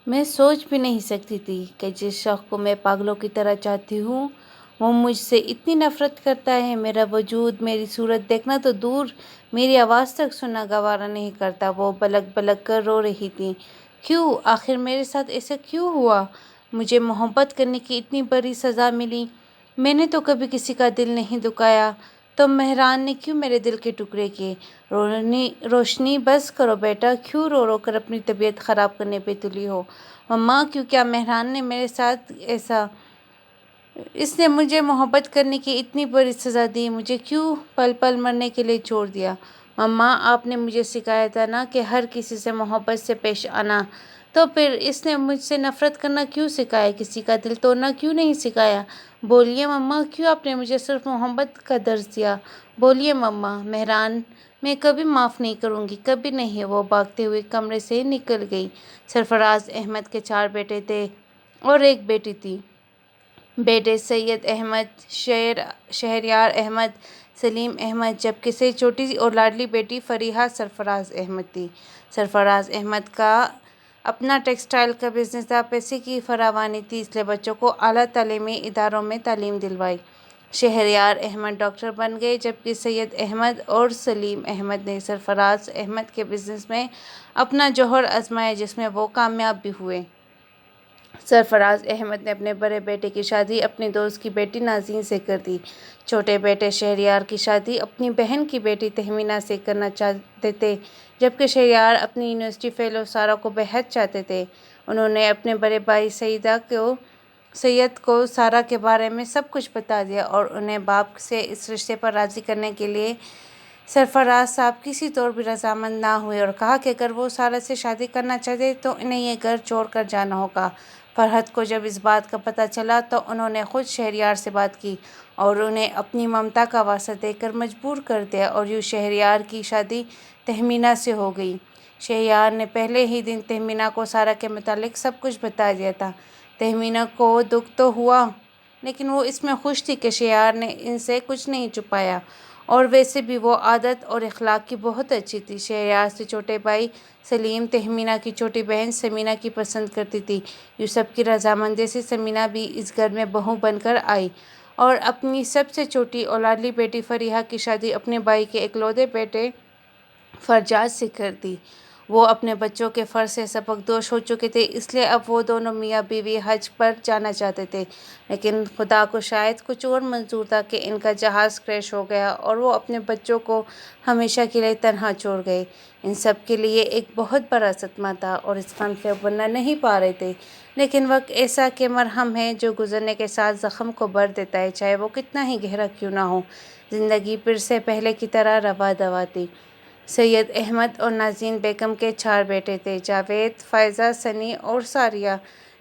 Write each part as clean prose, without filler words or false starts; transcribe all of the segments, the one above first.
میں سوچ بھی نہیں سکتی تھی کہ جس شخص کو میں پاگلوں کی طرح چاہتی ہوں وہ مجھ سے اتنی نفرت کرتا ہے۔ میرا وجود، میری صورت دیکھنا تو دور، میری آواز تک سننا گوارا نہیں کرتا۔ وہ بلک بلک کر رو رہی تھی۔ کیوں؟ آخر میرے ساتھ ایسا کیوں ہوا؟ مجھے محبت کرنے کی اتنی بڑی سزا ملی۔ میں نے تو کبھی کسی کا دل نہیں دکھایا، تو مہران نے کیوں میرے دل کے ٹکڑے کیے؟ روشنی بس کرو بیٹا، کیوں رو رو کر اپنی طبیعت خراب کرنے پہ تلی ہو؟ مما کیوں؟ کیا مہران نے میرے ساتھ ایسا؟ اس نے مجھے محبت کرنے کی اتنی بڑی سزا دی، مجھے کیوں پل پل مرنے کے لیے چھوڑ دیا؟ مما آپ نے مجھے سکھایا تھا نا کہ ہر کسی سے محبت سے پیش آنا، تو پھر اس نے مجھ سے نفرت کرنا کیوں سکھایا؟ کسی کا دل توڑنا کیوں نہیں سکھایا؟ بولیے مما، کیوں آپ نے مجھے صرف محبت کا درس دیا؟ بولیے مما۔ مہران میں کبھی معاف نہیں کروں گی، کبھی نہیں۔ وہ بھاگتے ہوئے کمرے سے نکل گئی۔ سرفراز احمد کے 4 بیٹے تھے اور 1 بیٹی تھی۔ بیٹے سید احمد، شہریار احمد، سلیم احمد، جبکہ سے چھوٹی اور لاڈلی بیٹی فریحہ سرفراز احمد تھی۔ سرفراز احمد کا اپنا ٹیکسٹائل کا بزنس تھا۔ پیسے کی فراوانی تھی، اس لیے بچوں کو اعلیٰ تعلیمی اداروں میں تعلیم دلوائی۔ شہریار احمد ڈاکٹر بن گئے، جبکہ سید احمد اور سلیم احمد نے سرفراز احمد کے بزنس میں اپنا جوہر آزمایا، جس میں وہ کامیاب بھی ہوئے۔ سرفراز احمد نے اپنے بڑے بیٹے کی شادی اپنی دوست کی بیٹی نازنین سے کر دی۔ چھوٹے بیٹے شہریار کی شادی اپنی بہن کی بیٹی تہمینہ سے کرنا چاہتے تھے، جبکہ شہریار اپنی یونیورسٹی فیلو سارہ کو بہت چاہتے تھے۔ انہوں نے اپنے بڑے بھائی سید کو سارہ کے بارے میں سب کچھ بتا دیا اور انہیں باپ سے اس رشتے پر راضی کرنے کے لیے سرفراز صاحب کسی طور بھی رضامند نہ ہوئے اور کہا کہ اگر وہ سارہ سے شادی کرنا چاہتے تو انہیں یہ گھر چھوڑ کر جانا ہوگا۔ فرحت کو جب اس بات کا پتہ چلا تو انہوں نے خود شہریار سے بات کی اور انہیں اپنی ممتا کا واسطہ دے کر مجبور کر دیا، اور یوں شہریار کی شادی تہمینہ سے ہو گئی۔ شہریار نے پہلے ہی دن تہمینہ کو سارہ کے متعلق سب کچھ بتا دیا تھا۔ تہمینہ کو دکھ تو ہوا، لیکن وہ اس میں خوش تھی کہ شہریار نے ان سے کچھ نہیں چھپایا، اور ویسے بھی وہ عادت اور اخلاق کی بہت اچھی تھی۔ شہریار سے چھوٹے بھائی سلیم تہمینہ کی چھوٹی بہن سمینہ کی پسند کرتی تھی۔ یوں سب کی رضامندی سے سمینہ بھی اس گھر میں بہو بن کر آئی، اور اپنی سب سے چھوٹی اور لاڈلی بیٹی فریحہ کی شادی اپنے بھائی کے اکلوتے بیٹے فرجاد سے کر دی۔ وہ اپنے بچوں کے فرض سے سبکدوش ہو چکے تھے، اس لیے اب وہ دونوں میاں بیوی حج پر جانا چاہتے تھے، لیکن خدا کو شاید کچھ اور منظور تھا کہ ان کا جہاز کریش ہو گیا اور وہ اپنے بچوں کو ہمیشہ کے لیے تنہا چھوڑ گئے۔ ان سب کے لیے ایک بہت بڑا صدمہ تھا اور اس غم سے ابھرنا نہیں پا رہے تھے، لیکن وقت ایسا کہ مرہم ہے جو گزرنے کے ساتھ زخم کو بھر دیتا ہے، چاہے وہ کتنا ہی گہرا کیوں نہ ہو۔ زندگی پھر سے پہلے کی طرح رواں دواں تھی۔ سید احمد اور نازنین بیگم کے 4 بیٹے تھے: جاوید، فائزہ، سنی اور ساریہ۔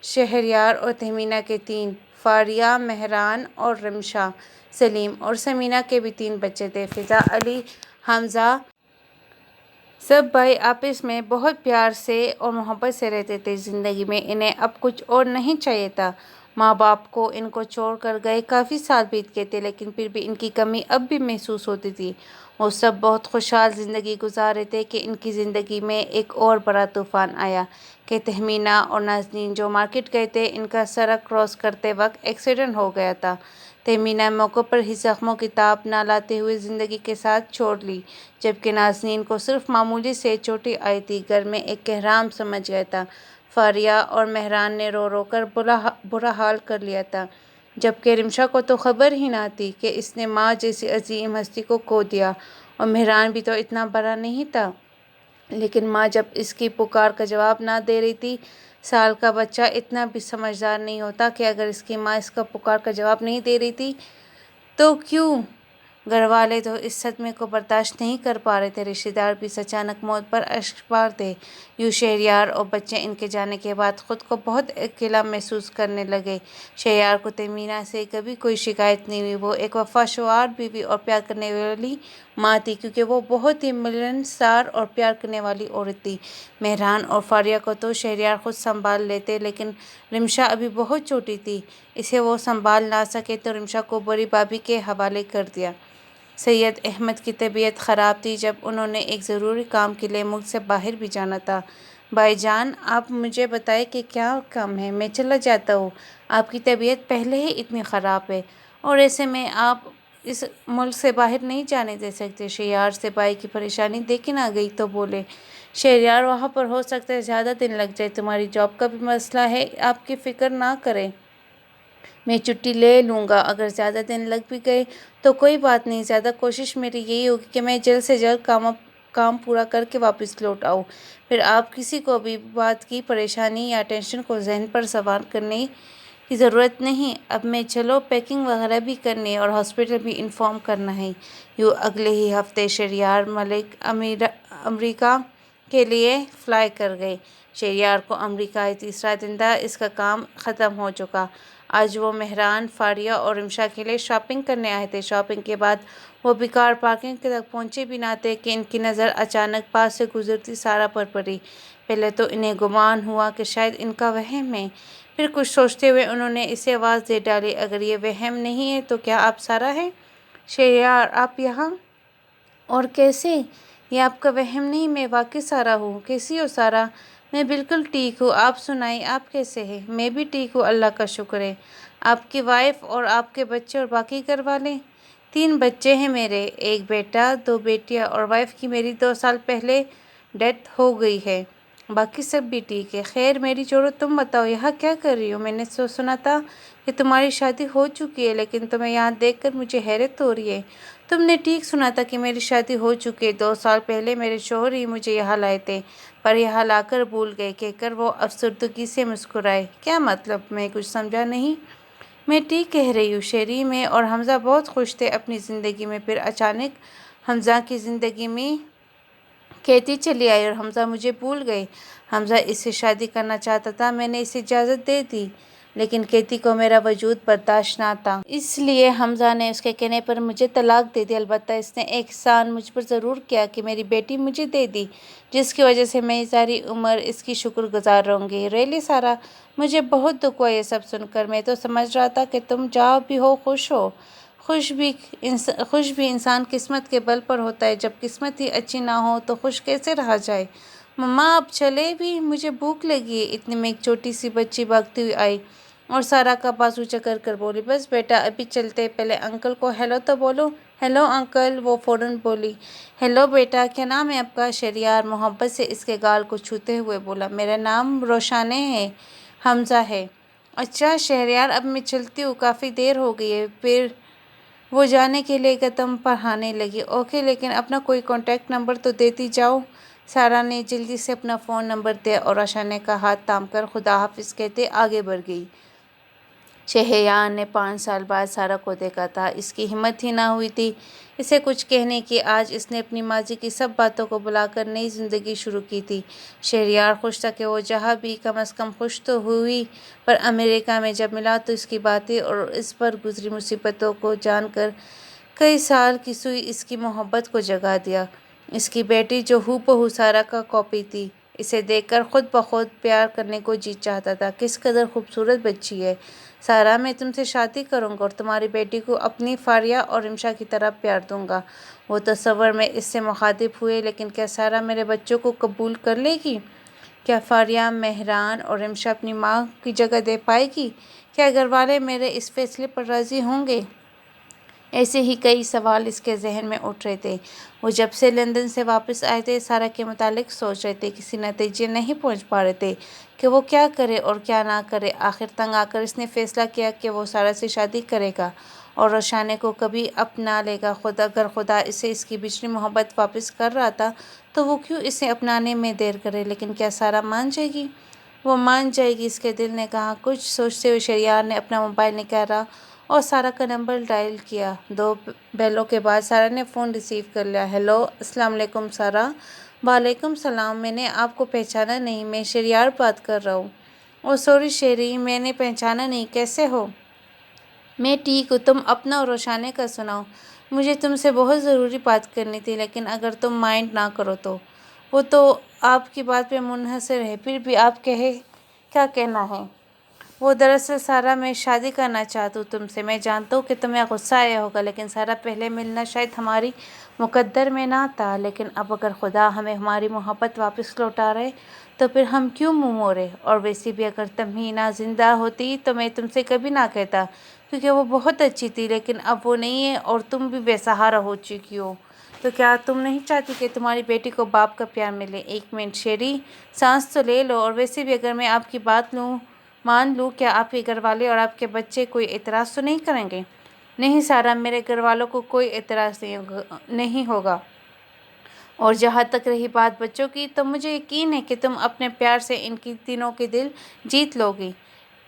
شہریار اور تہمینہ کے 3: فاریہ، مہران اور رمشا۔ سلیم اور سمینہ کے بھی 3 بچے تھے: فضا، علی، حمزہ۔ سب بھائی آپس میں بہت پیار سے اور محبت سے رہتے تھے۔ زندگی میں انہیں اب کچھ اور نہیں چاہیے تھا۔ ماں باپ کو ان کو چھوڑ کر گئے کافی سال بیت گئے تھے، لیکن پھر بھی ان کی کمی اب بھی محسوس ہوتی تھی۔ وہ سب بہت خوشحال زندگی گزار رہے تھے کہ ان کی زندگی میں ایک اور بڑا طوفان آیا کہ تہمینہ اور نازنین جو مارکیٹ گئے تھے، ان کا سڑک کراس کرتے وقت ایکسیڈنٹ ہو گیا تھا۔ تہمینہ موقع پر ہی زخموں کی تاب نہ لاتے ہوئے زندگی کے ساتھ چھوڑ لی، جبکہ نازنین کو صرف معمولی سے چوٹیں آئی تھیں۔ گھر میں ایک کہرام سمجھ گیا تھا۔ فاریہ اور مہران نے رو رو کر برا حال کر لیا تھا، جبکہ رمشا کو تو خبر ہی نہ تھی کہ اس نے ماں جیسی عظیم ہستی کو کھو دیا، اور مہران بھی تو اتنا بڑا نہیں تھا، لیکن ماں جب اس کی پکار کا جواب نہ دے رہی تھی۔ سال کا بچہ اتنا بھی سمجھدار نہیں ہوتا کہ اگر اس کی ماں اس کا پکار کا جواب نہیں دے رہی تھی تو کیوں؟ گھر والے تو اس صدمے کو برداشت نہیں کر پا رہے تھے، رشتہ دار بھی اچانک موت پر اشکبار تھے۔ یوں شہریار اور بچے ان کے جانے کے بعد خود کو بہت اکیلا محسوس کرنے لگے۔ شہریار کو تہمینہ سے کبھی کوئی شکایت نہیں ہوئی۔ وہ ایک وفادار بیوی اور پیار کرنے والی ماں تھی، کیونکہ وہ بہت ہی ملنسار اور پیار کرنے والی عورت تھی۔ مہران اور فاریہ کو تو شہریار خود سنبھال لیتے، لیکن رمشا ابھی بہت چھوٹی تھی، اسے وہ سنبھال نہ سکے تو رمشا کو بڑی بھابھی کے حوالے کر دیا۔ سید احمد کی طبیعت خراب تھی۔ جب انہوں نے ایک ضروری کام کے لیے ملک سے باہر بھی جانا تھا بھائی جان آپ مجھے بتائیں کہ کیا کام ہے، میں چلا جاتا ہوں۔ آپ کی طبیعت پہلے ہی اتنی خراب ہے اور ایسے میں آپ اس ملک سے باہر نہیں جانے دے سکتے۔ شہریار سے بھائی کی پریشانی دیکھی نہ گئی تو بولے، شہریار وہاں پر ہو سکتا ہے زیادہ دن لگ جائے، تمہاری جاب کا بھی مسئلہ ہے، آپ کی فکر نہ کریں، میں چھٹی لے لوں گا، اگر زیادہ دن لگ بھی گئے تو کوئی بات نہیں، زیادہ کوشش میری یہی ہوگی کہ میں جلد سے جلد کام پورا کر کے واپس لوٹ آؤں۔ پھر آپ کسی کو بھی بات کی پریشانی یا ٹینشن کو ذہن پر سوار کرنے کی ضرورت نہیں۔ اب میں چلو پیکنگ وغیرہ بھی کرنی ہے اور ہاسپٹل بھی انفارم کرنا ہے۔ یوں اگلے ہی ہفتے شہریار ملک امریکہ کے لیے فلائی کر گئے۔ شہریار کو امریکہ تیسرا دن تھا، اس کا کام ختم ہو چکا۔ آج وہ مہران، فاریہ اور رمشا کے لیے شاپنگ کرنے آئے تھے۔ شاپنگ کے بعد وہ بیکار پارکنگ تک پہنچے بھی نہ تھے کہ ان کی نظر اچانک پاس سے گزرتی سارا پر پڑی۔ پہلے تو انہیں گمان ہوا کہ شاید ان کا وہم ہے، پھر کچھ سوچتے ہوئے انہوں نے اسے آواز دے ڈالی، اگر یہ وہم نہیں ہے تو کیا آپ سارا ہیں؟ شہریار، آپ یہاں؟ اور کیسے؟ یہ آپ کا وہم نہیں، میں واقعی سارا ہوں۔ کیسی ہو سارا؟ میں بالکل ٹھیک ہوں، آپ سنائیں آپ کیسے ہیں؟ میں بھی ٹھیک ہوں، اللہ کا شکر ہے۔ آپ کی وائف اور آپ کے بچے اور باقی گھر والے؟ 3 بچے ہیں میرے، 1 بیٹا 2 بیٹیاں، اور وائف کی میری 2 سال پہلے ڈیتھ ہو گئی ہے، باقی سب بھی ٹھیک ہے۔ خیر میری چھوڑو، تم بتاؤ یہاں کیا کر رہی ہو؟ میں نے سنا تھا کہ تمہاری شادی ہو چکی ہے، لیکن تمہیں یہاں دیکھ کر مجھے حیرت ہو رہی ہے۔ تم نے ٹھیک سنا تھا کہ میری شادی ہو چکی ہے، 2 سال پہلے میرے شوہر ہی مجھے یہاں لائے تھے، پر یہاں لا کر بھول گئے، کہہ کر وہ افسردگی سے مسکرائے۔ کیا مطلب؟ میں کچھ سمجھا نہیں۔ میں ٹھیک کہہ رہی ہوں شیری، میں اور حمزہ بہت خوش تھے اپنی زندگی میں، پھر اچانک حمزہ کی زندگی میں کیتی چلی آئی اور حمزہ مجھے بھول گئے۔ حمزہ اس سے شادی کرنا چاہتا تھا، میں نے اسے اجازت دے دی، لیکن کیتی کو میرا وجود برداشت نہ تھا۔ اس لیے حمزہ نے اس کے کہنے پر مجھے طلاق دے دی۔ البتہ اس نے ایک احسان مجھ پر ضرور کیا کہ میری بیٹی مجھے دے دی، جس کی وجہ سے میں ساری عمر اس کی شکر گزار رہوں گی۔ ریلی سارا، مجھے بہت دکھ ہوا یہ سب سن کر۔ میں تو سمجھ رہا تھا کہ تم جہاں بھی ہو خوش ہو۔ خوش بھی انسان قسمت کے بل پر ہوتا ہے، جب قسمت ہی اچھی نہ ہو تو خوش کیسے رہا جائے؟ مما اب چلے بھی، مجھے بھوک لگی ہے۔ اتنے میں ایک چھوٹی سی بچی بھاگتی ہوئی آئی اور سارا کا بازو جکڑ کر بولی، بس بیٹا ابھی چلتے، پہلے انکل کو ہیلو تو بولو۔ ہیلو انکل، وہ فوراً بولی۔ ہیلو بیٹا، کیا نام ہے آپ کا؟ شہریار محبت سے اس کے گال کو چھوتے ہوئے بولا، میرا نام روشانے ہے، حمزہ ہے۔ اچھا شہریار، اب میں چلتی ہوں، کافی دیر ہو گئی ہے۔ پھر وہ جانے کے لیے قدم بڑھانے لگی۔ اوکے، لیکن اپنا کوئی کانٹیکٹ نمبر تو دیتی جاؤ۔ سارا نے جلدی سے اپنا فون نمبر دیا اور روشانے کا ہاتھ تھام کر خدا حافظ کہتے آگے بڑھ گئی۔ شہریار نے 5 سال بعد سارا کو دیکھا تھا، اس کی ہمت ہی نہ ہوئی تھی اسے کچھ کہنے کی۔ آج اس نے اپنی ماضی کی سب باتوں کو بھلا کر نئی زندگی شروع کی تھی۔ شہریار خوش تھا کہ وہ جہاں بھی کم از کم خوش تو ہوئی، پر امریکہ میں جب ملا تو اس کی باتیں اور اس پر گزری مصیبتوں کو جان کر کئی سال کی سوئی اس کی محبت کو جگا دیا۔ اس کی بیٹی جو ہو بہو سارا کا کاپی تھی، اسے دیکھ کر خود بخود پیار کرنے کو جی چاہتا تھا۔ کس قدر خوبصورت بچی ہے سارا، میں تم سے شادی کروں گا اور تمہاری بیٹی کو اپنی فاریہ اور رمشا کی طرح پیار دوں گا۔ وہ تصور میں اس سے مخاطب ہوئے، لیکن کیا سارا میرے بچوں کو قبول کر لے گی؟ کیا فاریہ، مہران اور رمشا اپنی ماں کی جگہ دے پائے گی؟ کیا گھر والے میرے اس فیصلے پر راضی ہوں گے؟ ایسے ہی کئی سوال اس کے ذہن میں اٹھ رہے تھے۔ وہ جب سے لندن سے واپس آئے تھے سارا کے متعلق سوچ رہے تھے، کسی نتیجے نہیں پہنچ پا رہے تھے کہ وہ کیا کرے اور کیا نہ کرے۔ آخر تنگ آ کر اس نے فیصلہ کیا کہ وہ سارا سے شادی کرے گا اور روشانے کو کبھی اپنا لے گا۔ اگر خدا اسے اس کی بچھڑی محبت واپس کر رہا تھا تو وہ کیوں اسے اپنانے میں دیر کرے؟ لیکن کیا سارا مان جائے گی؟ وہ مان جائے گی، اس کے دل نے کہا۔ کچھ سوچتے ہوئے شہریار نے اپنا موبائل نکالا اور سارا کا نمبر ڈائل کیا۔ 2 بیلوں کے بعد سارا نے فون ریسیو کر لیا۔ ہیلو، السلام علیکم سارا۔ وعلیکم السلام، میں نے آپ کو پہچانا نہیں، میں شہریار بات کر رہا ہوں۔ اوہ سوری شیری، میں نے پہچانا نہیں، کیسے ہو؟ میں ٹھیک ہوں، تم اپنا اور روشانے کا سناؤ۔ مجھے تم سے بہت ضروری بات کرنی تھی، لیکن اگر تم مائنڈ نہ کرو تو۔ وہ تو آپ کی بات پہ منحصر ہے، پھر بھی آپ کیا کہنا ہے؟ وہ دراصل سارا میں شادی کرنا چاہتا ہوں تم سے۔ میں جانتا ہوں کہ تمہیں غصہ آیا ہوگا، لیکن سارا پہلے ملنا شاید ہماری مقدر میں نہ تھا، لیکن اب اگر خدا ہمیں ہماری محبت واپس لوٹا رہے تو پھر ہم کیوں منہ موڑے؟ اور ویسے بھی اگر تمہینہ زندہ ہوتی تو میں تم سے کبھی نہ کہتا، کیونکہ وہ بہت اچھی تھی، لیکن اب وہ نہیں ہے اور تم بھی بے سہارا ہو چکی ہو۔ تو کیا تم نہیں چاہتی کہ تمہاری بیٹی کو باپ کا پیار ملے؟ ایک منٹ شیری، سانس تو لے لو۔ اور ویسے بھی اگر میں آپ کی بات مان لوں، کیا آپ کے گھر والے اور آپ کے بچے کوئی اعتراض تو نہیں کریں گے؟ نہیں سارا، میرے گھر والوں کو کوئی اعتراض نہیں ہوگا۔ اور جہاں تک رہی بات بچوں کی، تو مجھے یقین ہے کہ تم اپنے پیار سے ان کی تینوں کے دل جیت لو گی۔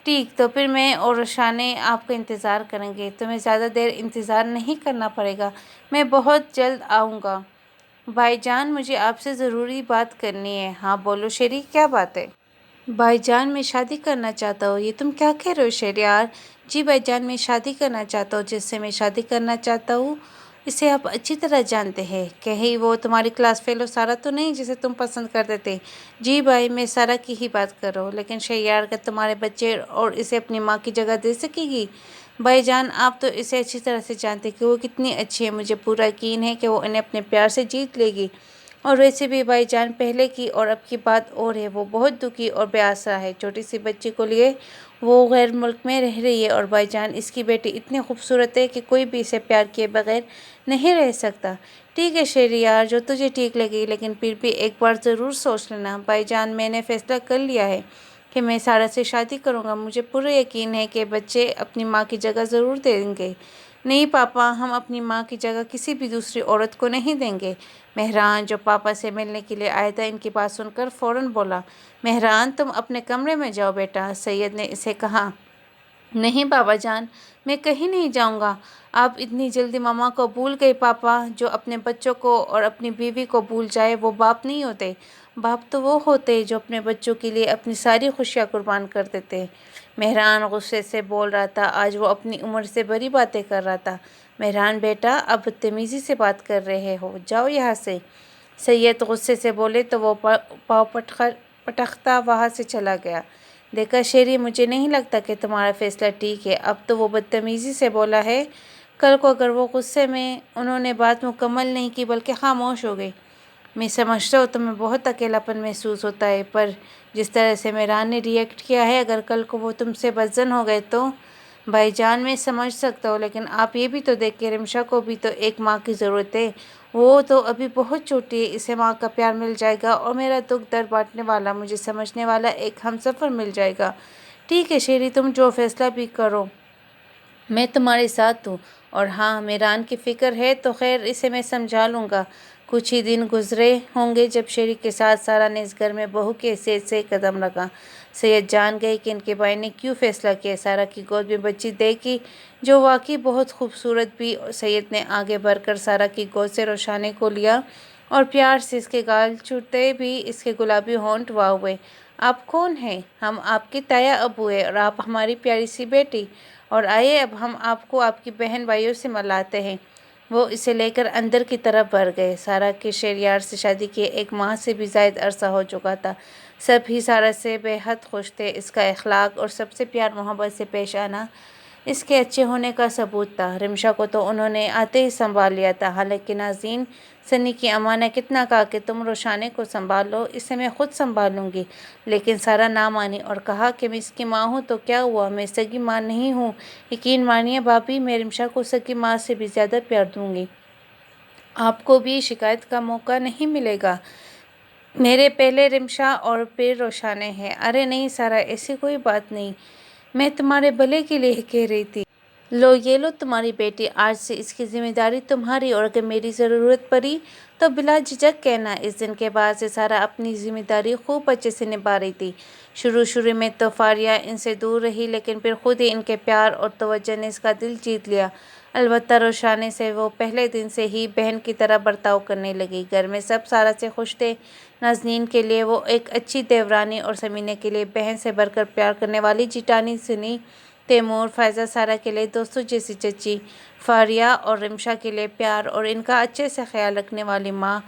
ٹھیک، تو پھر میں اور روشانے آپ کا انتظار کریں گے۔ تمہیں زیادہ دیر انتظار نہیں کرنا پڑے گا، میں بہت جلد آؤں گا۔ بھائی جان، مجھے آپ سے ضروری بات کرنی ہے۔ ہاں بولو شیری، کیا بات ہے؟ بھائی جان، میں شادی کرنا چاہتا ہوں۔ یہ تم کیا کہہ رہے ہو شہریار؟ جی بھائی جان، میں شادی کرنا چاہتا ہوں۔ جس سے میں شادی کرنا چاہتا ہوں اسے آپ اچھی طرح جانتے ہیں۔ کہیں وہ تمہاری کلاس فیلو سارا تو نہیں جسے تم پسند کرتے تھے؟ جی بھائی، میں سارا کی ہی بات کر رہا ہوں۔ لیکن شہریار کا تمہارے بچے اور اسے اپنی ماں کی جگہ دے سکے گی؟ بھائی جان، آپ تو اسے اچھی طرح سے جانتے کہ وہ کتنی اچھی ہے۔ مجھے پورا یقین ہے کہ وہ انہیں اپنے پیار سے جیت لے گی۔ اور ویسے بھی بھائی جان، پہلے کی اور اب کی بات اور ہے۔ وہ بہت دکھی اور بے آسرا ہے، چھوٹی سی بچی کو لیے وہ غیر ملک میں رہ رہی ہے۔ اور بھائی جان، اس کی بیٹی اتنی خوبصورت ہے کہ کوئی بھی اسے پیار کیے بغیر نہیں رہ سکتا۔ ٹھیک ہے شہریار، جو تجھے ٹھیک لگے، لیکن پھر بھی ایک بار ضرور سوچ لینا۔ بھائی جان، میں نے فیصلہ کر لیا ہے کہ میں سارا سے شادی کروں گا۔ مجھے پورا یقین ہے کہ بچے اپنی ماں کی جگہ ضرور دیں گے۔ نہیں پاپا، ہم اپنی ماں کی جگہ کسی بھی دوسری عورت کو نہیں دیں گے۔ مہران، جو پاپا سے ملنے کے لیے آیا تھا، ان کی بات سن کر فوراً بولا، مہران تم اپنے کمرے میں جاؤ بیٹا۔ سید نے اسے کہا، نہیں بابا جان، میں کہیں نہیں جاؤں گا۔ آپ اتنی جلدی ماما کو بھول گئے پاپا۔ جو اپنے بچوں کو اور اپنی بیوی کو بھول جائے وہ باپ نہیں ہوتے۔ باپ تو وہ ہوتے جو اپنے بچوں کے لیے اپنی ساری خوشیاں قربان کر دیتے۔ مہران غصے سے بول رہا تھا، آج وہ اپنی عمر سے بڑی باتیں کر رہا تھا۔ مہران بیٹا، اب بدتمیزی سے بات کر رہے ہو، جاؤ یہاں سے۔ سید غصے سے بولے تو وہ پاؤں پٹکتا وہاں سے چلا گیا۔ دیکھا شیری، مجھے نہیں لگتا کہ تمہارا فیصلہ ٹھیک ہے۔ اب تو وہ بدتمیزی سے بولا ہے، کل کو اگر وہ غصے میں انہوں نے بات مکمل نہیں کی بلکہ خاموش ہو گئے۔ میں سمجھتا ہوں تمہیں بہت اکیلا پن محسوس ہوتا ہے، پر جس طرح سے مہران نے ری ایکٹ کیا ہے، اگر کل کو وہ تم سے بدظن ہو گئے تو؟ بھائی جان، میں سمجھ سکتا ہوں، لیکن آپ یہ بھی تو دیکھیں، رمشا کو بھی تو ایک ماں کی ضرورت ہے۔ وہ تو ابھی بہت چھوٹی ہے، اسے ماں کا پیار مل جائے گا اور میرا دکھ درد بانٹنے والا، مجھے سمجھنے والا ایک ہمسفر مل جائے گا۔ ٹھیک ہے شیری، تم جو فیصلہ بھی کرو میں تمہارے ساتھ ہوں۔ اور ہاں، مہران کی فکر ہے تو خیر، اسے میں سمجھا لوں گا۔ کچھ ہی دن گزرے ہوں گے جب شیری کے ساتھ سارا نے اس گھر میں بہو کی حیثیت سے قدم رکھا۔ سید جان گئے کہ ان کے بھائی نے کیوں فیصلہ کیا۔ سارا کی گود میں بچی دیکھی جو واقعی بہت خوبصورت بھی۔ سید نے آگے بڑھ کر سارا کی گود سے روشانے کو لیا اور پیار سے اس کے گال چومتے بھی اس کے گلابی ہونٹ واہ ہوئے۔ آپ کون ہیں؟ ہم آپ کے تایا ابو ہیں اور آپ ہماری پیاری سی بیٹی۔ اور آئیے اب ہم آپ کو آپ کی بہن بھائیوں سے ملاتے ہیں۔ وہ اسے لے کر اندر کی طرف بڑھ گئے۔ سارا کے شہریار سے شادی کیے 1 ماہ سے بھی زائد عرصہ ہو چکا تھا۔ سب ہی سارا سے بے حد خوش تھے۔ اس کا اخلاق اور سب سے پیار محبت سے پیش آنا اس کے اچھے ہونے کا ثبوت تھا۔ رمشا کو تو انہوں نے آتے ہی سنبھال لیا تھا۔ حالانکہ ناظرین، سنی کی اماں نے کتنا کہا کہ تم روشانے کو سنبھال لو، اسے میں خود سنبھال لوں گی، لیکن سارا نہ مانی اور کہا کہ میں اس کی ماں ہوں تو کیا ہوا، میں سگی ماں نہیں ہوں۔ یقین مانیے بھابھی، میں رمشا کو سگی ماں سے بھی زیادہ پیار دوں گی۔ آپ کو بھی شکایت کا موقع نہیں ملے گا۔ میرے پہلے رمشا اور پھر روشانے ہیں۔ ارے نہیں سارا، ایسی کوئی بات نہیں، میں تمہارے بھلے کے لیے کہہ رہی تھی۔ لو یہ لو تمہاری بیٹی، آج سے اس کی ذمہ داری تمہاری، اور اگر میری ضرورت پڑی تو بلا جھجک کہنا۔ اس دن کے بعد سے سارا اپنی ذمہ داری خوب اچھے سے نبھا رہی تھی۔ شروع میں تو فاریہ ان سے دور رہی، لیکن پھر خود ہی ان کے پیار اور توجہ نے اس کا دل جیت لیا۔ البتہ روشانے سے وہ پہلے دن سے ہی بہن کی طرح برتاؤ کرنے لگی۔ گھر میں سب سارا سے خوش تھے۔ ناظرین کے لیے وہ ایک اچھی دیورانی اور سمینے کے لیے بہن سے بڑھ کر پیار کرنے والی جیٹھانی سنی، تیمور، فائزہ سارا کے لیے دوستوں جیسی چچی، فاریہ اور رمشا کے لیے پیار اور ان کا اچھے سے خیال رکھنے والی ماں،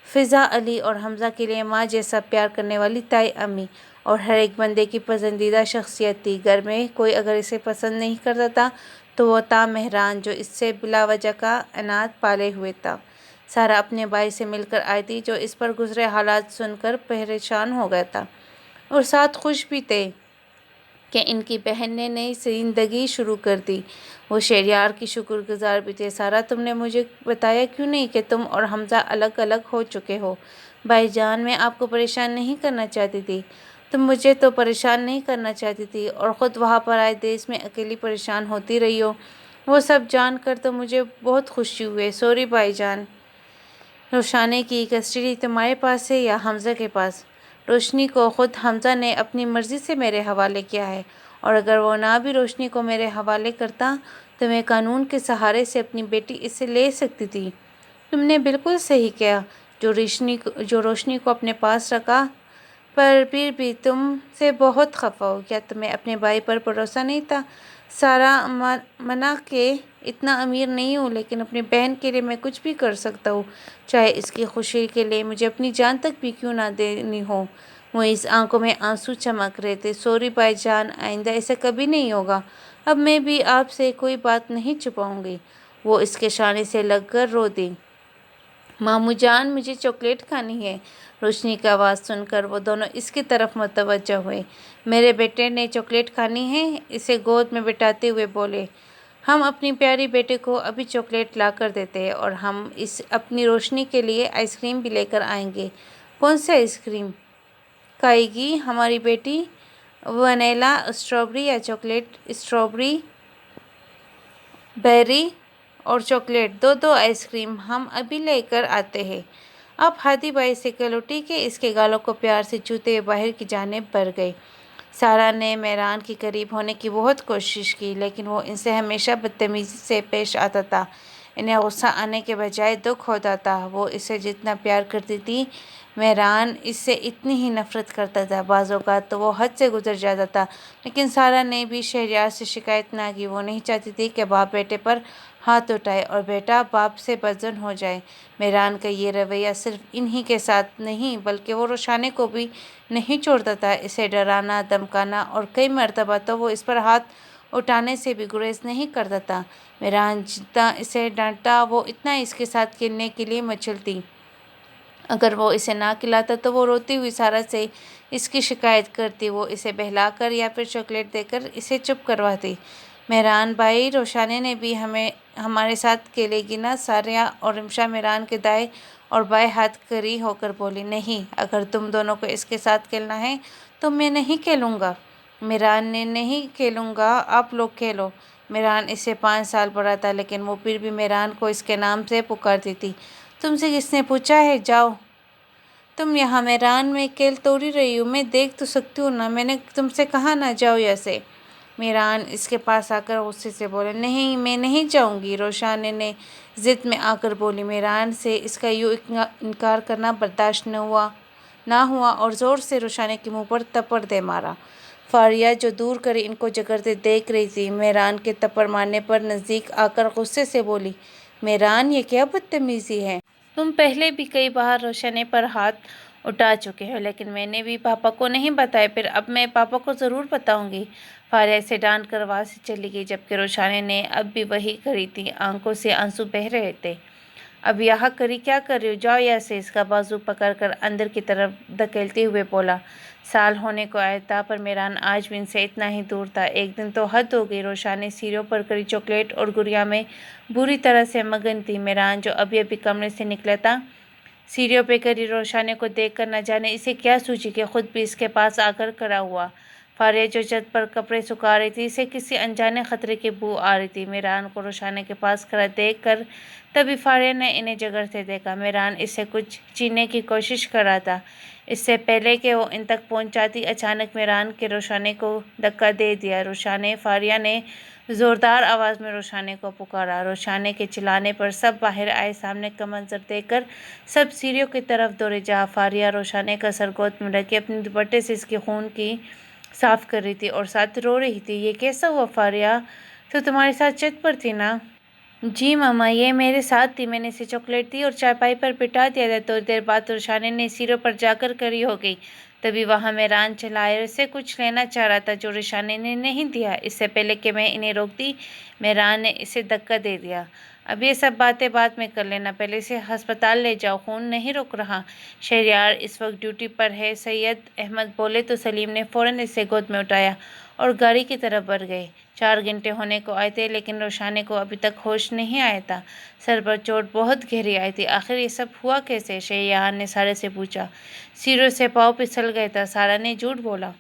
فضا، علی اور حمزہ کے لیے ماں جیسا پیار کرنے والی تائی امی، اور ہر ایک بندے کی پسندیدہ شخصیت تھی۔ گھر میں کوئی اگر اسے پسند نہیں کرتا تھا تو وہ تھا مہران، جو اس سے بلا وجہ کا عناد پالے ہوئے تھا۔ سارا اپنے بھائی سے مل کر آئی تھی، جو اس پر گزرے حالات سن کر پریشان ہو گیا تھا، اور ساتھ خوش بھی تھے کہ ان کی بہن نے نئی زندگی شروع کر دی۔ وہ شہریار کی شکر گزار بھی تھے۔ سارا، تم نے مجھے بتایا کیوں نہیں کہ تم اور حمزہ الگ الگ ہو چکے ہو؟ بھائی جان، میں آپ کو پریشان نہیں کرنا چاہتی تھی۔ تم مجھے تو پریشان نہیں کرنا چاہتی تھی، اور خود وہاں پرائے دیس میں اکیلی پریشان ہوتی رہی ہو۔ وہ سب جان کر تو مجھے بہت خوشی ہوئی۔ سوری بھائی جان۔ روشانی کی کسٹڈی تمہارے پاس ہے یا حمزہ کے پاس؟ روشنی کو خود حمزہ نے اپنی مرضی سے میرے حوالے کیا ہے، اور اگر وہ نہ بھی روشنی کو میرے حوالے کرتا تو میں قانون کے سہارے سے اپنی بیٹی اس سے لے سکتی تھی۔ تم نے بالکل صحیح کیا جو روشنی کو اپنے پاس رکھا، پر پھر بھی تم سے بہت خفا ہو۔ کیا تمہیں اپنے بھائی پر بھروسہ نہیں تھا؟ سارا، منع کہ اتنا امیر نہیں ہوں، لیکن اپنی بہن کے لیے میں کچھ بھی کر سکتا ہوں، چاہے اس کی خوشی کے لیے مجھے اپنی جان تک بھی کیوں نہ دینی ہو۔ معیز آنکھوں میں آنسو چمک رہے تھے۔ سوری بھائی جان، آئندہ ایسا کبھی نہیں ہوگا۔ اب میں بھی آپ سے کوئی بات نہیں چھپاؤں گی۔ وہ اس کے شانے سے لگ کر رو دی۔ ماموں جان، مجھے چاکلیٹ کھانی ہے۔ روشنی کی آواز سن کر وہ دونوں اس کی طرف متوجہ ہوئے۔ میرے بیٹے نے چاکلیٹ کھانی ہے؟ اسے گود میں بٹھاتے ہوئے بولے۔ ہم اپنی پیاری بیٹے کو ابھی چاکلیٹ لا کر دیتے ہیں، اور ہم اپنی روشنی کے لیے آئس کریم بھی لے کر آئیں گے۔ کون سی آئس کریم کھائے گی ہماری بیٹی؟ ونیلا اسٹرابیری یا چاکلیٹ اسٹرابیری؟ بیری اور چاکلیٹ، دو آئس کریم ہم ابھی لے کر آتے ہیں۔ اب ہادی بھائی سے کہہ لو، ٹھیک ہے؟ اس کے گالوں کو پیار سے چوتے ہوئے باہر کی جانب بڑھ گئی۔ سارا نے مہران کے قریب ہونے کی بہت کوشش کی، لیکن وہ ان سے ہمیشہ بدتمیزی سے پیش آتا تھا۔ انہیں غصہ آنے کے بجائے دکھ ہوتا تھا۔ وہ اسے جتنا پیار کرتی تھی، مہران اس سے اتنی ہی نفرت کرتا تھا۔ بعض اوقات تو وہ حد سے گزر جاتا تھا، لیکن سارا نے بھی شہریار سے شکایت نہ کی۔ وہ نہیں چاہتی تھی کہ باپ بیٹے پر ہاتھ اٹھائے اور بیٹا باپ سے بدظن ہو جائے۔ مہران کا یہ رویہ صرف انہی کے ساتھ نہیں بلکہ وہ روشانی کو بھی نہیں چھوڑتا تھا۔ اسے ڈرانا، دھمکانا، اور کئی مرتبہ تو وہ اس پر ہاتھ اٹھانے سے بھی گریز نہیں کرتا تھا۔ مہران جتنا اسے ڈانٹتا، وہ اتنا اس کے ساتھ کھیلنے کے لیے مچلتی۔ اگر وہ اسے نہ کھلاتا تو وہ روتی ہوئی سارا سے اس کی شکایت کرتی۔ وہ اسے بہلا کر یا پھر چاکلیٹ دے کر اسے چپ کرواتی۔ مہران بھائی، روشانی نے بھی ہمارے ساتھ کھیلے گی نا؟ سارا اور رمشا مہران کے دائیں اور بائیں ہاتھ کھڑی ہو کر بولی۔ نہیں، اگر تم دونوں کو اس کے ساتھ کھیلنا ہے تو میں نہیں کھیلوں گا۔ مہران نے نہیں کھیلوں گا، آپ لوگ کھیلو۔ مہران اس سے 5 سال بڑا تھا، لیکن وہ پھر بھی مہران کو اس کے نام سے پکارتی تھی۔ تم سے کس نے پوچھا ہے؟ جاؤ تم یہاں۔ مہران، میں کھیل توڑ رہی ہوں، میں دیکھ تو سکتی ہوں نا، میں نے تم سے کہا نا جاؤ یہاں سے۔ مہران اس کے پاس آ کر غصے سے بولے۔ نہیں، میں نہیں جاؤں گی، روشانی نے ضد میں آ کر بولی۔ مہران سے اس کا یوں انکار کرنا برداشت نہ ہوا اور زور سے روشانی کے منہ پر تھپڑ دے مارا۔ فاریہ، جو دور کھڑی ان کو جھگڑتے دیکھ رہی تھی، مہران کے تھپڑ مارنے پر نزدیک آ کر غصے سے بولی۔ مہران، یہ کیا بدتمیزی ہے؟ تم پہلے بھی کئی بار روشانی پر ہاتھ اٹھا چکے ہو، لیکن میں نے بھی پاپا کو نہیں بتایا۔ پھر اب میں پاپا کو ضرور بتاؤں گی۔ فاریہ اسے ڈانٹ کر وہاں سے چلی گئی، جبکہ روشانی نے اب بھی وہیں کھڑی تھی، آنکھوں سے آنسو بہہ رہے تھے۔ اب یہاں کھڑی کیا کر رہی ہو؟ جاؤ یہاں سے، اس کا بازو پکڑ کر اندر کی طرف دھکیلتے ہوئے بولا۔ سال ہونے کو آیا تھا، پر مہران آج بھی ان سے اتنا ہی دور تھا۔ ایک دن تو حد ہو گئی۔ روشانی سیڑھیوں پر کھڑی چاکلیٹ اور گڑیا میں بری طرح سے مگن تھی۔ مہران، جو ابھی ابھی کمرے سے نکلا تھا، سیڑھیوں پہ کھڑی روشانی کو دیکھ کر نہ جانے اسے کیا سوچی کہ خود بھی اس کے پاس آ کر کھڑا ہوا۔ فاریہ، جو چھت پر کپڑے سکھا رہی تھی، اسے کسی انجانے خطرے کی بو آ رہی تھی۔ مہران کو روشانی کے پاس کھڑا دیکھ کر تبھی فاریہ نے انہیں جھگڑتے دیکھا۔ مہران اس سے کچھ چھیننے کی کوشش کر رہا تھا، اس سے پہلے کہ وہ ان تک پہنچ جاتی، اچانک مہران نے روشانی کو دھکا دے دیا۔ روشانی! فاریہ نے زوردار آواز میں روشانی کو پکارا۔ روشانی کے چلانے پر سب باہر آئے۔ سامنے کا منظر دیکھ کر سب سیڑھیوں کی طرف دوڑے، جہاں فاریہ روشانی کا سر گود میں رکھے اپنے دوپٹے سے اس کے خون کی صاف کر رہی تھی اور ساتھ رو رہی تھی۔ یہ کیسا ہوا فاریہ؟ تو تمہارے ساتھ چھت پر تھی نا؟ جی ماما، یہ میرے ساتھ تھی، میں نے اسے چاکلیٹ دی اور چارپائی پر بٹھا دیا تھا۔ تھوڑی دیر بعد روشانی نے سیڑھیوں پر جا کر کھڑی ہو گئی۔ تبھی وہاں میران چلا آیا اور اسے کچھ لینا چاہ رہا تھا جو رشانے نے نہیں دیا۔ اس سے پہلے کہ میں انہیں روکتی میران نے اسے دھکا دے دیا۔ اب یہ سب باتیں بعد میں کر لینا، پہلے اسے ہسپتال لے جاؤ، خون نہیں رک رہا۔ شہریار اس وقت ڈیوٹی پر ہے، سید احمد بولے تو سلیم نے فوراً اسے گود میں اٹھایا اور گاڑی کی طرف بڑھ گئے۔ 4 گھنٹے ہونے کو آئے تھے لیکن روشانے کو ابھی تک ہوش نہیں آیا تھا۔ سر پر چوٹ بہت گہری آئی تھی۔ آخر یہ سب ہوا کیسے؟ شہریار نے سارے سے پوچھا۔ سیڑھیوں سے پاؤں پھسل گیا تھا، سارا نے جھوٹ بولا۔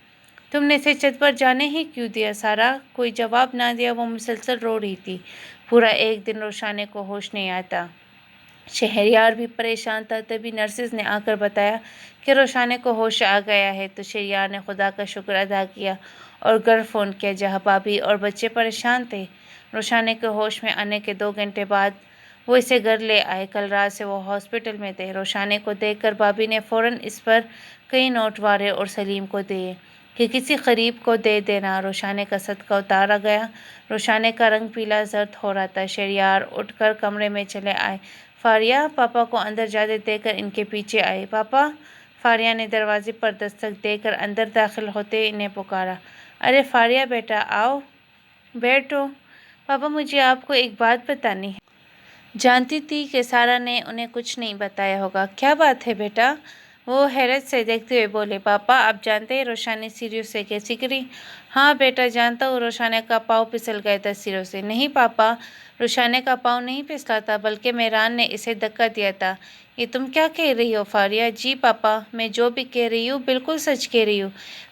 تم نے اسے چھت پر جانے ہی کیوں دیا؟ سارا کوئی جواب نہ دیا، وہ مسلسل رو رہی تھی۔ پورا ایک دن روشانے کو ہوش نہیں آتا۔ شہریار بھی پریشان تھا۔ تبھی نرسز نے آ کر بتایا کہ روشانے کو ہوش آ گیا ہے تو شہریار نے خدا کا شکر ادا کیا اور گھر فون کیا جہاں بھابھی اور بچے پریشان تھے۔ روشانے کے ہوش میں آنے کے 2 گھنٹے بعد وہ اسے گھر لے آئے۔ کل رات سے وہ ہاسپٹل میں تھے۔ روشانے کو دیکھ کر بھابھی نے فوراً اس پر کئی نوٹ وارے اور سلیم کو دیے کہ کسی غریب کو دے دینا۔ روشانے کا صدقہ اتارا گیا۔ روشانے کا رنگ پیلا زرد ہو رہا تھا۔ شہریار اٹھ کر کمرے میں چلے آئے۔ فاریہ پاپا کو اندر جاتے دیکھ کر ان کے پیچھے آئے۔ پاپا! فاریہ نے دروازے پر دستک دے کر اندر داخل ہوتے انہیں پکارا۔ ارے فاریہ بیٹا آؤ، بیٹھو۔ پاپا مجھے آپ کو ایک بات بتانی ہے۔ جانتی تھی کہ سارا نے انہیں کچھ نہیں بتایا ہوگا۔ کیا بات ہے بیٹا؟ وہ حیرت سے دیکھتے ہوئے بولے۔ پاپا آپ جانتے ہیں روشانی سیڑھیوں سے کیسے گری؟ ہاں بیٹا جانتا ہوں، روشانے کا پاؤں پھسل گیا تھا سیڑھیوں سے۔ نہیں پاپا، روشانے کا پاؤں نہیں پھسلا تھا بلکہ میران نے اسے دھکا دیا تھا۔ یہ تم کیا کہہ رہی ہو فاریہ؟ جی پاپا، میں جو بھی کہہ رہی ہوں بالکل سچ کہہ رہی ہوں۔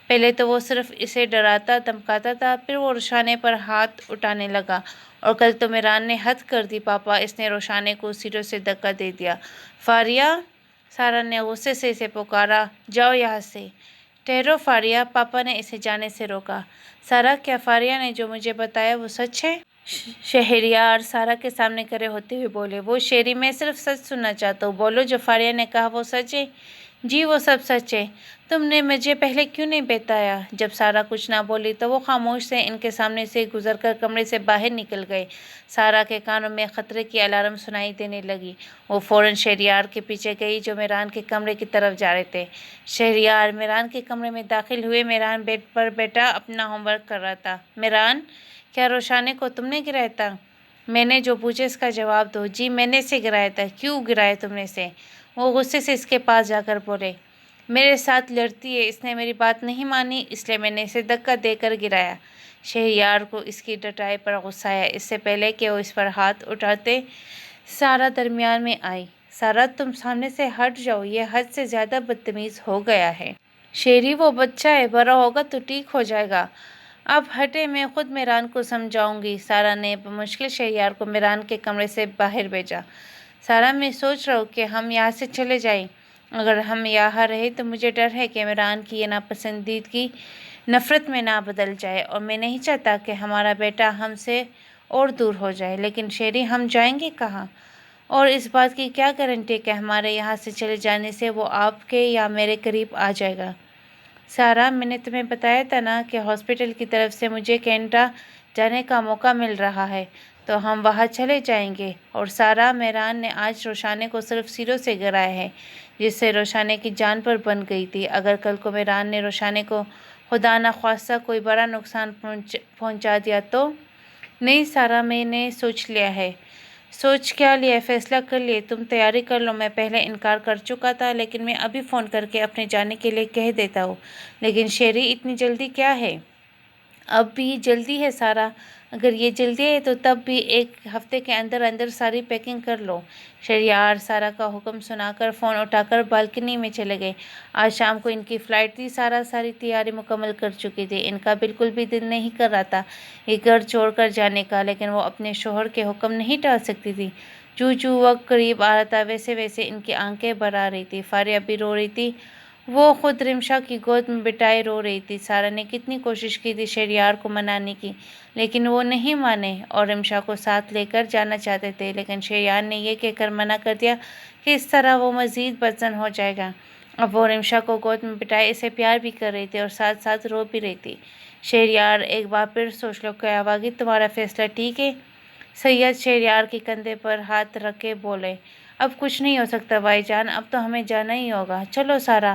پہلے تو وہ صرف اسے ڈراتا دھمکاتا تھا، پھر وہ روشانے پر ہاتھ اٹھانے لگا اور کل تو میران نے حد کر دی پاپا، اس نے روشانے کو سیڑھیوں سے دھکا دے دیا۔ فاریہ! سارا نے غصے سے اسے پکارا۔ جاؤ یہاں سے۔ ٹھہرو فاریہ، پاپا نے اسے جانے سے روکا۔ سارا کیا فاریہ نے جو مجھے بتایا وہ سچ ہے؟ شہریار سارا کے سامنے کھڑے ہوتے ہوئے بولے۔ وہ شیری میں صرف سچ سننا چاہتا ہوں، بولو جو فاریہ نے کہا وہ سچ ہے؟ جی وہ سب سچ ہے۔ تم نے مجھے پہلے کیوں نہیں بتایا؟ جب سارا کچھ نہ بولی تو وہ خاموش سے ان کے سامنے سے گزر کر کمرے سے باہر نکل گئے۔ سارا کے کانوں میں خطرے کی الارم سنائی دینے لگی۔ وہ فوراً شہریار کے پیچھے گئی جو میران کے کمرے کی طرف جا رہے تھے۔ شہریار میران کے کمرے میں داخل ہوئے۔ میران بیڈ پر بیٹھا اپنا ہوم ورک کر رہا تھا۔ میران! کیا روشانے کو تم نے گرایا تھا؟ میں نے جو پوچھے اس کا جواب دو۔ جی میں نے اسے گرایا تھا۔ کیوں گرایا تم نے اسے؟ وہ غصے سے اس کے پاس جا کر بولے۔ میرے ساتھ لڑتی ہے، اس نے میری بات نہیں مانی اس لیے میں نے اسے دھکا دے کر گرایا۔ شہریار کو اس کی ڈٹائی پر غصہ آیا۔ اس سے پہلے کہ وہ اس پر ہاتھ اٹھاتے سارا درمیان میں آئی۔ سارا تم سامنے سے ہٹ جاؤ، یہ حد سے زیادہ بدتمیز ہو گیا ہے۔ شیری وہ بچہ ہے، بڑا ہوگا تو ٹھیک ہو جائے گا۔ اب ہٹے، میں خود میران کو سمجھاؤں گی۔ سارا نے بمشکل شہریار کو میران کے کمرے سے باہر بھیجا۔ سارا میں سوچ رہا ہوں کہ ہم یہاں سے چلے جائیں۔ اگر ہم یہاں رہے تو مجھے ڈر ہے کہ میران کی یہ ناپسندیدگی نفرت میں نہ بدل جائے اور میں نہیں چاہتا کہ ہمارا بیٹا ہم سے اور دور ہو جائے۔ لیکن شیری ہم جائیں گے کہاں؟ اور اس بات کی کیا گارنٹی کہ ہمارے یہاں سے چلے جانے سے وہ آپ کے یا میرے قریب آ جائے گا؟ سارا میں نے تمہیں بتایا تھا نا کہ ہاسپٹل کی طرف سے مجھے کینیڈا جانے کا موقع مل رہا ہے تو ہم وہاں چلے جائیں گے۔ اور سارا میران نے آج روشانے کو صرف سیڑھیوں سے گرایا ہے جس سے روشانے کی جان پر بن گئی تھی۔ اگر کل کو میران نے روشانے کو خدا نخواستہ کوئی بڑا نقصان پہنچا دیا تو؟ نہیں سارا میں نے سوچ لیا ہے۔ سوچ کیا لیا؟ فیصلہ کر لیا؟ تم تیاری کر لو۔ میں پہلے انکار کر چکا تھا لیکن میں ابھی فون کر کے اپنے جانے کے لیے کہہ دیتا ہوں۔ لیکن شیری اتنی جلدی کیا ہے؟ اب بھی جلدی ہے سارا؟ اگر یہ جلدی ہے تو تب بھی 1 ہفتے کے اندر اندر ساری پیکنگ کر لو۔ شہریار سارا کا حکم سنا کر فون اٹھا کر بالکنی میں چلے گئے۔ آج شام کو ان کی فلائٹ تھی۔ سارا ساری تیاری مکمل کر چکی تھی۔ ان کا بالکل بھی دل نہیں کر رہا تھا یہ گھر چھوڑ کر جانے کا، لیکن وہ اپنے شوہر کے حکم نہیں ٹال سکتی تھی۔ جو وقت قریب آ رہا تھا ویسے ویسے ان کی آنکھیں بھر آ رہی تھی۔ فاریہ بھی رو رہی تھی، وہ خود رمشا کی گود میں بٹھائے رو رہی تھی۔ سارا نے کتنی کوشش کی تھی شہریار کو منانے کی لیکن وہ نہیں مانے اور رمشا کو ساتھ لے کر جانا چاہتے تھے، لیکن شہریار نے یہ کہہ کر منع کر دیا کہ اس طرح وہ مزید بدظن ہو جائے گا۔ اب وہ رمشا کو گود میں بٹھائے اسے پیار بھی کر رہی تھی اور ساتھ ساتھ رو بھی رہی تھی۔ شہریار ایک بار پھر سوچ لو کہ آواگی تمہارا فیصلہ ٹھیک ہے؟ سید شہریار کے کندھے پر ہاتھ رکھ کے بولے۔ اب کچھ نہیں ہو سکتا بھائی جان، اب تو ہمیں جانا ہی ہوگا۔ چلو سارا،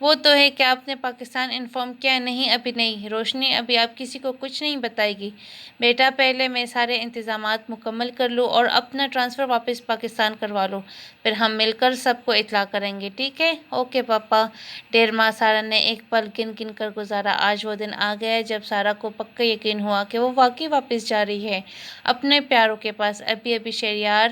وہ تو ہے کہ آپ نے پاکستان انفارم کیا؟ نہیں ابھی نہیں روشنی، ابھی آپ کسی کو کچھ نہیں بتائے گی بیٹا، پہلے میں سارے انتظامات مکمل کر لوں اور اپنا ٹرانسفر واپس پاکستان کروا لوں، پھر ہم مل کر سب کو اطلاع کریں گے، ٹھیک ہے؟ اوکے پاپا۔ دیر ماں سارا نے ایک پل گن گن کر گزارا۔ آج وہ دن آ گیا جب سارا کو پکا یقین ہوا کہ وہ واقعی واپس جا رہی ہے اپنے پیاروں کے پاس۔ ابھی شہریار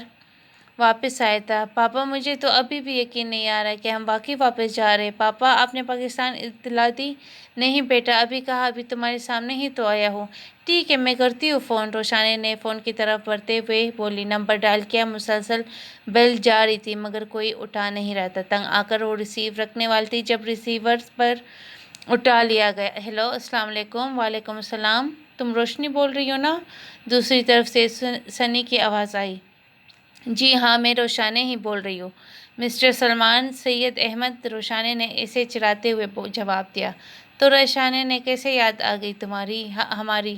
واپس آیا تھا۔ پاپا مجھے تو ابھی بھی یقین نہیں آ رہا کہ ہم واقعی واپس جا رہے ہیں۔ پاپا آپ نے پاکستان اطلاع دی؟ نہیں بیٹا ابھی کہا، ابھی تمہارے سامنے ہی تو آیا ہوں۔ ٹھیک ہے میں کرتی ہوں فون۔ روشانی نے فون کی طرف بڑھتے ہوئے بولی۔ نمبر ڈائل کیا، مسلسل بیل جا رہی تھی مگر کوئی اٹھا نہیں رہا تھا۔ تنگ آ کر وہ ریسیو رکھنے والی تھی جب ریسیور پر اٹھا لیا گیا۔ ہیلو السلام علیکم۔ وعلیکم السلام، تم روشنی بول رہی ہو نا؟ دوسری طرف سے سنی کی آواز آئی۔ جی ہاں میں روشانی ہی بول رہی ہوں، مسٹر سلمان سید احمد، روشانی نے اسے چڑھاتے ہوئے جواب دیا۔ تو روشانی نے کیسے یاد آ گئی تمہاری ہماری؟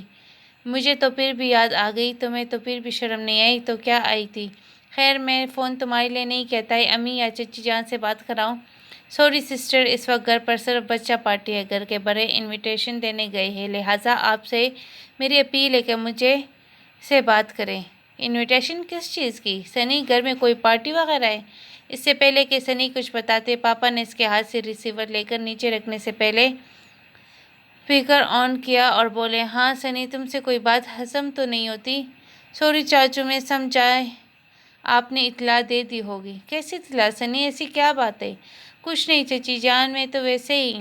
مجھے تو پھر بھی یاد آ گئی، تمہیں تو پھر بھی شرم نہیں آئی تو کیا آئی تھی؟ خیر میں فون تمہارے لیے نہیں کہتا ہے، امی یا چچی جان سے بات کراؤں؟ سوری سسٹر، اس وقت گھر پر صرف بچہ پارٹی ہے، گھر کے بڑے انویٹیشن دینے گئے ہیں، لہٰذا آپ سے میری اپیل ہے کہ مجھے سے بات کریں۔ انویٹیشن کس چیز کی؟ سنی گھر میں کوئی پارٹی وغیرہ ہے؟ اس سے پہلے کہ سنی کچھ بتاتے پاپا نے اس کے ہاتھ سے ریسیور لے کر نیچے رکھنے سے پہلے اسپیکر آن کیا اور بولے، ہاں سنی تم سے کوئی بات ہضم تو نہیں ہوتی؟ سوری چاچو میں سمجھائے آپ نے اطلاع دے دی ہوگی۔ کیسی اطلاع سنی، ایسی کیا بات ہے؟ کچھ نہیں چچی جان، میں تو ویسے ہی۔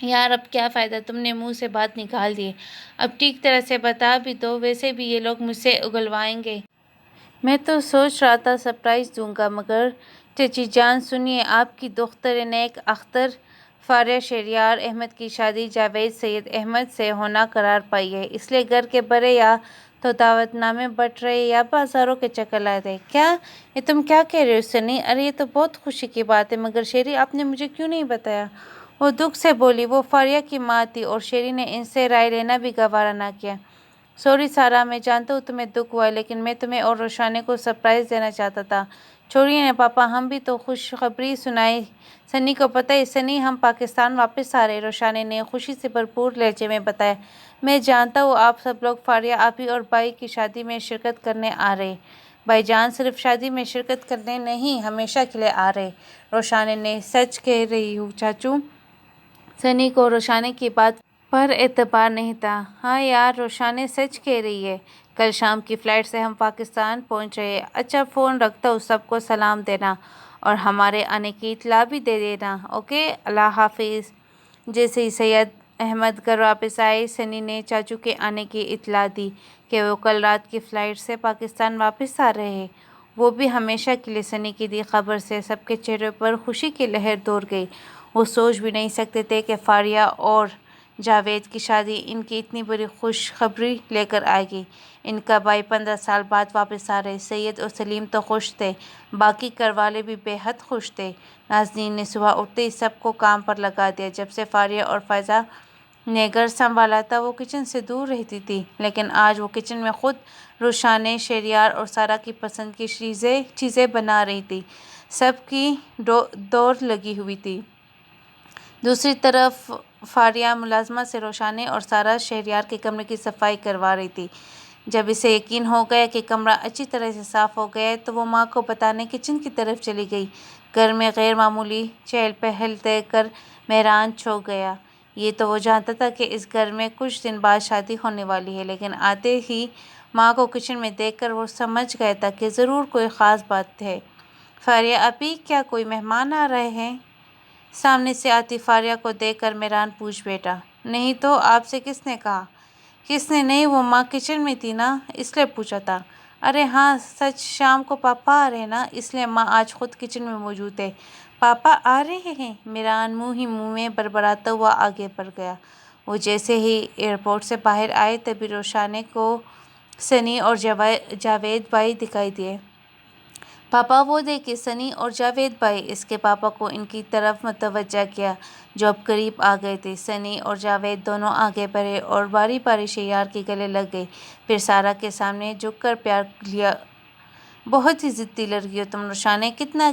یار اب کیا فائدہ، تم نے منہ سے بات نکال دی، اب ٹھیک طرح سے بتا بھی دو، ویسے بھی یہ لوگ مجھ سے اگلوائیں گے۔ میں تو سوچ رہا تھا سرپرائز دوں گا، مگر چچی جان سنیے، آپ کی دختر نیک اختر فاریہ شہریار احمد کی شادی جاوید سید احمد سے ہونا قرار پائی ہے، اس لیے گھر کے بڑے یا تو دعوت نامے بٹ رہے یا بازاروں کے چکر لائے تھے۔ کیا یہ تم کیا کہہ رہے ہو سنی؟ ارے یہ تو بہت خوشی کی بات ہے، مگر شیری آپ نے مجھے کیوں نہیں بتایا؟ وہ دکھ سے بولی۔ وہ فاریہ کی ماں تھی اور شیری نے ان سے رائے لینا بھی گوارا نہ کیا۔ سوری سارا، میں جانتا ہوں تمہیں دکھ ہوا ہے، لیکن میں تمہیں اور روشانی کو سرپرائز دینا چاہتا تھا۔ چھوڑیے نا پاپا، ہم بھی تو خوشخبری سنائیں، سنی کو پتہ ہے؟ سنی ہم پاکستان واپس آ رہے، روشانی نے خوشی سے بھرپور لہجے میں بتایا۔ میں جانتا ہوں آپ سب لوگ فاریہ آپی اور بھائی کی شادی میں شرکت کرنے آ رہے۔ بھائی جان صرف شادی میں شرکت کرنے نہیں، ہمیشہ کے لیے آ رہے۔ روشانی نے سچ کہہ رہی ہوں چاچو؟ سنی کو روشانی کی بات پر اعتبار نہیں تھا۔ ہاں یار روشانی سچ کہہ رہی ہے، کل شام کی فلائٹ سے ہم پاکستان پہنچ رہے ہیں۔ اچھا فون رکھتا ہوں، سب کو سلام دینا اور ہمارے آنے کی اطلاع بھی دے دینا، اوکے اللہ حافظ۔ جیسے ہی سید احمد گھر واپس آئے، سنی نے چاچو کے آنے کی اطلاع دی کہ وہ کل رات کی فلائٹ سے پاکستان واپس آ رہے ہیں، وہ بھی ہمیشہ کے لیے۔ سنی کی دی خبر سے سب کے چہرے پر خوشی کی لہر دوڑ گئی، وہ سوچ بھی نہیں سکتے تھے کہ فاریہ اور جاوید کی شادی ان کی اتنی بڑی خوشخبری لے کر آئے گی۔ ان کا بھائی 15 سال بعد واپس آ رہے۔ سید اور سلیم تو خوش تھے، باقی گھر والے بھی بے حد خوش تھے۔ نازنین نے صبح اٹھتے ہی سب کو کام پر لگا دیا۔ جب سے فاریہ اور فائزہ نے گھر سنبھالا تھا وہ کچن سے دور رہتی تھی، لیکن آج وہ کچن میں خود روشانی، شہریار اور سارا کی پسند کی چیزیں بنا رہی تھی، سب کی دوڑ لگی ہوئی تھی۔ دوسری طرف فاریہ ملازمت سے روشانی اور سارا شہریار کے کمرے کی صفائی کروا رہی تھی۔ جب اسے یقین ہو گیا کہ کمرہ اچھی طرح سے صاف ہو گیا ہے تو وہ ماں کو بتانے کچن کی طرف چلی گئی۔ گھر میں غیر معمولی چہل پہل دیکھ کر میران چھو گیا۔ یہ تو وہ جانتا تھا کہ اس گھر میں کچھ دن بعد شادی ہونے والی ہے، لیکن آتے ہی ماں کو کچن میں دیکھ کر وہ سمجھ گیا تھا کہ ضرور کوئی خاص بات ہے۔ فاریہ ابھی کیا کوئی مہمان آ رہے ہیں؟ سامنے سے آتی فاریہ کو دیکھ کر میران پوچھ بیٹھا۔ نہیں تو آپ سے کس نے کہا؟ کس نے نہیں، وہ ماں کچن میں تھی نا اس لیے پوچھا تھا۔ ارے ہاں سچ، شام کو پاپا آ رہے نا، اس لیے ماں آج خود کچن میں موجود ہے۔ پاپا آ رہے ہیں؟ میران منہ ہی منہ میں بڑبڑاتا ہوا آگے بڑھ گیا۔ وہ جیسے ہی ایئرپورٹ سے باہر آئے تبھی روشانی کو سنی اور جاوید بھائی دکھائی دیے۔ پاپا وہ دیکھیں سنی اور جاوید بھائی، اس کے پاپا کو ان کی طرف متوجہ کیا جو اب قریب آ گئے تھے۔ سنی اور جاوید دونوں آگے بڑھے اور باری باری شہریار کے گلے لگ گئے، پھر سارا کے سامنے جھک کر پیار لیا۔ بہت ہی ضدی لڑکی ہو تم روشانی، کتنا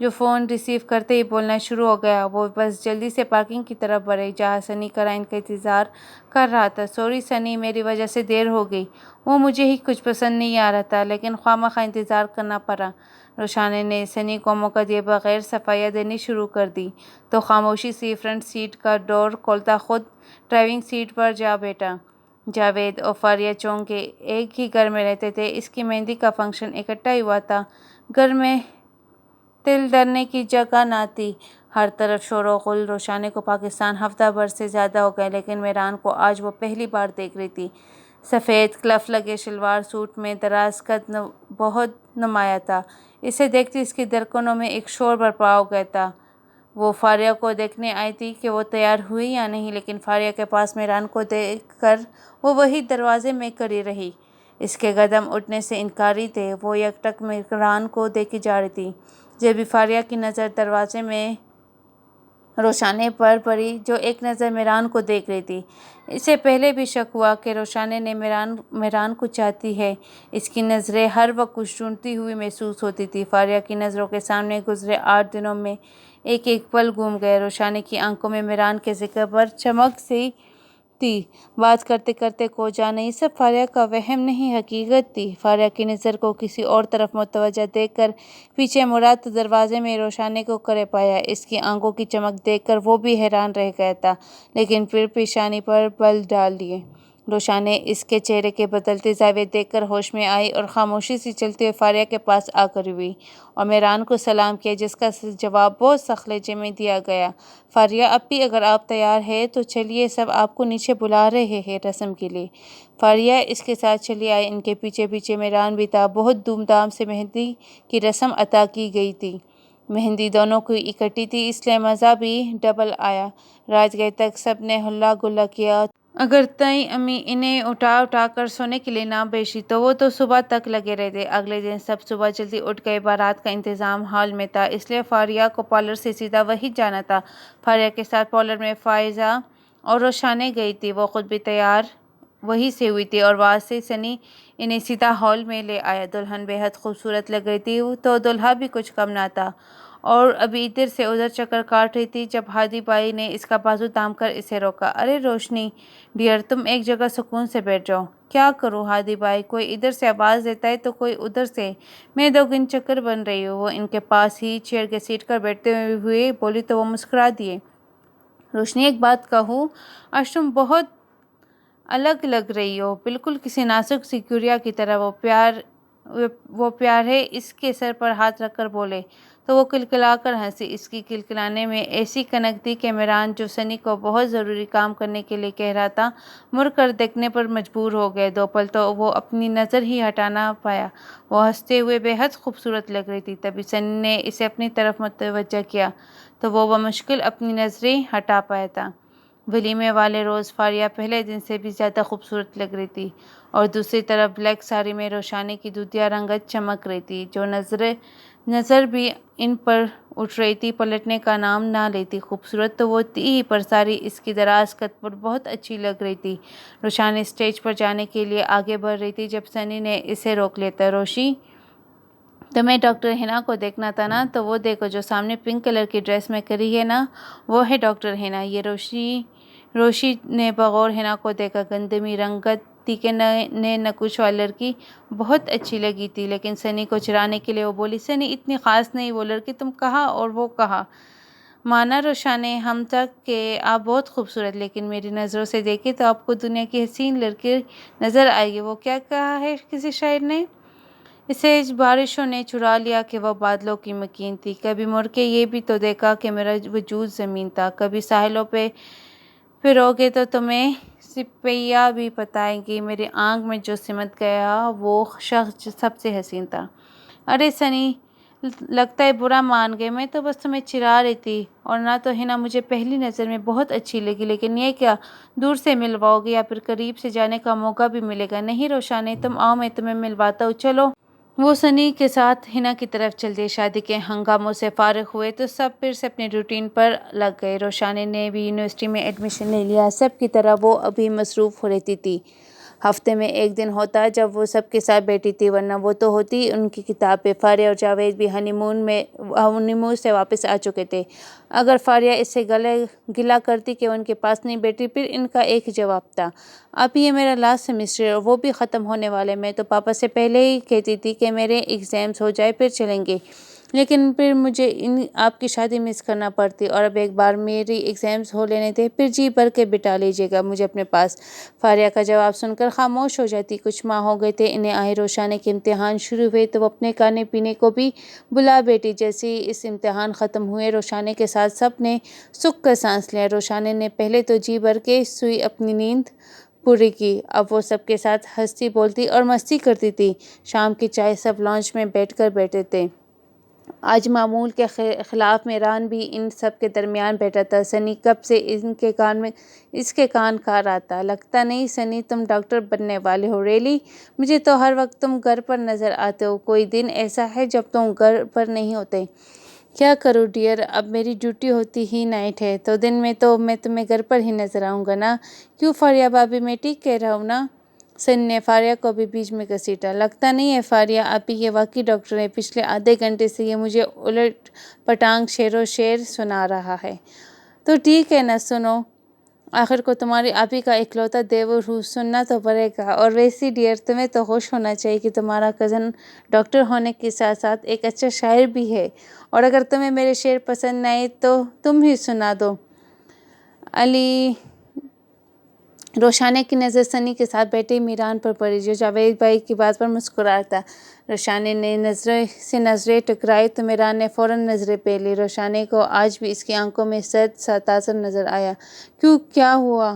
جو فون ریسیو کرتے ہی بولنا شروع ہو گیا۔ وہ بس جلدی سے پارکنگ کی طرف بڑھے جہاں سنی کلائنٹ کا انتظار کر رہا تھا۔ سوری سنی، میری وجہ سے دیر ہو گئی۔ وہ مجھے ہی کچھ پسند نہیں آ رہا تھا، لیکن خواہ انتظار کرنا پڑا۔ روشانی نے سنی کو موقع دیے بغیر صفائیاں دینی شروع کر دی تو خاموشی سے فرنٹ سیٹ کا ڈور کھولتا خود ڈرائیونگ سیٹ پر جا بیٹھا۔ جاوید اور فاریہ چونکہ ایک ہی گھر میں رہتے تھے، اس کی مہندی کا فنکشن اکٹھا ہی ہوا تھا۔ گھر میں تل دھرنے کی جگہ نہ تھی، ہر طرف شور و غل۔ روشانی کو پاکستان ہفتہ بھر سے زیادہ ہو گیا، لیکن میران کو آج وہ پہلی بار دیکھ رہی تھی۔ سفید کلف لگے شلوار سوٹ میں دراز قد بہت نمایاں تھا۔ اسے دیکھتے اس کی دھڑکنوں میں ایک شور برپا ہو گیا تھا۔ وہ فاریہ کو دیکھنے آئی تھی کہ وہ تیار ہوئی یا نہیں، لیکن فاریہ کے پاس میران کو دیکھ کر وہ وہی دروازے میں کھڑی رہی۔ اس کے قدم اٹھنے سے انکاری تھے۔ وہ یک ٹک میران کو دیکھی جا رہی تھی۔ جبھی فاریہ کی نظر دروازے میں روشانی پر پڑی، جو ایک نظر میران کو دیکھ رہی تھی۔ اسے پہلے بھی شک ہوا کہ روشانی نے میران کو چاہتی ہے۔ اس کی نظریں ہر وقت کچھ ڈھونڈتی ہوئی محسوس ہوتی تھی۔ فاریہ کی نظروں کے سامنے گزرے 8 دنوں میں ایک پل گم گئے۔ روشانی کی آنکھوں میں میران کے ذکر پر چمک سی تھی۔ بات کرتے کرتے کھو جانا یہ سب فاریہ کا وہم نہیں، حقیقت تھی۔ فاریہ کی نظر کو کسی اور طرف متوجہ دیکھ کر پیچھے مڑا تو دروازے میں روشانی کو کھڑے پایا۔ اس کی آنکھوں کی چمک دیکھ کر وہ بھی حیران رہ گیا تھا، لیکن پھر پیشانی پر بل ڈال دیے۔ روشانی اس کے چہرے کے بدلتے زاویے دیکھ کر ہوش میں آئی اور خاموشی سے چلتے ہوئے فاریہ کے پاس آ کھڑی ہوئی اور میران کو سلام کیا، جس کا جواب بہت سخت لہجے میں دیا گیا۔ فاریہ اپی، اگر آپ تیار ہیں تو چلیے، سب آپ کو نیچے بلا رہے ہیں رسم کے لیے۔ فاریہ اس کے ساتھ چلی آئی۔ ان کے پیچھے پیچھے میران بھی تھا۔ بہت دھوم دھام سے مہندی کی رسم ادا کی گئی تھی۔ مہندی دونوں کی اکٹھی تھی، اس لیے مزہ بھی ڈبل آیا۔ رات گئے تک سب نے ہلا گلا کیا۔ اگر تئی امی انہیں اٹھا کر سونے کے لیے نہ بھیجتی تو وہ تو صبح تک لگے رہتے۔ اگلے دن سب صبح جلدی اٹھ گئے۔ بارات کا انتظام ہال میں تھا، اس لیے فاریہ کو پارلر سے سیدھا وہیں جانا تھا۔ فاریہ کے ساتھ پارلر میں فائزہ اور روشانی گئی تھی۔ وہ خود بھی تیار وہیں سے ہوئی تھی اور وہاں سے سنی انہیں سیدھا ہال میں لے آیا۔ دلہن بے حد خوبصورت لگ رہی تھی تو دولہا بھی کچھ کم نہ تھا، اور ابھی ادھر سے ادھر چکر کاٹ رہی تھی جب ہادی بھائی نے اس کا بازو تھام کر اسے روکا۔ ارے روشنی ڈیئر، تم ایک جگہ سکون سے بیٹھ جاؤ۔ کیا کروں ہادی بھائی، کوئی ادھر سے آواز دیتا ہے تو کوئی ادھر سے، میں دوگن چکر بن رہی ہوں۔ وہ ان کے پاس ہی چیئر کے سیٹ پر بیٹھتے ہوئے بولی تو وہ مسکرا دیے۔ روشنی، ایک بات کہوں، آج تم بہت الگ لگ رہی ہو، بالکل کسی نازک سی گڑیا کی طرح۔ وہ پیار ہے، اس کے سر پر ہاتھ رکھ کر بولے تو وہ کلکلا کر ہنسی۔ اس کی کلکلانے میں ایسی کنک تھی کہ میران، جو سنی کو بہت ضروری کام کرنے کے لیے کہہ رہا تھا، مڑ کر دیکھنے پر مجبور ہو گئے۔ 2 پل تو وہ اپنی نظر ہی ہٹا نہ پایا۔ وہ ہنستے ہوئے بے حد خوبصورت لگ رہی تھی۔ تبھی سنی نے اسے اپنی طرف متوجہ کیا تو وہ بمشکل اپنی نظریں ہٹا پایا تھا۔ ولیمے والے روز فاریہ پہلے دن سے بھی زیادہ خوبصورت لگ رہی تھی، اور دوسری طرف بلیک ساڑی میں روشانی کی دودھیا رنگت چمک رہی تھی۔ جو نظر بھی ان پر اٹھ رہی تھی پلٹنے کا نام نہ لیتی۔ خوبصورت تو وہ تھی ہی، پر ساری اس کی دراز قد پر بہت اچھی لگ رہی تھی۔ روشانی اسٹیج پر جانے کے لیے آگے بڑھ رہی تھی جب سنی نے اسے روک لیا تھا۔ روشی، تمہیں ڈاکٹر حنا کو دیکھنا تھا نا، تو وہ دیکھو جو سامنے پنک کلر کی ڈریس میں کھڑی ہے نا، وہ ہے ڈاکٹر حنا۔ یہ روشی نے بغور حنا کو دیکھا۔ گندمی رنگت تیکے نئے نقوش والی لڑکی بہت اچھی لگی تھی، لیکن سنی کو چڑھانے کے لیے وہ بولی، سنی اتنی خاص نہیں وہ لڑکی، تم کہاں اور وہ کہاں۔ مانا روشانی، ہم تک کہ آپ بہت خوبصورت، لیکن میری نظروں سے دیکھیں تو آپ کو دنیا کی حسین لڑکی نظر آئے گی۔ وہ کیا کہا ہے کسی شاعر نے؟ اسے بارشوں نے چرا لیا کہ وہ بادلوں کی مکین تھی۔ کبھی مڑ کے یہ بھی تو دیکھا کہ میرا وجود زمین تھا۔ کبھی ساحلوں پہ پھروگے تو تمہیں سپیہ بھی بتائیں گی، میری آنکھ میں جو سمٹ گیا وہ شخص سب سے حسین تھا۔ ارے سنی، لگتا ہے برا مان گئے، میں تو بس تمہیں چڑھا رہی تھی۔ اور نہ تو حنا مجھے پہلی نظر میں بہت اچھی لگی، لیکن یہ کیا دور سے ملواؤ گے یا پھر قریب سے جانے کا موقع بھی ملے گا؟ نہیں روشانی، تم آؤ، میں تمہیں ملواتا ہوں، چلو۔ وہ سنی کے ساتھ حنا کی طرف چل دیے۔ شادی کے ہنگاموں سے فارغ ہوئے تو سب پھر سے اپنے روٹین پر لگ گئے۔ روشانی نے بھی یونیورسٹی میں ایڈمیشن لے لیا۔ سب کی طرح وہ ابھی مصروف ہو رہتی تھی۔ ہفتے میں ایک دن ہوتا جب وہ سب کے ساتھ بیٹھی تھی، ورنہ وہ تو ہوتی ان کی کتاب پہ۔ فاریہ اور جاوید بھی ہنی مون سے واپس آ چکے تھے۔ اگر فاریہ اس سے گلہ کرتی کہ وہ ان کے پاس نہیں بیٹھی، پھر ان کا ایک ہی جواب تھا، اب یہ میرا لاسٹ سیمسٹر ہے اور وہ بھی ختم ہونے والے۔ میں تو پاپا سے پہلے ہی کہتی تھی کہ میرے ایگزامز ہو جائے پھر چلیں گے، لیکن پھر مجھے آپ کی شادی مس کرنا پڑتی، اور اب ایک بار میری ایگزامز ہو لینے دے، پھر جی بھر کے بٹھا لیجیے گا مجھے اپنے پاس۔ فاریہ کا جواب سن کر خاموش ہو جاتی۔ کچھ ماہ ہو گئے تھے انہیں آئے، روشانے کے امتحان شروع ہوئے تو وہ اپنے کھانے پینے کو بھی بھلا بیٹھی۔ جیسے ہی اس امتحان ختم ہوئے، روشانے کے ساتھ سب نے سکھ کا سانس لیا۔ روشانے نے پہلے تو جی بھر کے سوئی اپنی نیند پوری کی، اب وہ سب کے ساتھ ہنستی بولتی اور مستی کرتی تھی۔ شام کی چائے سب لانچ میں بیٹھ کر بیٹھے تھے۔ آج معمول کے خلاف میران بھی ان سب کے درمیان بیٹھا تھا۔ سنی کب سے اس کے کان کھا رہا تھا۔ لگتا نہیں سنی تم ڈاکٹر بننے والے ہو؟ ریلی؟ مجھے تو ہر وقت تم گھر پر نظر آتے ہو، کوئی دن ایسا ہے جب تم گھر پر نہیں ہوتے؟ کیا کروں ڈیئر، اب میری ڈیوٹی ہوتی ہی نائٹ ہے، تو دن میں تو میں تمہیں گھر پر ہی نظر آؤں گا نا؟ کیوں فاریہ بھابھی، میں ٹھیک کہہ رہا ہوں نا؟ سنی نے فاریہ کو بھی بیچ میں گھسیٹا۔ لگتا نہیں ہے فاریہ آپی یہ واقعی ڈاکٹر ہے، پچھلے آدھے گھنٹے سے یہ مجھے الٹ پٹانگ شعر و شعر سنا رہا ہے۔ تو ٹھیک ہے نا، سنو، آخر کو تمہاری آپی کا اکلوتا دیور ہوں، سننا تو پڑے گا۔ اور ویسے ڈیئر تمہیں تو ہوش ہونا چاہیے کہ تمہارا کزن ڈاکٹر ہونے کے ساتھ ساتھ ایک اچھا شاعر بھی ہے، اور اگر تمہیں میرے شعر پسند نہ آئے تو تم ہی سنا دو۔ علی روشانے کی نظر سنی کے ساتھ بیٹھے میران پر پڑی، جو جاوید بھائی کی بات پر مسکرا تھا۔ روشانے نے نظریں ٹکرائی تو میران نے فوراً نظریں پھیر لی۔ روشانے کو آج بھی اس کی آنکھوں میں سرد سا تاثر نظر آیا۔ کیوں، کیا ہوا؟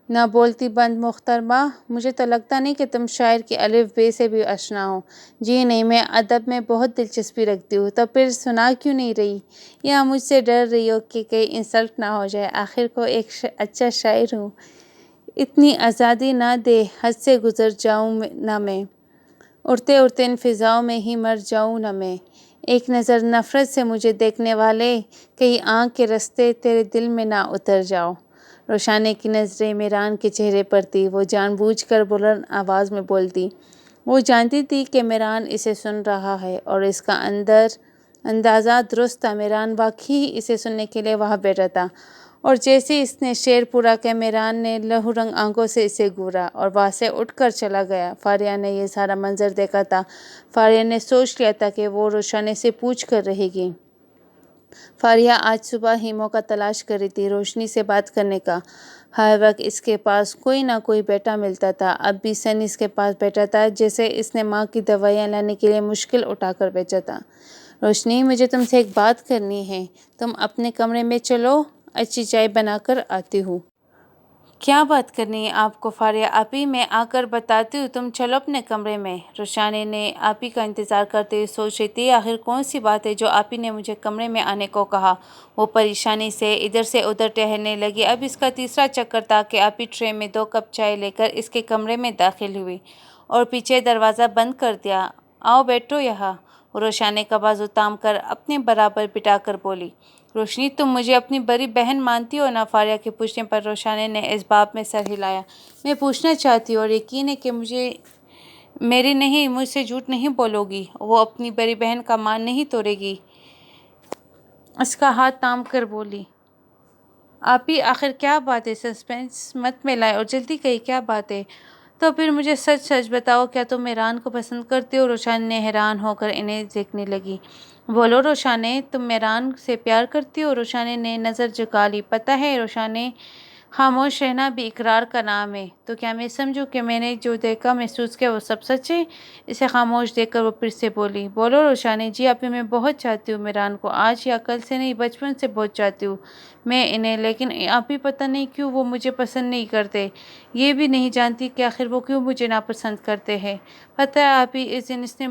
نہ بولتی بند محترمہ، مجھے تو لگتا نہیں کہ تم شاعر کی الف بے سے بھی آشنا ہو۔ جی نہیں، میں ادب میں بہت دلچسپی رکھتی ہوں۔ تو پھر سنا کیوں نہیں رہی؟ یا مجھ سے ڈر رہی ہو کہ کہیں انسلٹ نہ ہو جائے؟ آخر کو ایک اچھا شاعر ہوں، اتنی آزادی نہ دے حد سے گزر جاؤں نہ میں، اڑتے اڑتے ان فضاؤں میں ہی مر جاؤں نہ میں، ایک نظر نفرت سے مجھے دیکھنے والے، کہیں آنکھ کے رستے تیرے دل میں نہ اتر جاؤ۔ روشانے کی نظریں میران کے چہرے پر تھی، وہ جان بوجھ کر بلند آواز میں بولتی۔ وہ جانتی تھی کہ میران اسے سن رہا ہے اور اس کا اندازہ درست تھا، میران واقعی اسے سننے کے لیے وہاں بیٹھا تھا۔ اور جیسے اس نے شعر پورا کیا، میران نے لہو رنگ آنکھوں سے اسے گھورا اور وہاں سے اٹھ کر چلا گیا۔ فاریہ نے یہ سارا منظر دیکھا تھا۔ فاریہ نے سوچ لیا تھا کہ وہ روشانے سے پوچھ کر رہے گی۔ فاریہ آج صبح ہی موقع تلاش کر رہی تھی روشنی سے بات کرنے کا۔ ہر وقت اس کے پاس کوئی نہ کوئی بیٹھا ملتا تھا، اب بھی سنی اس کے پاس بیٹھا تھا جیسے اس نے ماں کی دوائیاں لانے کے لیے مشکل اٹھا کر بھیجا تھا۔ روشنی، مجھے تم سے ایک بات کرنی ہے، تم اپنے کمرے میں چلو، اچھی چائے بنا کر آتی ہوں۔ کیا بات کرنی ہے آپ کو فاریہ آپی؟ میں آ کر بتاتی ہوں، تم چلو اپنے کمرے میں۔ روشانے نے آپی کا انتظار کرتے ہوئے سوچ رہی تھی، آخر کون سی بات ہے جو آپی نے مجھے کمرے میں آنے کو کہا۔ وہ پریشانی سے ادھر سے ادھر ٹہلنے لگی۔ اب اس کا تیسرا چکر تھا کہ آپی ٹرے میں 2 کپ چائے لے کر اس کے کمرے میں داخل ہوئی اور پیچھے دروازہ بند کر دیا۔ آؤ بیٹھو یہاں، وہ روشانے کا بازو تھام کر اپنے برابر بٹھا کر بولی۔ روشنی، تم مجھے اپنی بڑی بہن مانتی ہو نا؟ فاریہ کے پوچھنے پر روشانے نے اس باب میں سر ہلایا۔ میں پوچھنا چاہتی ہوں اور یقین ہے کہ میری نہیں، مجھ سے جھوٹ نہیں بولو گی۔ وہ اپنی بڑی بہن کا مان نہیں توڑے گی، اس کا ہاتھ تھام کر بولی۔ آپی آخر کیا بات ہے؟ سسپینس مت میں لائے اور جلدی کہیے، کیا بات ہے؟ تو پھر مجھے سچ سچ بتاؤ، کیا تم میران کو پسند کرتی ہو؟ روشانے نے حیران ہو کر انہیں دیکھنے لگی۔ بولو روشانے، تم میران سے پیار کرتی ہو؟ روشانے نے نظر جھکا لی۔ پتہ ہے روشانے، خاموش رہنا بھی اقرار کا نام ہے۔ تو کیا میں سمجھوں کہ میں نے جو دیکھا محسوس کیا وہ سب سچ ہے؟ اسے خاموش دیکھ کر وہ پھر سے بولی۔ بولو روشانے۔ جی آپی، میں بہت چاہتی ہوں میران کو، آج یا کل سے نہیں، بچپن سے بہت چاہتی ہوں میں انہیں، لیکن آپی پتہ نہیں کیوں وہ مجھے پسند نہیں کرتے، یہ بھی نہیں جانتی کہ آخر وہ کیوں مجھے ناپسند کرتے ہیں۔ پتہ ہے آپی، اس دن اس نے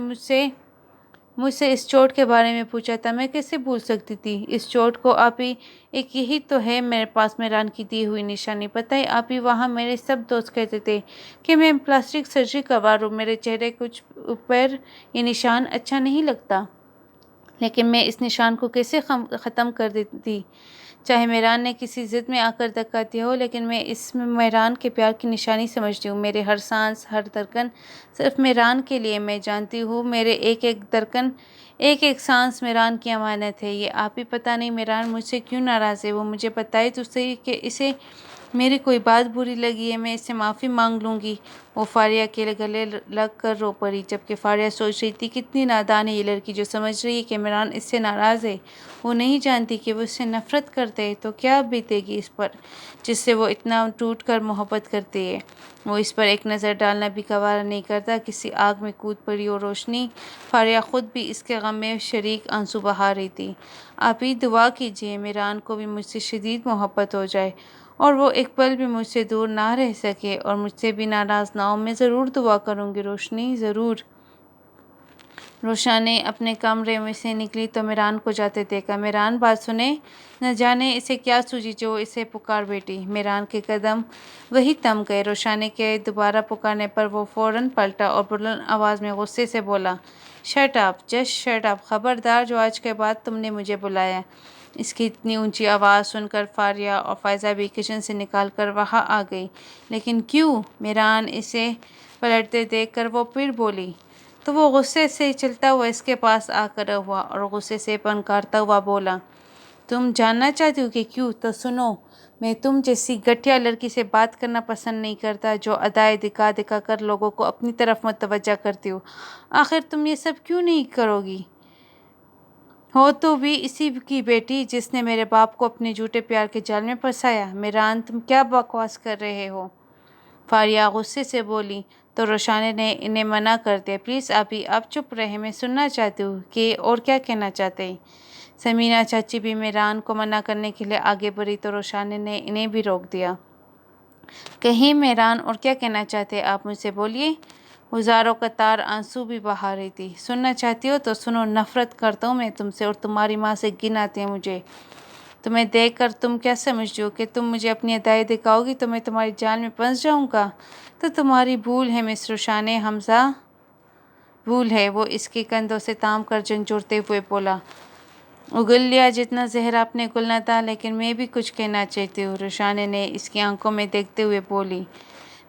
مجھ سے اس چوٹ کے بارے میں پوچھا تھا، میں کیسے بھول سکتی تھی اس چوٹ کو آپی؟ ایک یہی تو ہے میرے پاس میران کی دی ہوئی نشانی۔ پتہ ہے آپی، وہاں میرے سب دوست کہتے تھے کہ میں پلاسٹک سرجری کروا لوں، میرے چہرے کچھ پر یہ نشان اچھا نہیں لگتا، لیکن میں اس نشان کو کیسے ختم کر دیتی چاہے میران نے کسی ضد میں آ کر دھکا دیا ہو، لیکن میں اس میں میران کے پیار کی نشانی سمجھتی ہوں۔ میرے ہر سانس، ہر دھڑکن صرف میران کے لیے۔ میں جانتی ہوں میرے ایک ایک دھڑکن، ایک ایک سانس میران کی امانت ہے۔ یہ آپ ہی پتہ نہیں میران مجھ سے کیوں ناراض ہے۔ وہ مجھے بتائے تو صحیح کہ اسے میری کوئی بات بری لگی ہے، میں اس سے معافی مانگ لوں گی۔ وہ فاریہ کے گلے لگ کر رو پڑی، جبکہ فاریہ سوچ رہی تھی کتنی نادان ہے یہ لڑکی جو سمجھ رہی ہے کہ میران اس سے ناراض ہے۔ وہ نہیں جانتی کہ وہ اس سے نفرت کرتے ہے، تو کیا بیتے گی اس پر جس سے وہ اتنا ٹوٹ کر محبت کرتی ہے۔ وہ اس پر ایک نظر ڈالنا بھی گوارا نہیں کرتا۔ کسی آگ میں کود پڑی ہو روشنی۔ فاریہ خود بھی اس کے غم میں شریک آنسو بہا رہی تھی۔ آپ ہی دعا کیجیے میران کو بھی مجھ سے شدید محبت ہو جائے اور وہ ایک پل بھی مجھ سے دور نہ رہ سکے اور مجھ سے بھی ناراض نہ ہو۔ میں ضرور دعا کروں گی روشنی، ضرور۔ روشن نے اپنے کمرے میں سے نکلی تو میران کو جاتے دیکھا۔ میران بات سنے، نہ جانے اسے کیا سوجی جو اسے پکار بیٹھی۔ میران کے قدم وہیں تھم گئے۔ روشن کے دوبارہ پکارنے پر وہ فوراً پلٹا اور بلند آواز میں غصے سے بولا، shut up, just shut up, خبردار جو آج کے بعد تم نے مجھے بلایا۔ اس کی اتنی اونچی آواز سن کر فاریہ اور فائزہ بھی کچن سے نکل کر وہاں آ گئی۔ لیکن کیوں؟ میران اسے پلٹتے دیکھ کر وہ پھر بولی۔ تو وہ غصے سے چلتا ہوا اس کے پاس آ کر ہوا اور غصے سے پنکارتا ہوا بولا، تم جاننا چاہتی ہو کہ کیوں؟ تو سنو، میں تم جیسی گھٹیا لڑکی سے بات کرنا پسند نہیں کرتا جو ادائیں دکھا دکھا کر لوگوں کو اپنی طرف متوجہ کرتی ہو۔ آخر تم یہ سب کیوں نہیں کرو گی؟ ہو تو بھی اسی کی بیٹی جس نے میرے باپ کو اپنے جھوٹے پیار کے جال میں پھنسایا۔ میران تم کیا بکواس کر رہے ہو؟ فاریہ غصے سے بولی تو روشن نے انہیں منع کر دیا، پلیز ابھی آپ چپ رہیں، میں سننا چاہتی ہوں کہ اور کیا کہنا چاہتے ہیں۔ سمیرہ چاچی بھی میران کو منع کرنے کے لیے آگے بڑھی تو روشن نے انہیں بھی روک دیا۔ کہیں میران اور کیا کہنا چاہتے ہیں آپ مجھ سے بولیے۔ ہزاروں قطار آنسو بھی بہا رہی تھی۔ سننا چاہتی ہو تو سنو، نفرت کرتا ہوں میں تم سے اور تمہاری ماں سے گن آتے ہیں مجھے۔ تمہیں دیکھ کر تم کیا سمجھتی ہو کہ تم مجھے اپنی ادائیں دکھاؤ گی تو میں تمہاری جال میں پھنس جاؤں گا؟ تو تمہاری بھول ہے مس روشن، حمزہ بھول ہے۔ وہ اس کے کندھوں سے تھام کر جھنجھوڑتے ہوئے بولا، اگل لیا جتنا زہر آپ نے اگلنا تھا، لیکن میں بھی کچھ کہنا چاہتی ہوں۔ روشن نے اس کی آنکھوں میں دیکھتے ہوئے بولی،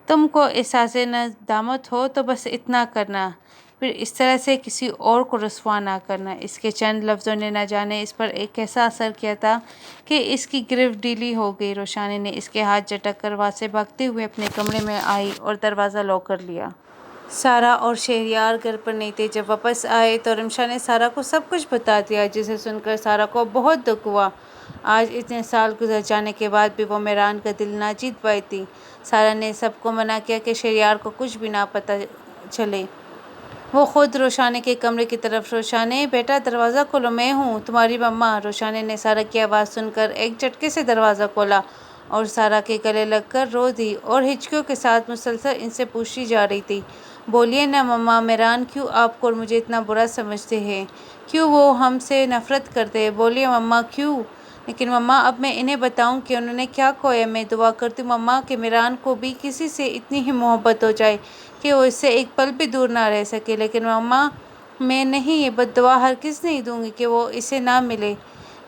تم کو احساس ندامت ہو تو بس اتنا کرنا، پھر اس طرح سے کسی اور کو رسوا نہ کرنا۔ اس کے چند لفظوں نے نہ جانے اس پر ایک ایسا اثر کیا تھا کہ اس کی گرفت ڈھیلی ہو گئی۔ روشن نے اس کے ہاتھ جھٹک کر وہاں سے بھاگتے ہوئے اپنے کمرے میں آئی اور دروازہ لاک کر لیا۔ سارا اور شہریار گھر پر نہیں تھے۔ جب واپس آئے تو رمشا نے سارا کو سب کچھ بتا دیا، جسے سن کر سارا کو بہت دکھ ہوا۔ آج اتنے سال گزر جانے کے بعد بھی وہ میران کا دل نہ جیت پائی تھی۔ سارا نے سب کو منع کیا کہ شہریار کو کچھ بھی نہ پتہ چلے۔ وہ خود روشن کے کمرے کی طرف، روشن بیٹا دروازہ کھولو، میں ہوں، تمہاری مما۔ روشن نے سارا کی آواز سن کر ایک جھٹکے سے دروازہ کھولا اور سارا کے گلے لگ کر رو دی اور ہچکیوں کے ساتھ مسلسل ان سے پوچھی جا رہی تھی، بولیے نا مما، میران کیوں آپ کو اور مجھے اتنا برا سمجھتے ہیں؟ کیوں وہ ہم سے نفرت کرتے ہیں؟ بولیے مما، کیوں؟ لیکن مما اب میں انہیں بتاؤں کہ انہوں نے کیا کھویا؟ میں دعا کرتی ہوں مما کہ میران کو بھی کسی سے اتنی ہی محبت ہو جائے کہ وہ اس سے ایک پل بھی دور نہ رہ سکے۔ لیکن مما میں نہیں، یہ بد دعا ہرگز نہیں دوں گی کہ وہ اسے نہ ملے۔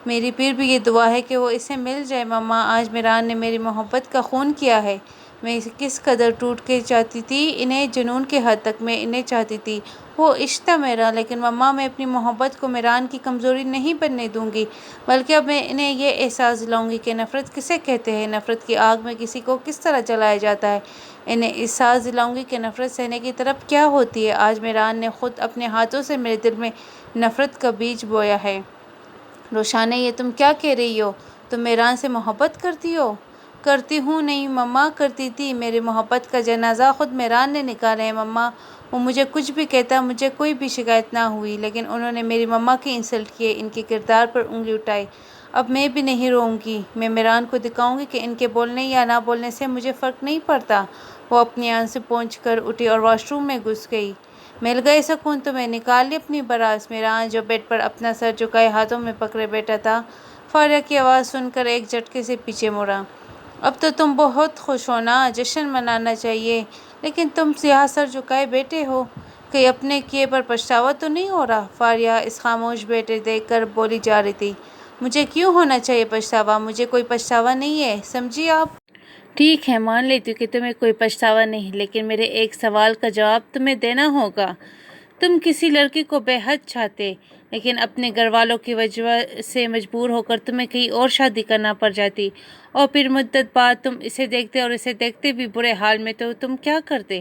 میری پھر بھی یہ دعا ہے کہ وہ اسے مل جائے۔ مما آج میران نے میری محبت کا خون کیا ہے۔ میں کس قدر ٹوٹ کے چاہتی تھی انہیں، جنون کے حد تک میں انہیں چاہتی تھی۔ وہ عشق تھا میرا، لیکن مما میں اپنی محبت کو میران کی کمزوری نہیں بننے دوں گی، بلکہ اب میں انہیں یہ احساس دلاؤں گی کہ نفرت کسے کہتے ہیں، نفرت کی آگ میں کسی کو کس طرح جلایا جاتا ہے۔ انہیں احساس دلاؤں گی کہ نفرت سہنے کی طرف کیا ہوتی ہے۔ آج میران نے خود اپنے ہاتھوں سے میرے دل میں نفرت کا بیج بویا ہے۔ روشن یہ تم کیا کہہ رہی ہو؟ تم میران سے محبت کرتی ہو؟ کرتی ہوں نہیں مما، کرتی تھی۔ میری محبت کا جنازہ خود میران نے نکالا ہے مما۔ وہ مجھے کچھ بھی کہتا، مجھے کوئی بھی شکایت نہ ہوئی، لیکن انہوں نے میری مما کی انسلٹ کی، ان کے کردار پر انگلی اٹھائی۔ اب میں بھی نہیں رہوں گی، میں میران کو دکھاؤں گی کہ ان کے بولنے یا نہ بولنے سے مجھے فرق نہیں پڑتا۔ وہ اپنی آنسو پونچھ کر اٹھی اور واش روم میں گھس گئی۔ مل گئے سکون تمہیں؟ نکال لی اپنی براس؟ میران جو بیڈ پر اپنا سر جھکائے ہاتھوں میں پکڑے بیٹھا تھا، فاریہ کی آواز سن کر ایک جھٹکے سے پیچھے مڑا۔ اب تو تم بہت خوش ہو نا، جشن منانا چاہیے، لیکن تم یہاں سر جھکائے بیٹھے ہو، کہیں اپنے کیے پر پچھتاوا تو نہیں ہو رہا؟ فاریہ اس خاموش بیٹے دیکھ کر بولی جا رہی تھی، مجھے کیوں ہونا چاہیے پچھتاوا؟ مجھے کوئی پچھتاوا نہیں ہے، سمجھی آپ؟ ٹھیک ہے، مان لیتی ہوں کہ تمہیں کوئی پچھتاوا نہیں، لیکن میرے ایک سوال کا جواب تمہیں دینا ہوگا۔ تم کسی لڑکی کو بے حد چاہتے، لیکن اپنے گھر والوں کی وجہ سے مجبور ہو کر تمہیں کہیں اور شادی کرنا پڑ جاتی، اور پھر مدت بعد تم اسے دیکھتے اور اسے دیکھتے بھی برے حال میں، تو تم کیا کرتے؟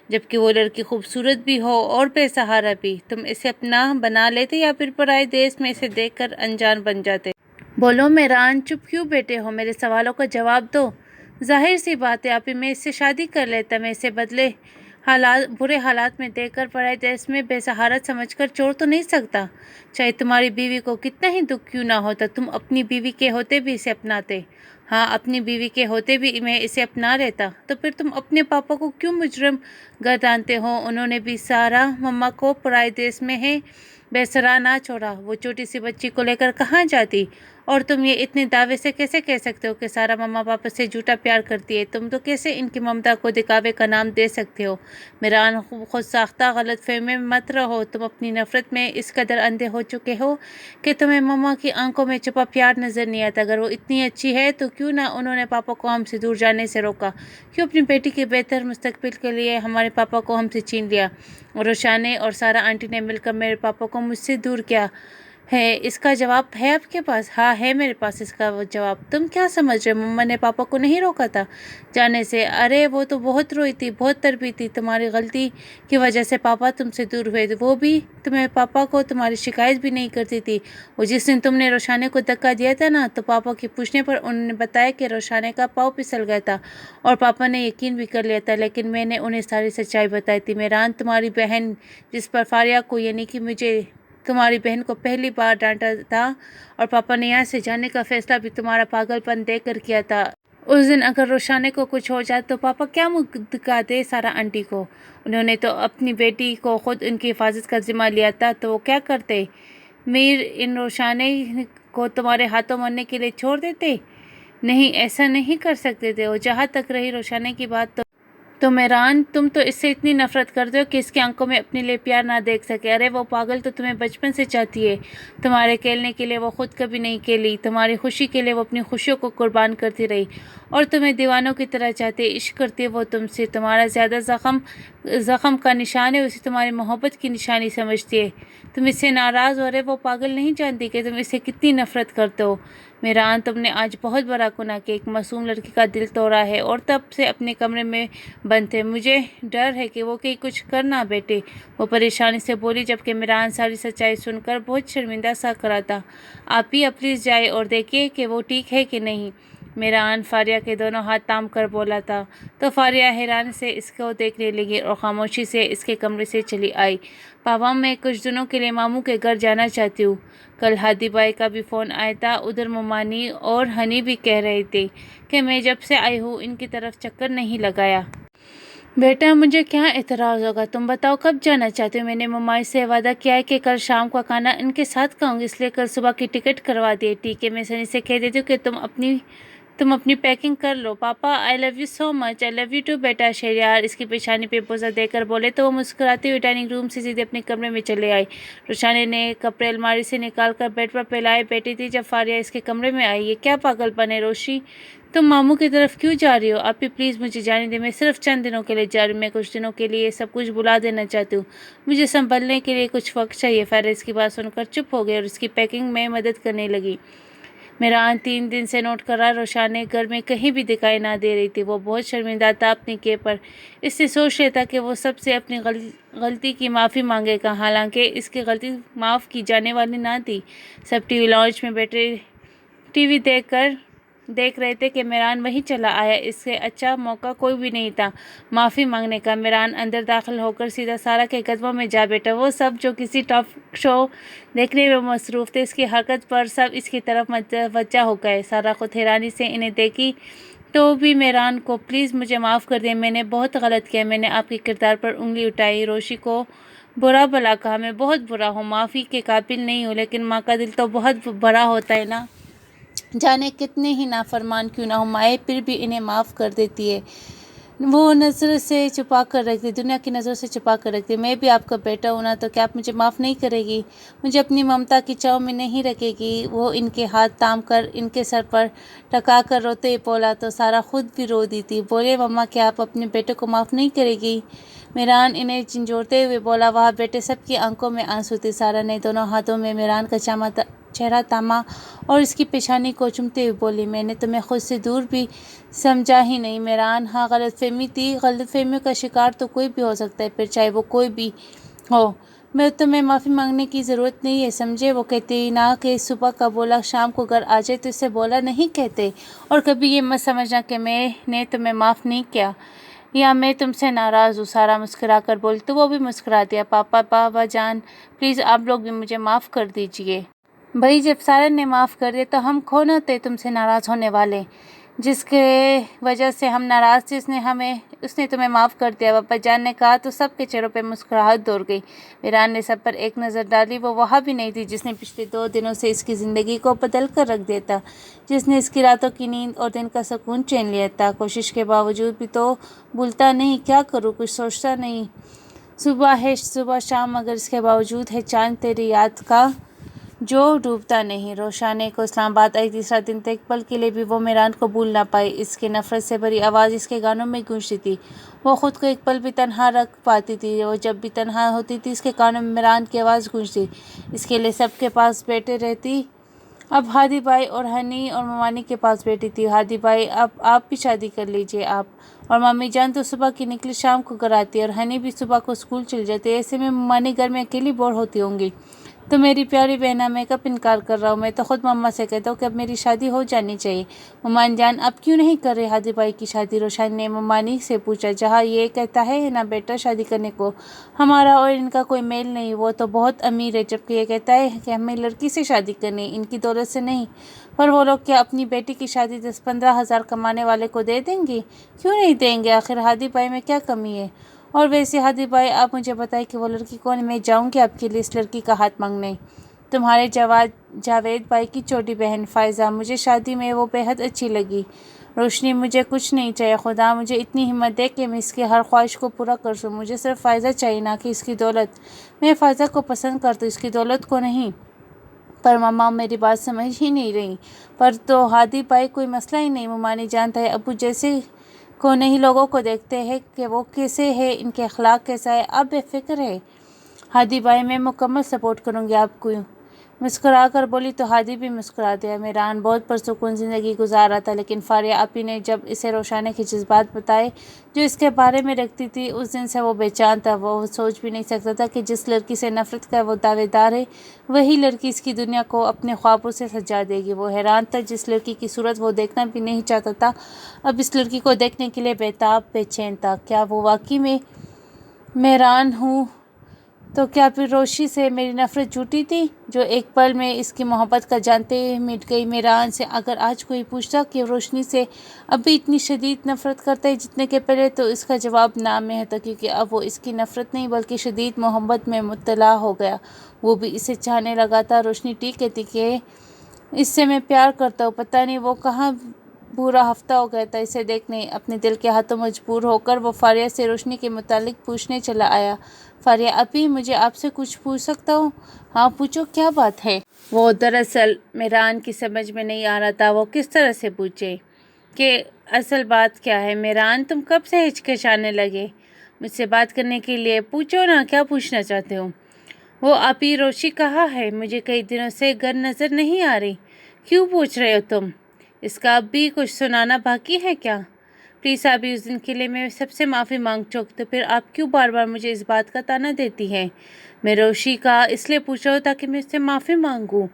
جبکہ وہ لڑکی خوبصورت بھی ہو اور بے سہارا بھی، تم اسے اپنا بنا لیتے یا پھر پرائے دیس میں اسے دیکھ کر انجان بن جاتے؟ بولو میران، چپ کیوں بیٹھے ہو؟ میرے سوالوں کا جواب دو۔ ظاہر سی بات ہے آپی، میں اس سے شادی کر لیتا، میں اسے برے حالات میں دیکھ کر پرائے دیس میں بے سہارا سمجھ کر چھوڑ تو نہیں سکتا، چاہے تمہاری بیوی کو کتنا ہی دکھ کیوں نہ ہوتا۔ تم اپنی بیوی کے ہوتے بھی اسے اپناتے؟ ہاں، اپنی بیوی کے ہوتے بھی میں اسے اپنا لیتا۔ تو پھر تم اپنے پاپا کو کیوں مجرم گردانتے ہو؟ انہوں نے بھی سارا مما کو پرائے دیس میں ہے بے سہارا نہ چھوڑا، وہ چھوٹی سی بچی کو لے کر کہاں جاتی؟ اور تم یہ اتنے دعوے سے کیسے کہہ سکتے ہو کہ سارا مما پاپا سے جھوٹا پیار کرتی ہے؟ تم تو کیسے ان کی ممتا کو دکھاوے کا نام دے سکتے ہو؟ میران، خود ساختہ غلط فہمی میں مت رہو۔ تم اپنی نفرت میں اس قدر اندھے ہو چکے ہو کہ تمہیں مما کی آنکھوں میں چھپا پیار نظر نہیں آتا۔ اگر وہ اتنی اچھی ہے تو کیوں نہ انہوں نے پاپا کو ہم سے دور جانے سے روکا؟ کیوں اپنی بیٹی کے بہتر مستقبل کے لیے ہمارے پاپا کو ہم سے چھین لیا؟ روشانی اور سارا آنٹی نے مل کر میرے پاپا کو مجھ سے دور کیا ہے۔ اس کا جواب ہے آپ کے پاس؟ ہاں ہے میرے پاس اس کا جواب۔ تم کیا سمجھ رہے؟ مما نے پاپا کو نہیں روکا تھا جانے سے؟ ارے وہ تو بہت روئی تھی، بہت تڑپی تھی، تمہاری غلطی کی وجہ سے پاپا تم سے دور ہوئے، وہ بھی تمہیں پاپا کو تمہاری شکایت بھی نہیں کرتی تھی۔ وہ جس دن تم نے روشانی کو دھکا دیا تھا نا، تو پاپا کے پوچھنے پر انہوں نے بتایا کہ روشانی کا پاؤں پھسل گیا تھا، اور پاپا نے یقین بھی کر لیا تھا، لیکن میں نے انہیں ساری سچائی بتائی تھی۔ میران، تمہاری بہن جس پر فاریہ کو یعنی کہ مجھے تمہاری بہن کو پہلی بار ڈانٹا تھا، اور پاپا نے یہاں سے جانے کا فیصلہ بھی تمہارا پاگل پن دیکھ کر کیا تھا، اس دن اگر روشانی کو کچھ ہو جاتا تو پاپا کیا منہ دکھاتے سارا آنٹی کو؟ انہوں نے تو اپنی بیٹی کو خود ان کی حفاظت کا ذمہ لیا تھا، تو وہ کیا کرتے؟ میر ان روشانی کو تمہارے ہاتھوں مرنے کے لیے چھوڑ دیتے؟ نہیں، ایسا نہیں کر سکتے تھے۔ اور جہاں تک رہی روشانی کی بات، تو میران، تم تو اس سے اتنی نفرت کرتے ہو کہ اس کی آنکھوں میں اپنے لیے پیار نہ دیکھ سکے۔ ارے وہ پاگل تو تمہیں بچپن سے چاہتی ہے، تمہارے کھیلنے کے لیے وہ خود کبھی نہیں کھیلی، تمہاری خوشی کے لیے وہ اپنی خوشیوں کو قربان کرتی رہی، اور تمہیں دیوانوں کی طرح چاہتی ہے۔ عشق کرتی ہے وہ تم سے، تمہارا زیادہ زخم کا نشان ہے، اسے تمہاری محبت کی نشانی سمجھتی ہے۔ تم اس سے ناراض ہو رہے، وہ پاگل نہیں جانتی کہ تم اس سے کتنی نفرت کرتے ہو۔ میران، تم نے آج بہت بڑا گناہ کیا، ایک معصوم لڑکی کا دل توڑا ہے، اور تب سے اپنے کمرے میں بند تھے۔ مجھے ڈر ہے کہ وہ کہیں کچھ کر نہ بیٹھے، وہ پریشانی سے بولی، جبکہ میران ساری سچائی سن کر بہت شرمندہ سا کرا تھا۔ آپی، اب پلیز جائیں اور دیکھیے کہ وہ ٹھیک ہے کہ نہیں۔ میران فاریہ کے دونوں ہاتھ تھام کر بولا تھا، تو فاریہ حیرانی سے اس کو دیکھنے لگی اور خاموشی سے اس کے کمرے سے چلی آئی۔ پاپا، میں کچھ دنوں کے لیے ماموں کے گھر جانا چاہتی ہوں۔ کل ہادی بھائی کا بھی فون آیا تھا، ادھر ممانی اور ہنی بھی کہہ رہی تھی کہ میں جب سے آئی ہوں ان کی طرف چکر نہیں لگایا۔ بیٹا، مجھے کیا اعتراض ہوگا؟ تم بتاؤ کب جانا چاہتے ہو؟ میں نے ممائی سے وعدہ کیا ہے کہ کل شام کا کھانا ان کے ساتھ کھاؤں گی، اس لیے کل صبح کی ٹکٹ کروا دی ہے۔ ٹھیک ہے، میں سنی سے کہہ دیتی ہوں کہ تم اپنی پیکنگ کر لو۔ پاپا، I love you so much. I love you too بیٹا۔ شہریار اس کی پیشانی پہ بوسہ دے کر بولے تو وہ مسکراتے ہوئے ڈائننگ روم سے سیدھے اپنے کمرے میں چلے آئے۔ روشانی نے کپڑے الماری سے نکال کر بیڈ پر پھیلائے بیٹھی تھی جب فاریہ اس کے کمرے میں آئی۔ یہ کیا پاگل پن ہے روشی؟ تم ماموں کی طرف کیوں جا رہی ہو؟ آپی پلیز مجھے جانے دیں، میں صرف چند دنوں کے لیے جا رہی ہوں، میں کچھ دنوں کے لیے سب کچھ بھلا دینا چاہتی ہوں، مجھے سنبھلنے کے لیے کچھ وقت چاہیے۔ فاریہ اس کی بات سن کر چپ ہو گئی اور اس کی پیکنگ میں مدد کرنے لگی۔ میران 3 دن سے نوٹ کر رہا، روشانی گھر میں کہیں بھی دکھائی نہ دے رہی تھی۔ وہ بہت شرمندہ تھا اپنے کیے پر، اس سے سوچ لیتا کہ وہ سب سے اپنی غلطی کی معافی مانگے گا، حالانکہ اس کی غلطی معاف کی جانے والی نہ تھی۔ سب ٹی وی لاؤنج میں بیٹھے ٹی وی دیکھ رہے تھے کہ میران وہیں چلا آیا۔ اس سے اچھا موقع کوئی بھی نہیں تھا معافی مانگنے کا۔ میران اندر داخل ہو کر سیدھا سارا کے قدموں میں جا بیٹھا۔ وہ سب جو کسی ٹاک شو دیکھنے میں مصروف تھے، اس کی حرکت پر سب اس کی طرف متوجہ ہو گئے۔ سارا خود حیرانی سے انہیں دیکھی تو بھی میران کو، پلیز مجھے معاف کر دیں، میں نے بہت غلط کیا، میں نے آپ کے کردار پر انگلی اٹھائی، روشی کو برا بھلا کہا، میں بہت برا ہوں، معافی کے قابل نہیں ہوں، لیکن ماں کا دل تو بہت بڑا ہوتا ہے نا، جانے کتنے ہی نافرمان کیوں نہ ہوں، مائیں پھر بھی انہیں معاف کر دیتی ہے۔ وہ نظر سے چھپا کر رکھتی، دنیا کی نظر سے چھپا کر رکھتی، میں بھی آپ کا بیٹا ہوں نا، تو کیا آپ مجھے معاف نہیں کرے گی؟ مجھے اپنی ممتا کی چھاؤں میں نہیں رکھے گی؟ وہ ان کے ہاتھ تھام کر ان کے سر پر ٹکا کر روتے بولا تو سارا خود بھی رو دی تھی۔ بولے مما کیا آپ اپنے بیٹے کو معاف نہیں کرے گی؟ میران انہیں جھنجھوڑتے ہوئے بولا۔ وہاں بیٹے سب کی آنکھوں میں آنسو تھے۔ سارا نے دونوں ہاتھوں میں میران کا چہرہ تاما اور اس کی پیشانی کو چومتے ہوئے بولی، میں نے تمہیں خود سے دور بھی سمجھا ہی نہیں میران۔ ہاں غلط فہمی تھی، غلط فہمیوں کا شکار تو کوئی بھی ہو سکتا ہے، پھر چاہے وہ کوئی بھی ہو۔ میں تمہیں معافی مانگنے کی ضرورت نہیں ہے، سمجھے؟ وہ کہتے نا کہ صبح کا بولا شام کو گھر آ جائے تو اسے بولا نہیں کہتے۔ اور کبھی یہ مت سمجھنا کہ میں نے تمہیں معاف نہیں کیا یا میں تم سے ناراض ہوں۔ سارا مسکرا کر بولی تو وہ بھی مسکرا دیا۔ پاپا، بابا جان، پلیز آپ لوگ بھی مجھے معاف کر دیجئے۔ بھائی جب سارا نے معاف کر دیا تو ہم کون ہوتے تم سے ناراض ہونے والے؟ جس کے وجہ سے ہم ناراض تھے اس نے تمہیں معاف کر دیا، پاپا جان نے کہا تو سب کے چہروں پہ مسکراہٹ دوڑ گئی۔ میران نے سب پر ایک نظر ڈالی، وہ وہاں بھی نہیں تھی جس نے پچھلے 2 دنوں سے اس کی زندگی کو بدل کر رکھ دیا تھا، جس نے اس کی راتوں کی نیند اور دن کا سکون چھین لیا تھا۔ کوشش کے باوجود بھی تو بھولتا نہیں، کیا کروں، کچھ سوچتا نہیں۔ صبح ہے صبح شام مگر اس کے باوجود ہے چاند تیری یاد کا جو ڈوبتا نہیں۔ روشانے کو اسلام آباد آئی 3 دن تک ایک پل کے لیے بھی وہ میران کو بھول نہ پائی۔ اس کی نفرت سے بھری آواز اس کے کانوں میں گونجتی تھی، وہ خود کو ایک پل بھی تنہا رکھ پاتی تھی۔ وہ جب بھی تنہا ہوتی تھی اس کے کانوں میں میران کی آواز گونجتی، اس کے لیے سب کے پاس بیٹھے رہتی۔ اب ہادی بھائی اور ہنی اور ممانی کے پاس بیٹھی تھی۔ ہادی بھائی اب آپ بھی شادی کر لیجئے، آپ اور مامی جان تو صبح کی نکلی شام کو گھر آتی ہے اور ہنی بھی صبح کو اسکول چل جاتی ہے، ایسے میں ممانی گھر میں اکیلی بور ہوتی ہوں گی۔ تو میری پیاری بہنا میں کب انکار کر رہا ہوں، میں تو خود مما سے کہتا ہوں کہ اب میری شادی ہو جانی چاہیے۔ ممان جان آپ کیوں نہیں کر رہے ہادی بھائی کی شادی؟ روشانی نے ممانی سے پوچھا۔ جہاں یہ کہتا ہے نا بیٹا شادی کرنے کو، ہمارا اور ان کا کوئی میل نہیں، وہ تو بہت امیر ہے، جبکہ یہ کہتا ہے کہ ہمیں لڑکی سے شادی کرنی ہے، ان کی دولت سے نہیں۔ پر وہ لوگ کیا اپنی بیٹی کی شادی 10-15 ہزار کمانے والے کو دے دیں گے؟ کیوں نہیں دیں گے؟ آخر ہادی بھائی میں کیا کمی ہے؟ اور ویسے ہادی بھائی آپ مجھے بتائیں کہ وہ لڑکی کون ہے، میں جاؤں گی آپ کے لیے اس لڑکی کا ہاتھ مانگنے۔ تمہارے جاوید بھائی کی چھوٹی بہن فائزہ، مجھے شادی میں وہ بے حد اچھی لگی۔ روشنی مجھے کچھ نہیں چاہیے، خدا مجھے اتنی ہمت دے کہ میں اس کی ہر خواہش کو پورا کر سکوں۔ مجھے صرف فائزہ چاہیے، نہ کہ اس کی دولت۔ میں فائزہ کو پسند کرتی ہوں، اس کی دولت کو نہیں۔ پر مما میری بات سمجھ ہی نہیں رہی۔ پر تو ہادی بھائی کوئی مسئلہ ہی نہیں، ممانی جانتا ہے ابو جیسے کو نہیں لوگوں کو دیکھتے ہیں کہ وہ کیسے ہے، ان کے اخلاق کیسا ہے، اب بے فکر ہے۔ ہادی بھائی میں مکمل سپورٹ کروں گی آپ کو، مسکرا کر بولی تو ہادی بھی مسکرا دیا۔ میران بہت پرسکون زندگی گزار رہا تھا، لیکن فاریہ آپی نے جب اسے روشانے کے جذبات بتائے جو اس کے بارے میں رکھتی تھی، اس دن سے وہ بے چین تھا۔ وہ سوچ بھی نہیں سکتا تھا کہ جس لڑکی سے نفرت کا وہ دعوے دار ہے، وہی لڑکی اس کی دنیا کو اپنے خوابوں سے سجا دے گی۔ وہ حیران تھا، جس لڑکی کی صورت وہ دیکھنا بھی نہیں چاہتا تھا، اب اس لڑکی کو دیکھنے کے لیے بےتاب بے چین تھا۔ کیا وہ واقعی میں میران ہوں؟ تو کیا پھر روشنی سے میری نفرت جھوٹی تھی، جو ایک پل میں اس کی محبت کا جانتے مٹ گئی؟ میران سے اگر آج کوئی پوچھتا کہ روشنی سے اب بھی اتنی شدید نفرت کرتا ہے جتنے کے پہلے، تو اس کا جواب نہ میں ہوتا، کیونکہ اب وہ اس کی نفرت نہیں بلکہ شدید محبت میں مبتلا ہو گیا، وہ بھی اسے چاہنے لگا تھا۔ روشنی ٹھیک کہتی کہ اس سے میں پیار کرتا ہوں، پتہ نہیں وہ کہاں پورا ہفتہ ہو گیا تھا اسے دیکھنے۔ اپنے دل کے ہاتھوں مجبور ہو کر وہ فاریہ سے روشنی کے متعلق پوچھنے چلا آیا۔ فاریہ آپی مجھے آپ سے کچھ پوچھ سکتا ہوں؟ ہاں پوچھو، کیا بات ہے؟ وہ دراصل میران کی سمجھ میں نہیں آ رہا تھا وہ کس طرح سے پوچھے کہ اصل بات کیا ہے۔ میران تم کب سے ہچکچانے لگے مجھ سے بات کرنے کے لیے؟ پوچھو نا، کیا پوچھنا چاہتے ہو؟ وہ آپی روشی کہاں ہے؟ مجھے کئی دنوں سے گھر نظر نہیں آ رہی۔ کیوں پوچھ رہے ہو تم؟ اس کا اب بھی کچھ سنانا باقی ہے کیا؟ پلیز آپی، اس دن کے لیے میں سب سے معافی مانگ چکی، تو پھر آپ کیوں بار بار مجھے اس بات کا طعنہ دیتی ہیں؟ میں روشی کا اس لیے پوچھ رہا ہوں تاکہ میں اس سے معافی مانگوں،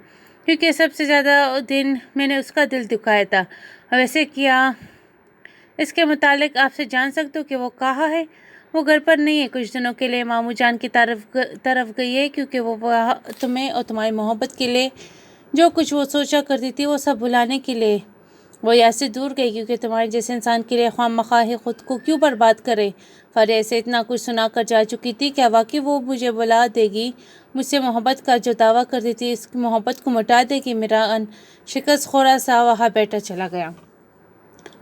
کیونکہ سب سے زیادہ دن میں نے اس کا دل دکھایا تھا۔ اور ویسے کیا اس کے متعلق آپ سے جان سکتا ہوں کہ وہ کہاں ہے؟ وہ گھر پر نہیں ہے، کچھ دنوں کے لیے ماموں جان کی طرف گئی ہے، کیونکہ وہ تمہیں اور تمہاری محبت کے لیے جو کچھ وہ سوچا کرتی تھی وہ سب بھلانے کے لیے وہ یہاں سے دور گئی، کیونکہ تمہارے جیسے انسان کے لیے خواہ مخواہ خود کو کیوں برباد کرے۔ فاریہ سے اتنا کچھ سنا کر جا چکی تھی، کیا واقعی وہ مجھے بلا دے گی؟ مجھ سے محبت کا جو دعویٰ کرتی تھی اس کی محبت کو مٹا دے گی؟ میران شکست خوردہ سا وہاں بیٹھا چلا گیا۔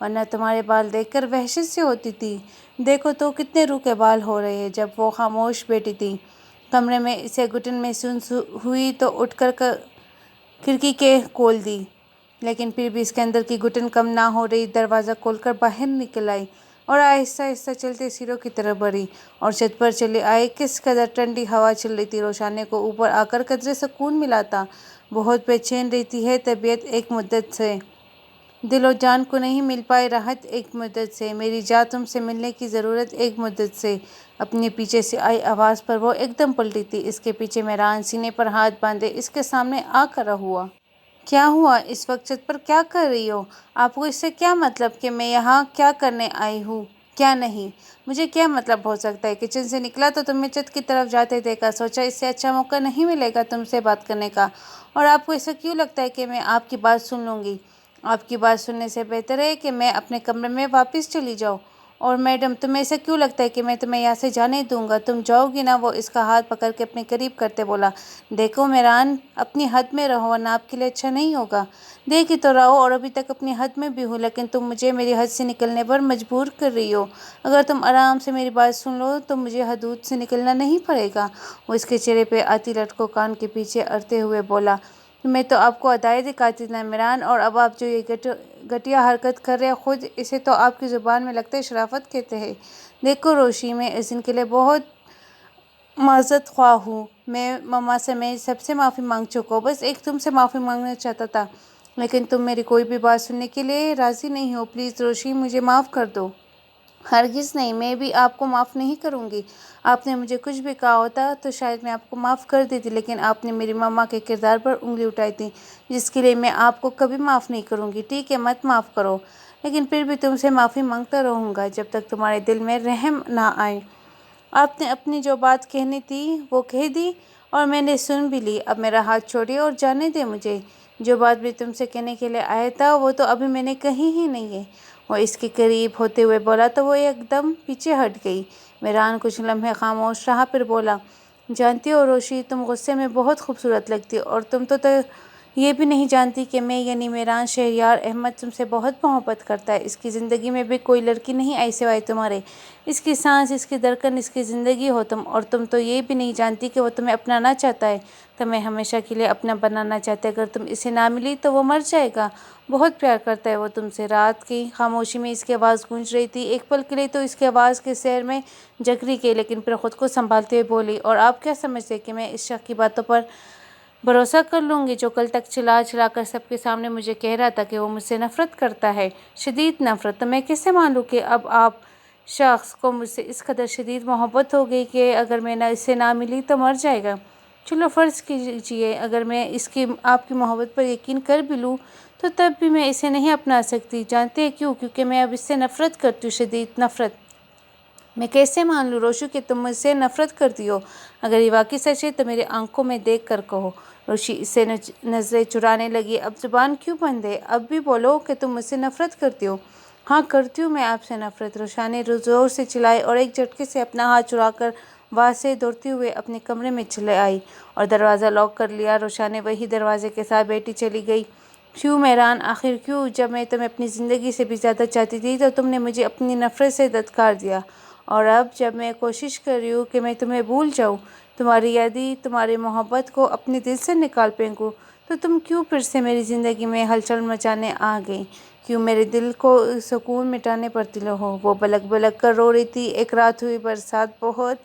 ورنہ تمہارے بال دیکھ کر وحشت سے ہوتی تھی۔ دیکھو تو کتنے روح کے بال ہو رہے ہیں۔ جب وہ خاموش بیٹھی تھی، کمرے میں اسے گھٹن محسوس ہوئی تو اٹھ کر کھڑکی کے کھول دی، لیکن پھر بھی اس کے اندر کی گھٹن کم نہ ہو رہی۔ دروازہ کھول کر باہر نکل آئی اور آہستہ آہستہ چلتے سیڑھیوں کی طرف بڑھی اور چھت پر چلی آئی۔ کس قدر ٹھنڈی ہوا چل رہی تھی۔ روشانی کو اوپر آ کر قدرے سکون ملا تھا۔ بہت بے چین رہتی ہے طبیعت ایک مدت سے، دل و جان کو نہیں مل پائی راحت ایک مدت سے، میری جاں تم سے ملنے کی ضرورت ایک مدت سے۔ اپنے پیچھے سے آئی آواز پر وہ ایک دم پلٹی تھی۔ اس کے پیچھے مہران سینے پر ہاتھ باندھے اس کے سامنے آ کھڑا ہوا۔ کیا ہوا؟ اس وقت چھت پر کیا کر رہی ہو؟ آپ کو اس سے کیا مطلب کہ میں یہاں کیا کرنے آئی ہوں؟ کیا نہیں؟ مجھے کیا مطلب ہو سکتا ہے؟ کچن سے نکلا تو تمہیں چھت کی طرف جاتے دیکھا، سوچا اس سے اچھا موقع نہیں ملے گا تم سے بات کرنے کا، اور آپ کو ایسا کیوں لگتا ہے کہ میں آپ کی بات سن لوں گی؟ آپ کی بات سننے سے بہتر ہے کہ میں اپنے کمرے میں واپس چلی جاؤں۔ اور میڈم، تمہیں ایسا کیوں لگتا ہے کہ میں تمہیں یہاں سے جانے دوں گا؟ تم جاؤ گی نا؟ وہ اس کا ہاتھ پکڑ کے اپنے قریب کرتے بولا۔ دیکھو مہران، اپنی حد میں رہو ورنہ آپ کے لیے اچھا نہیں ہوگا۔ دیکھ ہی تو رہا ہوں، اور ابھی تک اپنی حد میں بھی ہوں، لیکن تم مجھے میری حد سے نکلنے پر مجبور کر رہی ہو۔ اگر تم آرام سے میری بات سن لو تو مجھے حدود سے نکلنا نہیں پڑے گا۔ وہ اس کے چہرے پہ آتی لٹ کو کان کے پیچھے اڑتے ہوئے بولا۔ میں تو آپ کو ادائیں دکھاتی تھی مہران، اور اب آپ جو یہ گھٹیا حرکت کر رہے ہیں خود اسے تو آپ کی زبان میں لگتا ہے شرافت کہتے ہیں۔ دیکھو روشی، میں اس دن کے لیے بہت معذرت خواہ ہوں۔ میں مما سے میں سب سے معافی مانگ چکا ہوں، بس ایک تم سے معافی مانگنا چاہتا تھا، لیکن تم میری کوئی بھی بات سننے کے لیے راضی نہیں ہو۔ پلیز روشی، مجھے معاف کر دو۔ ہرگز نہیں، میں بھی آپ کو معاف نہیں کروں گی۔ آپ نے مجھے کچھ بھی کہا ہوتا تو شاید میں آپ کو معاف کر دیتی، لیکن آپ نے میری مما کے کردار پر انگلی اٹھائی تھی، جس کے لیے میں آپ کو کبھی معاف نہیں کروں گی۔ ٹھیک ہے، مت معاف کرو، لیکن پھر بھی تم سے معافی مانگتا رہوں گا جب تک تمہارے دل میں رحم نہ آئے۔ آپ نے اپنی جو بات کہنی تھی وہ کہہ دی، اور میں نے سن بھی لی۔ اب میرا ہاتھ چھوڑیے اور جانے دیں مجھے۔ جو بات بھی تم سے کہنے کے لیے آیا تھا وہ تو ابھی میں نے کہی ہی نہیں ہے۔ وہ اس کے قریب ہوتے ہوئے بولا تو وہ ایک دم پیچھے ہٹ گئی۔ مہران کچھ لمحے خاموش رہا، پھر بولا، جانتی ہو روشی، تم غصے میں بہت خوبصورت لگتی ہو، اور تم تو یہ بھی نہیں جانتی کہ میں یعنی مہران شہریار احمد تم سے بہت محبت کرتا ہے۔ اس کی زندگی میں بھی کوئی لڑکی نہیں آئی سوائے تمہارے۔ اس کی سانس، اس کی دھڑکن، اس کی زندگی ہو تم، اور تم تو یہ بھی نہیں جانتی کہ وہ تمہیں اپنانا چاہتا ہے، تمہیں ہمیشہ کے لیے اپنا بنانا چاہتا ہے۔ اگر تم اسے نہ ملی تو وہ مر جائے گا۔ بہت پیار کرتا ہے وہ تم سے۔ رات کی خاموشی میں اس کی آواز گونج رہی تھی۔ ایک پل کے لیے تو اس کی آواز کے سیر میں جھکری گئی، لیکن پھر خود کو سنبھالتے ہوئے بولی، اور آپ کیا سمجھتے کہ میں اس شخص کی باتوں پر بھروسہ کر لوں گی جو کل تک چلا چلا کر سب کے سامنے مجھے کہہ رہا تھا کہ وہ مجھ سے نفرت کرتا ہے، شدید نفرت؟ تو میں کیسے مان لوں کہ اب آپ شخص کو مجھ سے اس قدر شدید محبت ہو گئی کہ اگر میں اس سے نہ ملی تو مر جائے گا؟ چلو فرض کیجئے اگر میں آپ کی محبت پر یقین کر بھی لوں تو تب بھی میں اسے نہیں اپنا سکتی۔ جانتے ہیں کیوں؟ کیونکہ میں اب اس سے نفرت کرتی ہوں، شدید نفرت۔ میں کیسے مان لوں روشی کہ تم مجھ سے نفرت کرتی ہو؟ اگر یہ واقعی سچ ہے تو میری آنکھوں میں دیکھ کر کہو۔ روشی اس سے نظریں چرانے لگی۔ اب زبان کیوں بند ہے؟ اب بھی بولو کہ تم مجھ سے نفرت کرتی ہو۔ ہاں، کرتی ہوں میں آپ سے نفرت، روشانی زور سے چلائی اور ایک جھٹکے سے اپنا ہاتھ چھڑا کر وہاں سے دوڑتی ہوئے اپنے کمرے میں چلی آئی اور دروازہ لاک کر لیا۔ روشانی وہی دروازے کے ساتھ بیٹھی چلی گئی۔ کیوں مہران، آخر کیوں؟ جب میں تمہیں اپنی زندگی سے بھی زیادہ چاہتی تھی تو تم نے مجھے اپنی نفرت سے دھتکار دیا، اور اب جب میں کوشش کر رہی ہوں کہ میں تمہیں بھول جاؤں، تمہاری یادیں، تمہاری محبت کو اپنے دل سے نکال پھینکوں، تو تم کیوں پھر سے میری زندگی میں ہلچل مچانے آ گئی؟ کیوں میرے دل کو سکون مٹانے پر تلے ہو؟ وہ بلک بلک کر رو رہی تھی۔ ایک رات ہوئی برسات بہت،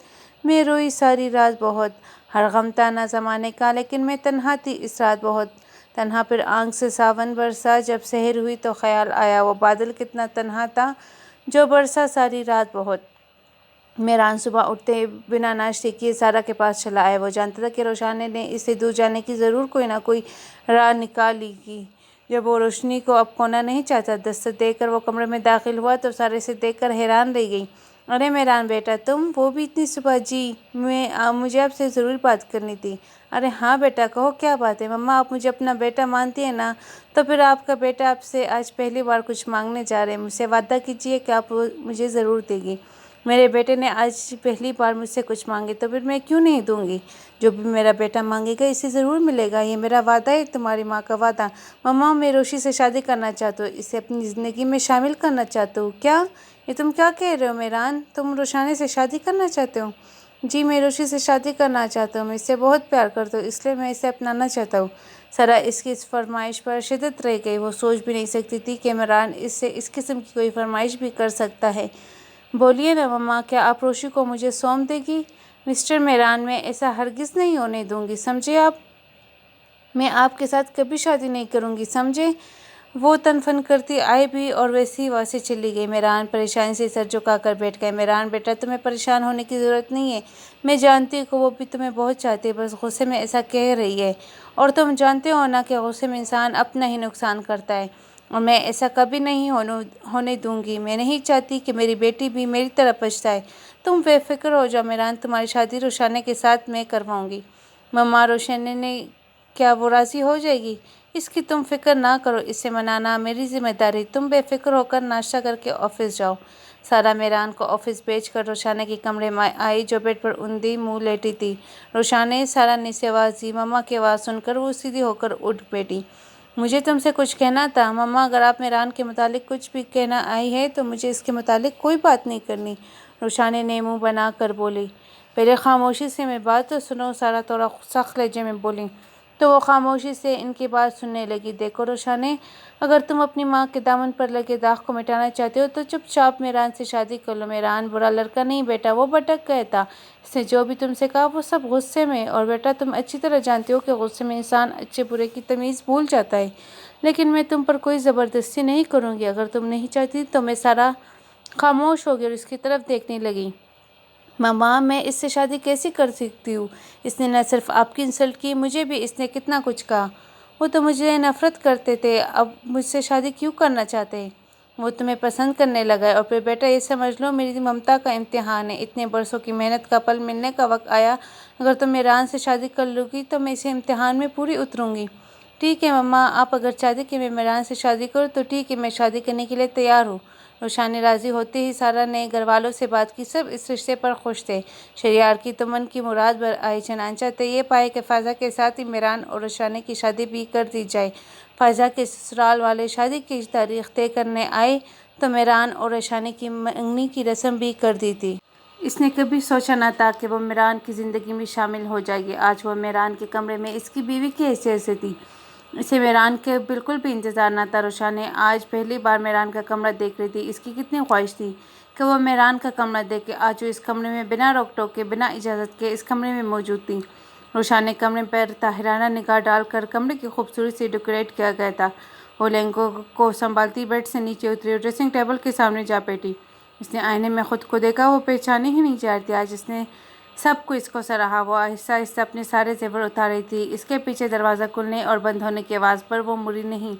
میں روئی ساری رات بہت، ہر غم تھا نہ زمانے کا، لیکن میں تنہا تھی اس رات بہت تنہا۔ پھر آنکھ سے ساون برسا، جب سحر ہوئی تو خیال آیا وہ بادل کتنا تنہا تھا جو برسا ساری رات بہت۔ مہران صبح اٹھتے بنا ناشتے کیے سارا کے پاس چلا آیا۔ وہ جانتا تھا کہ روشانی نے اس سے دور جانے کی ضرور کوئی نہ کوئی راہ نکالی گی، جب وہ روشنی کو اب کھونا نہیں چاہتا۔ دستک دے کر وہ کمرے میں داخل ہوا تو سارے اسے دیکھ کر حیران رہ گئی۔ ارے مہران بیٹا، تم! وہ بھی اتنی صبح؟ جی، مجھے آپ سے ضروری بات کرنی تھی۔ ارے ہاں بیٹا، کہو کیا بات ہے؟ مما، آپ مجھے اپنا بیٹا مانتی ہیں نا؟ تو پھر آپ کا بیٹا آپ سے آج پہلی بار کچھ مانگنے جا رہے ہیں۔ مجھ سے وعدہ کیجیے کہ آپ مجھے ضرور دیں گی۔ میرے بیٹے نے آج پہلی بار مجھ سے کچھ مانگے تو پھر میں کیوں نہیں دوں گی؟ جو بھی میرا بیٹا مانگے گا اسے ضرور ملے گا، یہ میرا وعدہ ہے، تمہاری ماں کا وعدہ۔ مما، میں روشی سے شادی کرنا چاہتا ہوں، اسے اپنی زندگی میں شامل کرنا چاہتا ہوں۔ کیا؟ یہ تم کیا کہہ رہے ہو میران؟ تم روشانی سے شادی کرنا چاہتے ہو؟ جی، میں روشی سے شادی کرنا چاہتا ہوں، میں اس سے بہت پیار کرتا ہوں، اس لیے میں اسے اپنانا چاہتا ہوں۔ سارا اس کی اس فرمائش پر شدت رہ گئی، وہ سوچ بھی نہیں سکتی تھی کہ میران اس سے اس قسم کی کوئی فرمائش بھی کر سکتا ہے۔ بولیے نا مما، کیا آپ روشی کو مجھے سونپ دے گی؟ مسٹر میران، میں ایسا ہرگز نہیں ہونے دوں گی، سمجھے آپ؟ میں آپ کے ساتھ کبھی شادی نہیں کروں گی، سمجھے؟ وہ تن فن کرتی آئی بھی اور ویسے ہی وہاں سے چلی گئی۔ میران پریشانی سے سر جھکا کر بیٹھ گئے۔ میران بیٹا، تمہیں پریشان ہونے کی ضرورت نہیں ہے، میں جانتی ہوں کہ وہ بھی تمہیں بہت چاہتی ہے، بس غصے میں ایسا کہہ رہی ہے، اور تم جانتے ہو نا کہ غصے میں انسان اپنا ہی نقصان کرتا ہے، اور میں ایسا کبھی نہیں ہونے دوں گی۔ میں نہیں چاہتی کہ میری بیٹی بھی میری طرح پچھتائے۔ تم بے فکر ہو جاؤ میران، تمہاری شادی روشانی کے ساتھ میں کرواؤں گی۔ مما، روشانی نے کیا وہ راضی ہو جائے گی؟ اس کی تم فکر نہ کرو، اسے منانا میری ذمہ داری، تم بے فکر ہو کر ناشتہ کر کے آفس جاؤ۔ سارا میران کو آفس بھیج کر روشانی کے کمرے میں آئی جو بیڈ پر اوندھی منہ لیٹی تھی۔ روشانی، سارا نے اسے آواز دی۔ مما کی آواز سن کر وہ سیدھی ہو کر اٹھ بیٹھی۔ مجھے تم سے کچھ کہنا تھا مما، اگر آپ میران کے متعلق کچھ بھی کہنا آئی ہے تو مجھے اس کے متعلق کوئی بات نہیں کرنی، روشانی نے منہ بنا کر بولی۔ پہلے خاموشی سے میں بات تو سنو، سارا تھوڑا سخت لہجے میں بولی۔ تو وہ خاموشی سے ان کی بات سننے لگی۔ دیکھو روشانی، اگر تم اپنی ماں کے دامن پر لگے داغ کو مٹانا چاہتے ہو تو چپ چاپ میران سے شادی کر لو۔ میران برا لڑکا نہیں بیٹا، وہ بھٹک گیا تھا، اس نے جو بھی تم سے کہا وہ سب غصے میں، اور بیٹا تم اچھی طرح جانتے ہو کہ غصے میں انسان اچھے برے کی تمیز بھول جاتا ہے، لیکن میں تم پر کوئی زبردستی نہیں کروں گی، اگر تم نہیں چاہتی تو میں۔ سارا خاموش ہو گئی اور اس کی طرف دیکھنے لگی۔ مما، میں اس سے شادی کیسے کر سکتی ہوں؟ اس نے نہ صرف آپ کی انسلٹ کی، مجھے بھی اس نے کتنا کچھ کہا۔ وہ تو مجھے نفرت کرتے تھے، اب مجھ سے شادی کیوں کرنا چاہتے ہیں؟ وہ تمہیں پسند کرنے لگا ہے، اور پھر بیٹا یہ سمجھ لو میری ممتا کا امتحان ہے، اتنے برسوں کی محنت کا پھل ملنے کا وقت آیا، اگر تم میران سے شادی کر لو گی تو میں اسے امتحان میں پوری اتروں گی۔ ٹھیک ہے مما، آپ اگر چاہتے کہ میں میران سے شادی کروں تو ٹھیک ہے، میں شادی کرنے کے لیے تیار ہوں۔ روشانی راضی ہوتے ہی سارا نے گھر والوں سے بات کی، سب اس رشتے پر خوش تھے۔ شہریار کی تو من کی مراد بھر آئی، چنانچہ طے یہ پائے کہ فائزہ کے ساتھ ہی میران اور روشانی کی شادی بھی کر دی جائے۔ فائزہ کے سسرال والے شادی کی تاریخ طے کرنے آئے تو میران اور روشانی کی منگنی کی رسم بھی کر دی تھی۔ اس نے کبھی سوچا نہ تھا کہ وہ میران کی زندگی میں شامل ہو جائے گی۔ آج وہ میران کے کمرے میں اس کی بیوی کی حیثیت سے تھی، اسے میران کے بالکل بھی انتظار نہ تھا۔ روشانی آج پہلی بار میران کا کمرہ دیکھ رہی تھی، اس کی کتنی خواہش تھی کہ وہ میران کا کمرہ دیکھے۔ آج وہ اس کمرے میں بنا روک ٹوک کے، بنا اجازت کے اس کمرے میں موجود تھی۔ روشانی کمرے پر طاہرانہ نگاہ ڈال کر کمرے کی خوبصورتی سے ڈیکوریٹ کیا گیا تھا۔ وہ لہنگوں کو سنبھالتی بیڈ سے نیچے اتری اور ڈریسنگ ٹیبل کے سامنے جا بیٹھی۔ اس نے آئینے میں خود کو دیکھا، وہ پہچانے ہی نہیں چاہ رہی تھی۔ آج اس نے سب کو اس کو سراہا، وہ آہستہ آہستہ اپنے سارے زیور اتار رہی تھی۔ اس کے پیچھے دروازہ کھلنے اور بند ہونے کی آواز پر وہ مڑی نہیں۔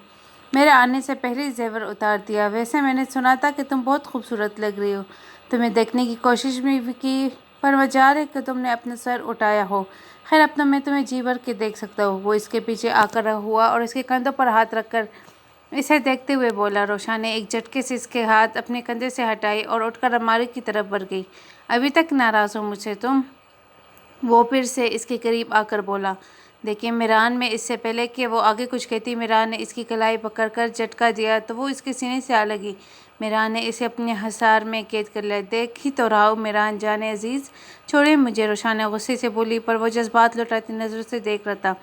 میرے آنے سے پہلے ہی زیور اتار دیا؟ ویسے میں نے سنا تھا کہ تم بہت خوبصورت لگ رہی ہو، تمہیں دیکھنے کی کوشش بھی کی، پر مجال ہے کہ تم نے اپنا سر اٹھایا ہو۔ خیر، اب تو میں تمہیں جی بھر کے دیکھ سکتا ہوں۔ وہ اس کے پیچھے آ کر ہوا اور اس کے کندھوں پر ہاتھ رکھ کر اسے دیکھتے ہوئے بولا۔ روشانی نے ایک جھٹکے سے اس کے ہاتھ اپنے کندھے سے ہٹائے اور اٹھ کر الماری کی طرف بڑھ گئی۔ ابھی تک ناراض ہو مجھ سے تم؟ وہ پھر سے اس کے قریب آ کر بولا۔ دیکھیں میران، میں اس سے پہلے کہ وہ آگے کچھ کہتی، میران نے اس کی کلائی پکڑ کر جھٹکا دیا تو وہ اس کے سینے سے آ لگی۔ میران نے اسے اپنے حصار میں قید کر لیا۔ دیکھ ہی تو رہا ہوں میران جان عزیز، چھوڑیں مجھے، روشانی غصے سے بولی، پر وہ جذبات لوٹاتی نظروں سے دیکھ رہا تھا۔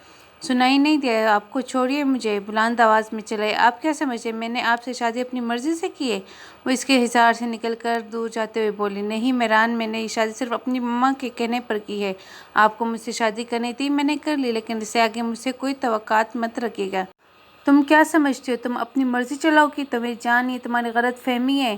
سنائی نہیں دیا آپ کو؟ چھوڑیے مجھے، بلند آواز میں چلائی۔ آپ کیا سمجھتے ہیں میں نے آپ سے شادی اپنی مرضی سے کی ہے؟ وہ اس کے حصار سے نکل کر دور جاتے ہوئے بولی۔ نہیں میران، میں نے یہ شادی صرف اپنی مما کے کہنے پر کی ہے۔ آپ کو مجھ سے شادی کرنی تھی، میں نے کر لی، لیکن اس سے آگے مجھ سے کوئی توقعات مت رکھیے گا۔ تم کیا سمجھتی ہو تم اپنی مرضی چلاؤ گی؟ تو میری جان، یہ تمہاری غلط فہمی ہے۔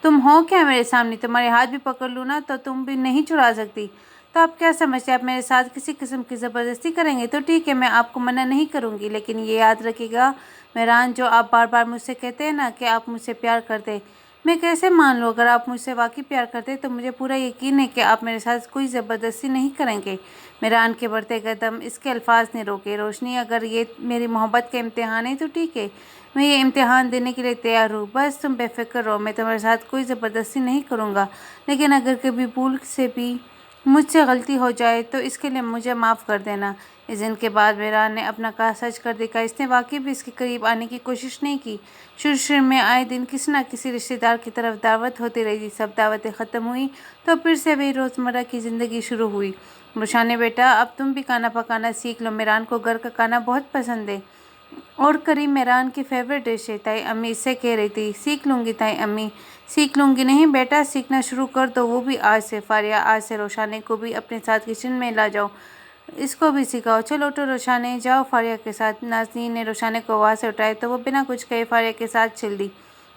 تم ہو کیا میرے سامنے؟ تمہارے ہاتھ بھی پکڑ لوں نا تو تم بھی نہیں چھڑا سکتی۔ تو آپ کیا سمجھتے ہیں آپ میرے ساتھ کسی قسم کی زبردستی کریں گے؟ تو ٹھیک ہے، میں آپ کو منع نہیں کروں گی، لیکن یہ یاد رکھیے گا میران، جو آپ بار بار مجھ سے کہتے ہیں نا کہ آپ مجھ سے پیار کرتے ہیں، میں کیسے مان لوں؟ اگر آپ مجھ سے واقعی پیار کرتے تو مجھے پورا یقین ہے کہ آپ میرے ساتھ کوئی زبردستی نہیں کریں گے۔ میران کے بڑھتے قدم اس کے الفاظ نے روکے۔ روشنی، اگر یہ میری محبت کا امتحان ہے تو ٹھیک ہے، میں یہ امتحان دینے کے لیے تیار ہوں۔ بس تم بے فکر رہو، میں تمہارے ساتھ کوئی زبردستی نہیں کروں گا، لیکن اگر کبھی بھول سے بھی مجھ سے غلطی ہو جائے تو اس کے لیے مجھے معاف کر دینا۔ اس دن کے بعد میران نے اپنا کہا سچ کر دکھایا۔ اس نے واقعی بھی اس کے قریب آنے کی کوشش نہیں کی۔ شروع میں آئے دن کسی نہ کسی رشتے دار کی طرف دعوت ہوتی رہی تھی۔ سب دعوتیں ختم ہوئیں تو پھر سے وہی روزمرہ کی زندگی شروع ہوئی۔ روشانے بیٹا، اب تم بھی کھانا پکانا سیکھ لو، میران کو گھر کا کھانا بہت پسند ہے اور کری میران کی فیوریٹ ڈش ہے۔ تائی امی اس سے کہہ رہی تھی۔ سیکھ لوں گی تائی امی، سیکھ لوں گی نہیں بیٹا، سیکھنا شروع کر دو، وہ بھی آج سے۔ فاریہ، آج سے روشانے کو بھی اپنے ساتھ کچن میں لا جاؤ، اس کو بھی سکھاؤ۔ چلو اٹھو روشانے، جاؤ فاریہ کے ساتھ۔ نازنین نے روشانے کو وہاں سے اٹھایا تو وہ بنا کچھ کہے فاریہ کے ساتھ چل دی۔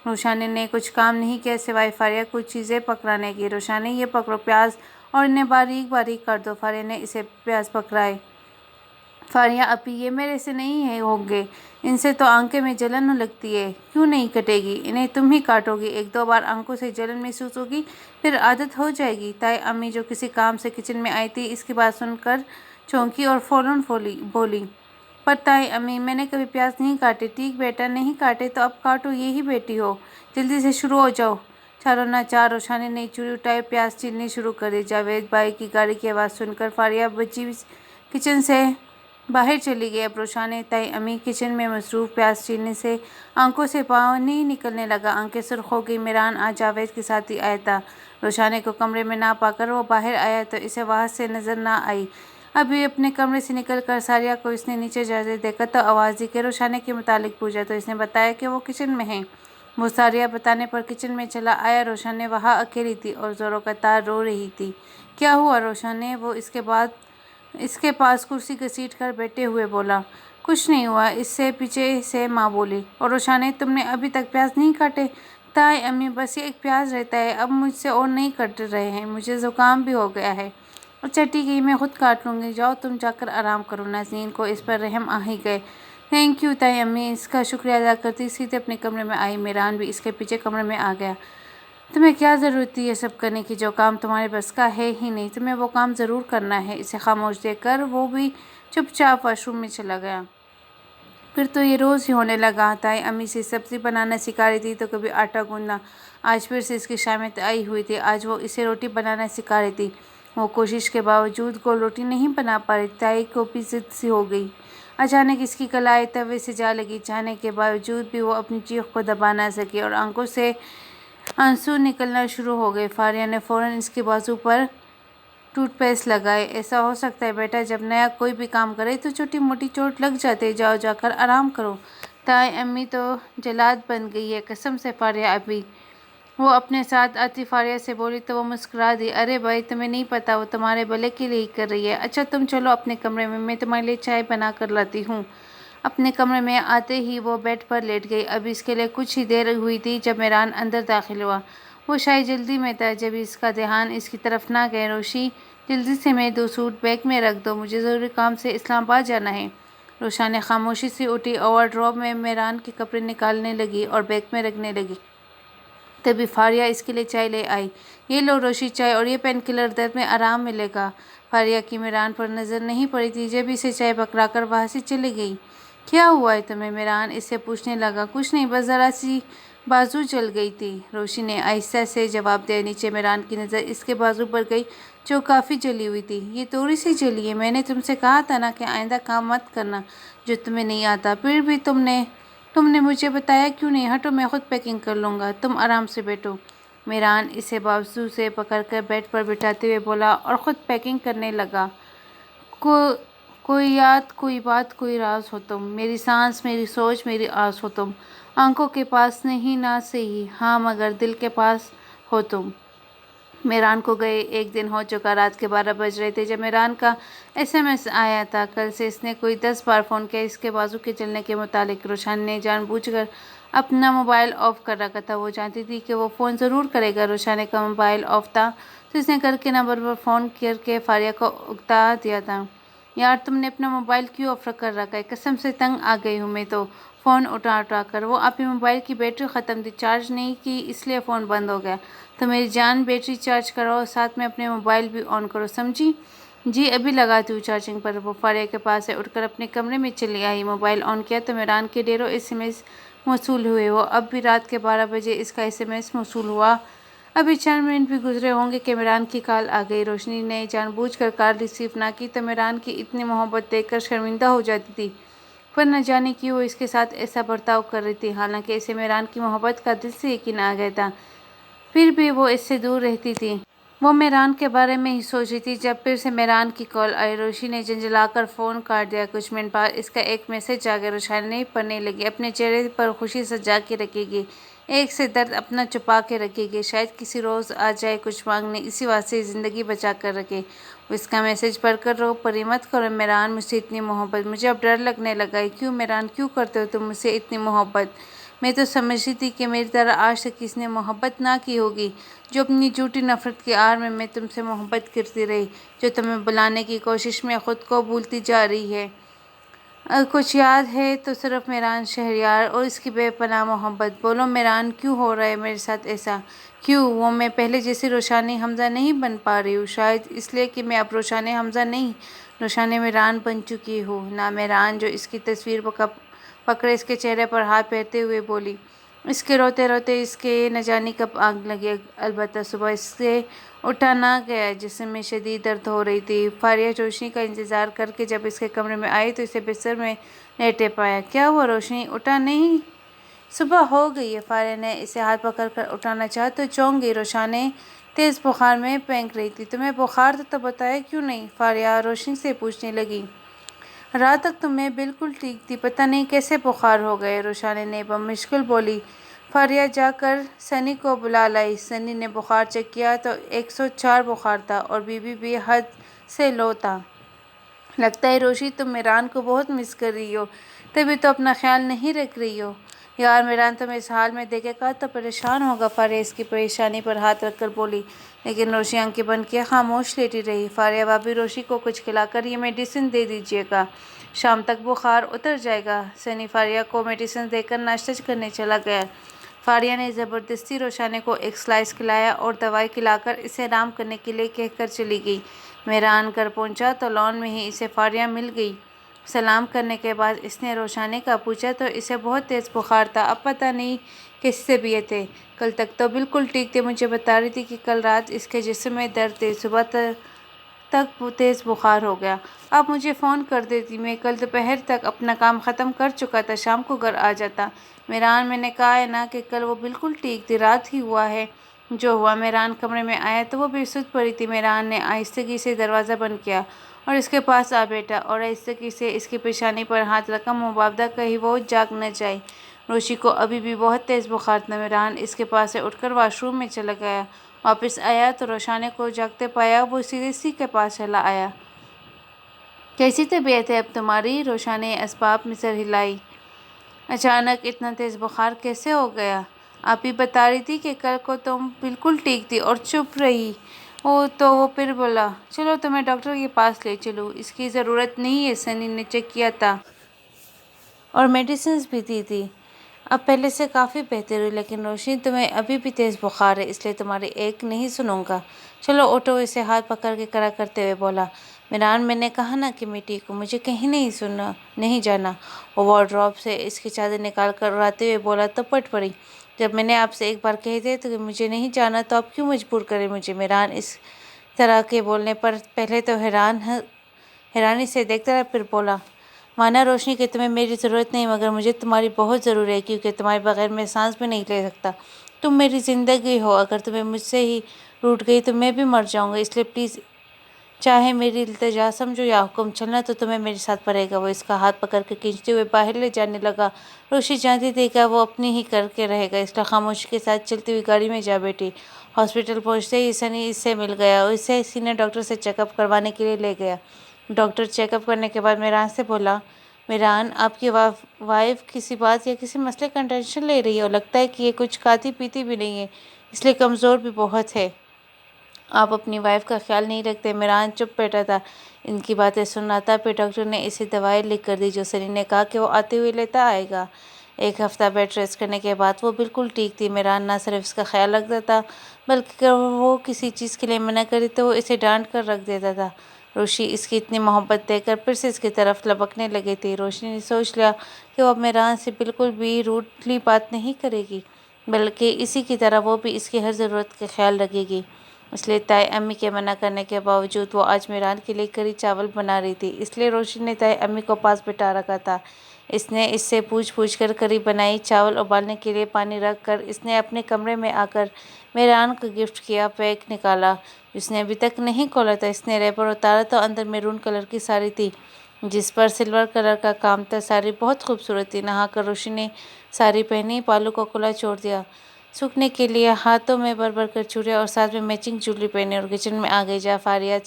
روشانے نے کچھ کام نہیں کیا سوائے فاریہ کچھ چیزیں پکڑانے کی۔ روشانے، یہ پکڑو پیاز اور انہیں باریک باریک کر دو۔ فاریہ نے اسے پیاز پکڑائے۔ فاریہ، اپی یہ میرے سے نہیں ہوں گے، ان سے تو آنکھیں میں جلن لگتی ہے۔ کیوں نہیں کٹے گی؟ انہیں تم ہی کاٹو گی، ایک دو بار آنکھوں سے جلن محسوس ہوگی، پھر عادت ہو جائے گی۔ تائی امی جو کسی کام سے کچن میں آئی تھی، اس کی بات سن کر چونکی اور فوراً بولی، پر تائی امی میں نے کبھی پیاز نہیں کاٹے۔ ٹھیک بیٹا، نہیں کاٹے تو اب کاٹو، یہی بیٹی ہو، جلدی سے شروع ہو جاؤ۔ چاروں ناچار روشانے نے چوری اٹھائی اور پیاز چیرنی شروع کر دی۔ جاوید بھائی کی گاڑی کی آواز سن کر فاریہ بچی کچن سے باہر چلی گئی۔ اب روشانے، تائی امی کچن میں مصروف، پیاز چیرنے سے آنکھوں سے پانی نکلنے لگا، آنکھیں سرخ ہو گئی۔ میران آج جاوید کے ساتھ ہی آیا تھا۔ روشانے کو کمرے میں نہ پا کر وہ باہر آیا تو اسے وہاں سے نظر نہ آئی۔ ابھی اپنے کمرے سے نکل کر ساریہ کو اس نے نیچے جاتے دیکھا تو آواز دی کہ روشانے کے متعلق پوچھا تو اس نے بتایا کہ وہ کچن میں ہے۔ وہ ساریہ بتانے پر کچن میں چلا آیا۔ روشانے وہاں اکیلی تھی اور زوروں کا تار رو رہی تھی۔ کیا ہوا روشانے؟ وہ اس کے پاس کرسی گھسیٹ کر بیٹھے ہوئے بولا۔ کچھ نہیں ہوا، اس سے پیچھے سے ماں بولی۔ اور روشانے، تم نے ابھی تک پیاز نہیں کاٹے؟ تائی امی، بس یہ ایک پیاز رہتا ہے، اب مجھ سے اور نہیں کٹ رہے ہیں، مجھے زکام بھی ہو گیا ہے۔ اچھا ٹھیک ہے، میں خود کاٹ لوں گی، جاؤ تم جا کر آرام کرو۔ نازنین کو اس پر رحم آ ہی گئے۔ تھینک یو تائی امی، اس کا شکریہ ادا کرتی سیدھے اپنے کمرے میں آئی۔ میران بھی اس کے پیچھے کمرے میں آ گیا۔ تمہیں کیا ضرورت تھی یہ سب کرنے کی؟ جو کام تمہارے بس کا ہے ہی نہیں، تمہیں وہ کام ضرور کرنا ہے۔ اسے خاموش دیکھ کر وہ بھی چپ چاپ واش روم میں چلا گیا۔ پھر تو یہ روز ہی ہونے لگا۔ تائی امی سے سبزی بنانا سکھا رہی تھی تو کبھی آٹا گوندھنا۔ آج پھر سے اس کی شامت آئی ہوئی تھی، آج وہ اسے روٹی بنانا سکھا رہی تھی۔ وہ کوشش کے باوجود گول روٹی نہیں بنا پا رہی۔ تائی کو بھی ضد سی ہو گئی۔ اچانک اس کی کلائی توے سے جا لگی، چاہنے کے باوجود بھی وہ اپنی چیخ کو دبا نہ سکی اور آنکھوں سے آنسو نکلنا شروع ہو گئے۔ فاریہ نے فوراً اس کے بازو پر ٹوتھ پیسٹ لگائے۔ ایسا ہو سکتا ہے بیٹا، جب نیا کوئی بھی کام کرے تو چھوٹی موٹی چوٹ لگ جاتی ہے، جاؤ جا کر آرام کرو۔ تائی امی تو جلاد بن گئی ہے، قسم سے فاریہ ابھی۔ وہ اپنے ساتھ آتی فاریہ سے بولی تو وہ مسکرا دی۔ ارے بھائی، تمہیں نہیں پتا، وہ تمہارے بھلے کے لیے ہی کر رہی ہے۔ اچھا تم چلو اپنے کمرے میں تمہارے لیے چائے بنا کر لاتی ہوں۔ اپنے کمرے میں آتے ہی وہ بیڈ پر لیٹ گئی۔ اب اس کے لیے کچھ ہی دیر ہوئی تھی جب میران اندر داخل ہوا۔ وہ شاید جلدی میں تھا، جب اس کا دھیان اس کی طرف نہ گئے۔ روشی، جلدی سے میرے 2 سوٹ بیگ میں رکھ دو، مجھے ضروری کام سے اسلام آباد جانا ہے۔ روشانے خاموشی سے اٹھی اور وارڈروب میں میران کے کپڑے نکالنے لگی اور بیگ میں رکھنے لگی۔ تبھی فاریہ اس کے لیے چائے لے آئی۔ یہ لو روشی چائے، اور یہ پین کلر، درد میں آرام ملے گا۔ فاریہ کی میران پر نظر نہیں پڑی تھی جب اسے چائے پکڑا کر وہاں سے چلی گئی۔ کیا ہوا ہے تمہیں؟ میران اس سے پوچھنے لگا۔ کچھ نہیں، بس ذرا سی بازو جل گئی تھی، روشی نے آہستہ سے جواب دیا۔ نیچے میران کی نظر اس کے بازو پر گئی جو کافی جلی ہوئی تھی۔ یہ تھوڑی سی جلی ہے، میں نے تم سے کہا تھا نا کہ آئندہ کام مت کرنا جو تمہیں نہیں آتا، پھر بھی تم نے مجھے بتایا کیوں نہیں؟ ہٹو، میں خود پیکنگ کر لوں گا، تم آرام سے بیٹھو۔ میران اسے بازو سے پکڑ کر بیڈ پر بٹھاتے ہوئے بولا اور خود پیکنگ کرنے لگا۔ کوئی یاد، کوئی بات، کوئی راز ہو تم، میری سانس، میری سوچ، میری آس ہو تم، آنکھوں کے پاس نہیں نہ صحیح، ہاں مگر دل کے پاس ہو تم۔ میران کو گئے 1 دن ہو چکا۔ رات کے 12 بج رہے تھے جب میران کا SMS آیا تھا۔ کل سے اس نے کوئی 10 بار فون کیا اس کے بازو کے جلنے کے متعلق۔ روشانے نے جان بوجھ کر اپنا موبائل آف کر رکھا تھا، وہ جانتی تھی کہ وہ فون ضرور کرے گا۔ روشانے کا موبائل آف تھا تو اس نے گھر کے نمبر پر فون کر کے فاریہ کو اکتا دیا تھا۔ یار تم نے اپنا موبائل کیوں آف کر رکھا ہے؟ قسم سے تنگ آ گئی ہوں میں تو فون اٹھا کر۔ وہ آپ کے موبائل کی بیٹری ختم تھی، چارج نہیں کی اس لیے فون بند ہو گیا۔ تو میری جان بیٹری چارج کراؤ، ساتھ میں اپنے موبائل بھی آن کرو، سمجھی؟ جی ابھی لگاتی ہوں چارجنگ پر۔ وہ فاریہ کے پاس سے اٹھ کر اپنے کمرے میں چلی آئی، موبائل آن کیا تو میران کے ڈھیروں SMS موصول ہوئے۔ وہ اب بھی رات کے 12 بجے اس کا SMS موصول ہوا۔ ابھی چند منٹ بھی گزرے ہوں گے کہ میران کی کال آ گئی۔ روشنی نے جان بوجھ کر کال ریسیو نہ کی تو میران کی اتنی محبت دیکھ کر شرمندہ ہو جاتی تھی، پر نہ جانے کیوں وہ اس کے ساتھ ایسا برتاؤ کر رہی تھی، حالانکہ اسے میران کی محبت کا دل سے یقین آ گیا تھا، پھر بھی وہ اس سے دور رہتی تھی۔ وہ میران کے بارے میں ہی سوچ رہی تھی جب پھر سے میران کی کال آئی۔ روشنی نے جھنجھلا کر فون کاٹ دیا۔ کچھ منٹ بعد اس کا ایک میسج آ گیا۔ روشنی پڑھنے لگی۔ اپنے چہرے پر خوشی سجا کے رکھے گی، ایک سے درد اپنا چھپا کے رکھے گی، شاید کسی روز آ جائے کچھ مانگنے، اسی واسطے زندگی بچا کر رکھے۔ وہ اس کا میسج پڑھ کر رو پڑی، مت کرو میران مجھ سے اتنی محبت، مجھے اب ڈر لگنے لگا ہے۔ کیوں میران، کیوں کرتے ہو تم مجھ سے اتنی محبت؟ میں تو سمجھتی تھی کہ میری طرح آج تک کسی نے محبت نہ کی ہوگی، جو اپنی جھوٹی نفرت کی آڑ میں تم سے محبت کرتی رہی، جو تمہیں بلانے کی کوشش میں خود کو بھولتی جا رہی ہے۔ کچھ یاد ہے تو صرف میران شہریار اور اس کی بے پناہ محبت۔ بولو میران، کیوں ہو رہا ہے میرے ساتھ ایسا؟ کیوں وہ میں پہلے جیسی روشنی حمزہ نہیں بن پا رہی ہوں؟ شاید اس لیے کہ میں اب روشنی حمزہ نہیں، روشنی میران بن چکی ہوں نا۔ میران جو اس کی تصویر پکڑے اس کے چہرے پر ہاتھ پھیرتے ہوئے بولی۔ اس کے روتے روتے اس کے نہ جانے کب آگ لگی، البتہ صبح اس سے اٹھا نہ گیا، جسم میں شدید درد ہو رہی تھی۔ فاریہ روشنی کا انتظار کر کے جب اس کے کمرے میں آئی تو اسے بستر میں لیٹے پایا۔ کیا ہوا روشنی، اٹھا نہیں؟ صبح ہو گئی ہے۔ فاریہ نے اسے ہاتھ پکڑ کر اٹھانا چاہا تو چونک گئی۔ روشنی تیز بخار میں پینک رہی تھی۔ تمہیں بخار تھا تو بتایا کیوں نہیں؟ فاریہ روشنی سے پوچھنے لگی۔ رات تک تو میں بالکل ٹھیک تھی، پتہ نہیں کیسے بخار ہو گئے، روشنی نے بمشکل بولی۔ فاریہ جا کر سنی کو بلا لائی۔ سنی نے بخار چیک کیا تو 104 بخار تھا اور بی پی بھی حد سے لو تھا۔ لگتا ہے روشنی تم میران کو بہت مس کر رہی ہو، تبھی تو اپنا خیال نہیں رکھ رہی ہو۔ یار میران تمہیں اس حال میں دیکھے گا تو پریشان ہوگا، فاریہ اس کی پریشانی پر ہاتھ رکھ کر بولی۔ لیکن روشنی آنکھیں بند کیے خاموش لیٹی رہی۔ فاریہ بھابھی روشنی کو کچھ کھلا کر یہ میڈیسن دے دیجیے گا، شام تک بخار اتر جائے گا۔ سنی فاریہ کو میڈیسن دے کر ناشتہ کرنے چلا گیا۔ فاریہ نے زبردستی روشنی کو ایک سلائس کھلایا اور دوائی کھلا کر اسے آرام کرنے کے لیے کہہ کر چلی گئی۔ میران گھر پہنچا تو لان میں ہی اسے فاریہ مل گئی۔ سلام کرنے کے بعد اس نے روشنی کا پوچھا تو اسے بہت تیز بخار تھا، اب پتہ نہیں کیسی طبیعت ہے۔ کل تک تو بالکل ٹھیک تھی، مجھے بتا رہی تھی کہ کل رات اس کے جسم میں درد تھے، صبح تک تیز بخار ہو گیا۔ اب مجھے فون کر دیتی، میں کل دوپہر تک اپنا کام ختم کر چکا تھا، شام کو گھر آ جاتا۔ میران میں نے کہا ہے نا کہ کل وہ بالکل ٹھیک تھی، رات ہی ہوا ہے جو ہوا۔ میران کمرے میں آیا تو وہ بھی سست پڑی تھی۔ میران نے آہستگی سے دروازہ بند کیا اور اس کے پاس آ بیٹھا اور آہستگی سے اس کی پیشانی پر ہاتھ رکھا، مبادا کہیں وہ جاگ نہ جائے۔ روشنی کو ابھی بھی بہت تیز بخار تھا۔ میران اس کے پاس سے اٹھ کر واش روم میں چلا گیا۔ واپس آیا تو روشنی کو جاگتے پایا، وہ سیدھے اسی کے پاس چلا آیا۔ کیسی طبیعت ہے اب تمہاری؟ روشنی نے اسباب میں سر ہلائی۔ اچانک اتنا تیز بخار کیسے ہو گیا؟ آپ ہی بتا رہی تھی کہ کل کو تم بالکل ٹھیک تھی اور چپ رہی تو وہ پھر بولا، چلو تمہیں ڈاکٹر کے پاس لے چلوں۔ اس کی ضرورت نہیں ہے، سنی نے چیک کیا تھا اور میڈیسنز بھی دی تھی، اب پہلے سے کافی بہتر ہوئی۔ لیکن روشنی تمہیں ابھی بھی تیز بخار ہے، اس لیے تمہاری ایک نہیں سنوں گا۔ چلو اٹھو، اسے ہاتھ پکڑ کے کھڑا کرتے ہوئے بولا۔ میران میں نے کہا نا کہ میں ٹھیک ہوں، مجھے کہیں نہیں جانا۔ وہ وارڈروب سے اس کی چادر نکال کر اڑاتے ہوئے بولا تو پٹ پڑی۔ جب میں نے آپ سے ایک بار کہہ دیا تو کہ مجھے نہیں جانا تو آپ کیوں مجبور کریں مجھے؟ میران اس طرح کے بولنے پر پہلے تو حیرانی سے دیکھتا رہا، پھر بولا، مانا روشنی کہ تمہیں میری ضرورت نہیں، مگر مجھے تمہاری بہت ضرورت ہے، کیونکہ تمہارے بغیر میں سانس بھی نہیں لے سکتا۔ تم میری زندگی ہو، اگر تمہیں مجھ سے ہی روٹ گئی تو میں بھی مر جاؤں گا، اس لیے پلیز چاہے میری التجا سمجھو یا حکم، چلنا تو تمہیں میرے ساتھ پڑے گا۔ وہ اس کا ہاتھ پکڑ کے کھینچتے ہوئے باہر لے جانے لگا۔ روشنی جانتی تھی کہ وہ اپنی ہی کر کے رہے گا، اس لیے خاموشی کے ساتھ چلتی ہوئی گاڑی میں جا بیٹھی۔ ہاسپٹل پہنچتے ہی سنی اس سے مل گیا اور اسے سینئر ڈاکٹر سے چیک اپ کروانے کے لیے لے گیا۔ ڈاکٹر چیک اپ کرنے کے بعد میران سے بولا، میران آپ کی وائف کسی بات یا کسی مسئلے کا ٹینشن لے رہی ہے، اور لگتا ہے کہ یہ کچھ کھاتی پیتی بھی نہیں ہے، اس لیے کمزور بھی بہت ہے۔ آپ اپنی وائف کا خیال نہیں رکھتے۔ عمران چپ بیٹھا تھا، ان کی باتیں سن رہا تھا۔ پھر ڈاکٹر نے اسے دوائی لکھ کر دی جو سلیم نے کہا کہ وہ آتے ہوئے لیتا آئے گا۔ ایک ہفتہ بیڈ ریسٹ کرنے کے بعد وہ بالکل ٹھیک تھی۔ عمران نہ صرف اس کا خیال رکھتا تھا بلکہ اگر وہ کسی چیز کے لیے منع کرے تو وہ اسے ڈانٹ کر رکھ دیتا تھا۔ روشنی اس کی اتنی محبت دیکھ کر پھر سے اس کی طرف لپکنے لگی تھی۔ روشنی نے سوچ لیا کہ وہ اب عمران سے بالکل بھی روڈلی بات نہیں کرے گی، بلکہ اسی کی طرح وہ بھی اس کی ہر ضرورت کا خیال رکھے گی۔ اس لیے تائے امی کے منع کرنے کے باوجود وہ آج عمران کے لیے کری چاول بنا رہی تھی۔ اس لیے روشنی نے تائے امی کو پاس بٹھا رکھا تھا۔ اس نے اس سے پوچھ کر کری بنائی۔ چاول ابالنے کے لیے پانی رکھ کر اس نے اپنے کمرے میں آ کر عمران کا گفٹ کیا پیک نکالا جو اس نے ابھی تک نہیں کھولا تھا۔ اس نے ریپر اتارا تو اندر میرون کلر کی ساڑی تھی جس پر سلور کلر کا کام تھا۔ ساڑی بہت خوبصورت تھی۔ نہا کر روشنی نے ساڑی پہنی، بالوں کو کھلا چھوڑ دیا سوکھنے کے لیے، ہاتھوں میں بھر کر چوڑیاں اور ساتھ میں میچنگ جویلری پہنی اور کچن میں آ گئی۔ جعفریہ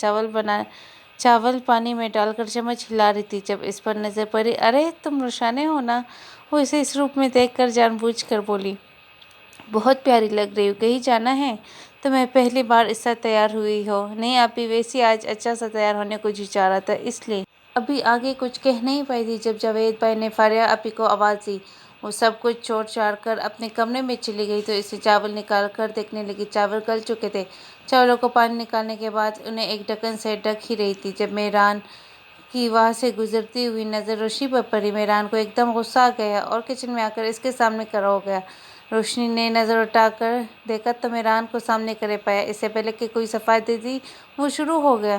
چاول پانی میں ڈال کر چمچ ہلا رہی تھی۔ جب اس پر نظر پڑی، ارے تم روشانے ہو نا؟ وہ اسے اس روپ میں دیکھ کر جان بوجھ کر بولی، بہت پیاری لگ رہی ہو، کہیں جانا ہے؟ تمہیں پہلی بار اس طرح تیار ہوئی ہو؟ نہیں آپی، ویسے آج اچھا سا تیار ہونے کو جی چاہ رہا تھا اس لیے۔ ابھی آگے کچھ کہہ نہیں پائی تھی جب جاوید بھائی نے فاریہ آپی کو آواز دی۔ وہ سب کچھ چھوڑ چھاڑ کر اپنے کمرے میں چلی گئی تو اسے چاول نکال کر دیکھنے لگی۔ چاول گل چکے تھے۔ چاولوں کو پانی نکالنے کے بعد انہیں ایک ڈھکن سے ڈھک ہی رہی تھی جب عمران کی وہاں سے گزرتی ہوئی نظر روشنی پر پڑی۔ عمران کو ایک دم غصہ آ گیا اور کچن میں آ کر اس کے سامنے کھڑا ہو گیا۔ روشنی نے نظر اٹھا کر دیکھا تو عمران کو سامنے کھڑے پایا۔ اس سے پہلے کہ کوئی صفائی دے دی وہ شروع ہو گیا،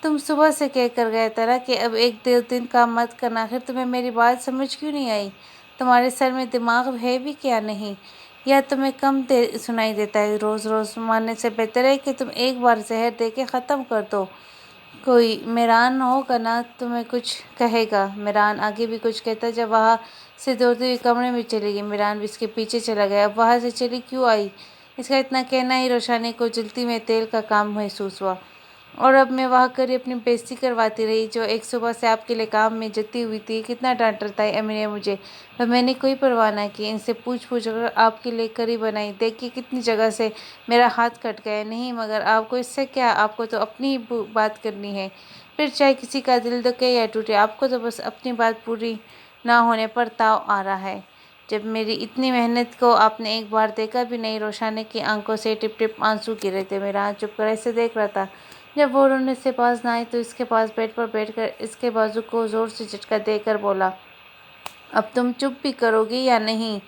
تم صبح سے کہہ کر گیا تھا نا کہ اب ایک دو دن کام مت کرنا، آخر تمہیں میری بات سمجھ کیوں نہیں آئی؟ تمہارے سر میں دماغ ہے بھی کیا نہیں، یا تمہیں کم سنائی دیتا ہے؟ روز روز مارنے سے بہتر ہے کہ تم ایک بار زہر دے کے ختم کر دو۔ کوئی عمران ہوگا نا تمہیں کچھ کہے گا۔ عمران آگے بھی کچھ کہتا جب وہاں سے دوڑتی ہوئی کمرے میں چلی گئی۔ عمران بھی اس کے پیچھے چلا گیا۔ اب وہاں سے چلی کیوں آئی؟ اس کا اتنا کہنا ہی روشنی کو جلتی میں تیل کا کام محسوس ہوا۔ اور اب میں وہاں کری اپنی بے عزتی کرواتی رہی جو ایک صبح سے آپ کے لیے کام میں جتی ہوئی تھی۔ کتنا ڈانٹا تائے امی نے مجھے، پر میں نے کوئی پرواہ نہ کی۔ ان سے پوچھ کر آپ کے لیے کری بنائی، دیکھیے کتنی جگہ سے میرا ہاتھ کٹ گیا ہے۔ نہیں مگر آپ کو اس سے کیا، آپ کو تو اپنی ہی بات کرنی ہے، پھر چاہے کسی کا دل دکھے یا ٹوٹے، آپ کو تو بس اپنی بات پوری نہ ہونے پر تاؤ آ رہا ہے۔ جب میری اتنی محنت کو آپ نے ایک بار دیکھا بھی نہیں۔ روشنی کی آنکھوں سے ٹپ ٹپ آنسو گر رہے تھے۔ عمران چپ کر ایسے دیکھ رہا تھا۔ جب وہ رونے سے باز نہ آئی تو اس کے پاس بیڈ پر بیٹھ کر اس کے بازو کو زور سے جھٹکا دے کر بولا، اب تم چپ بھی کرو گی یا نہیں؟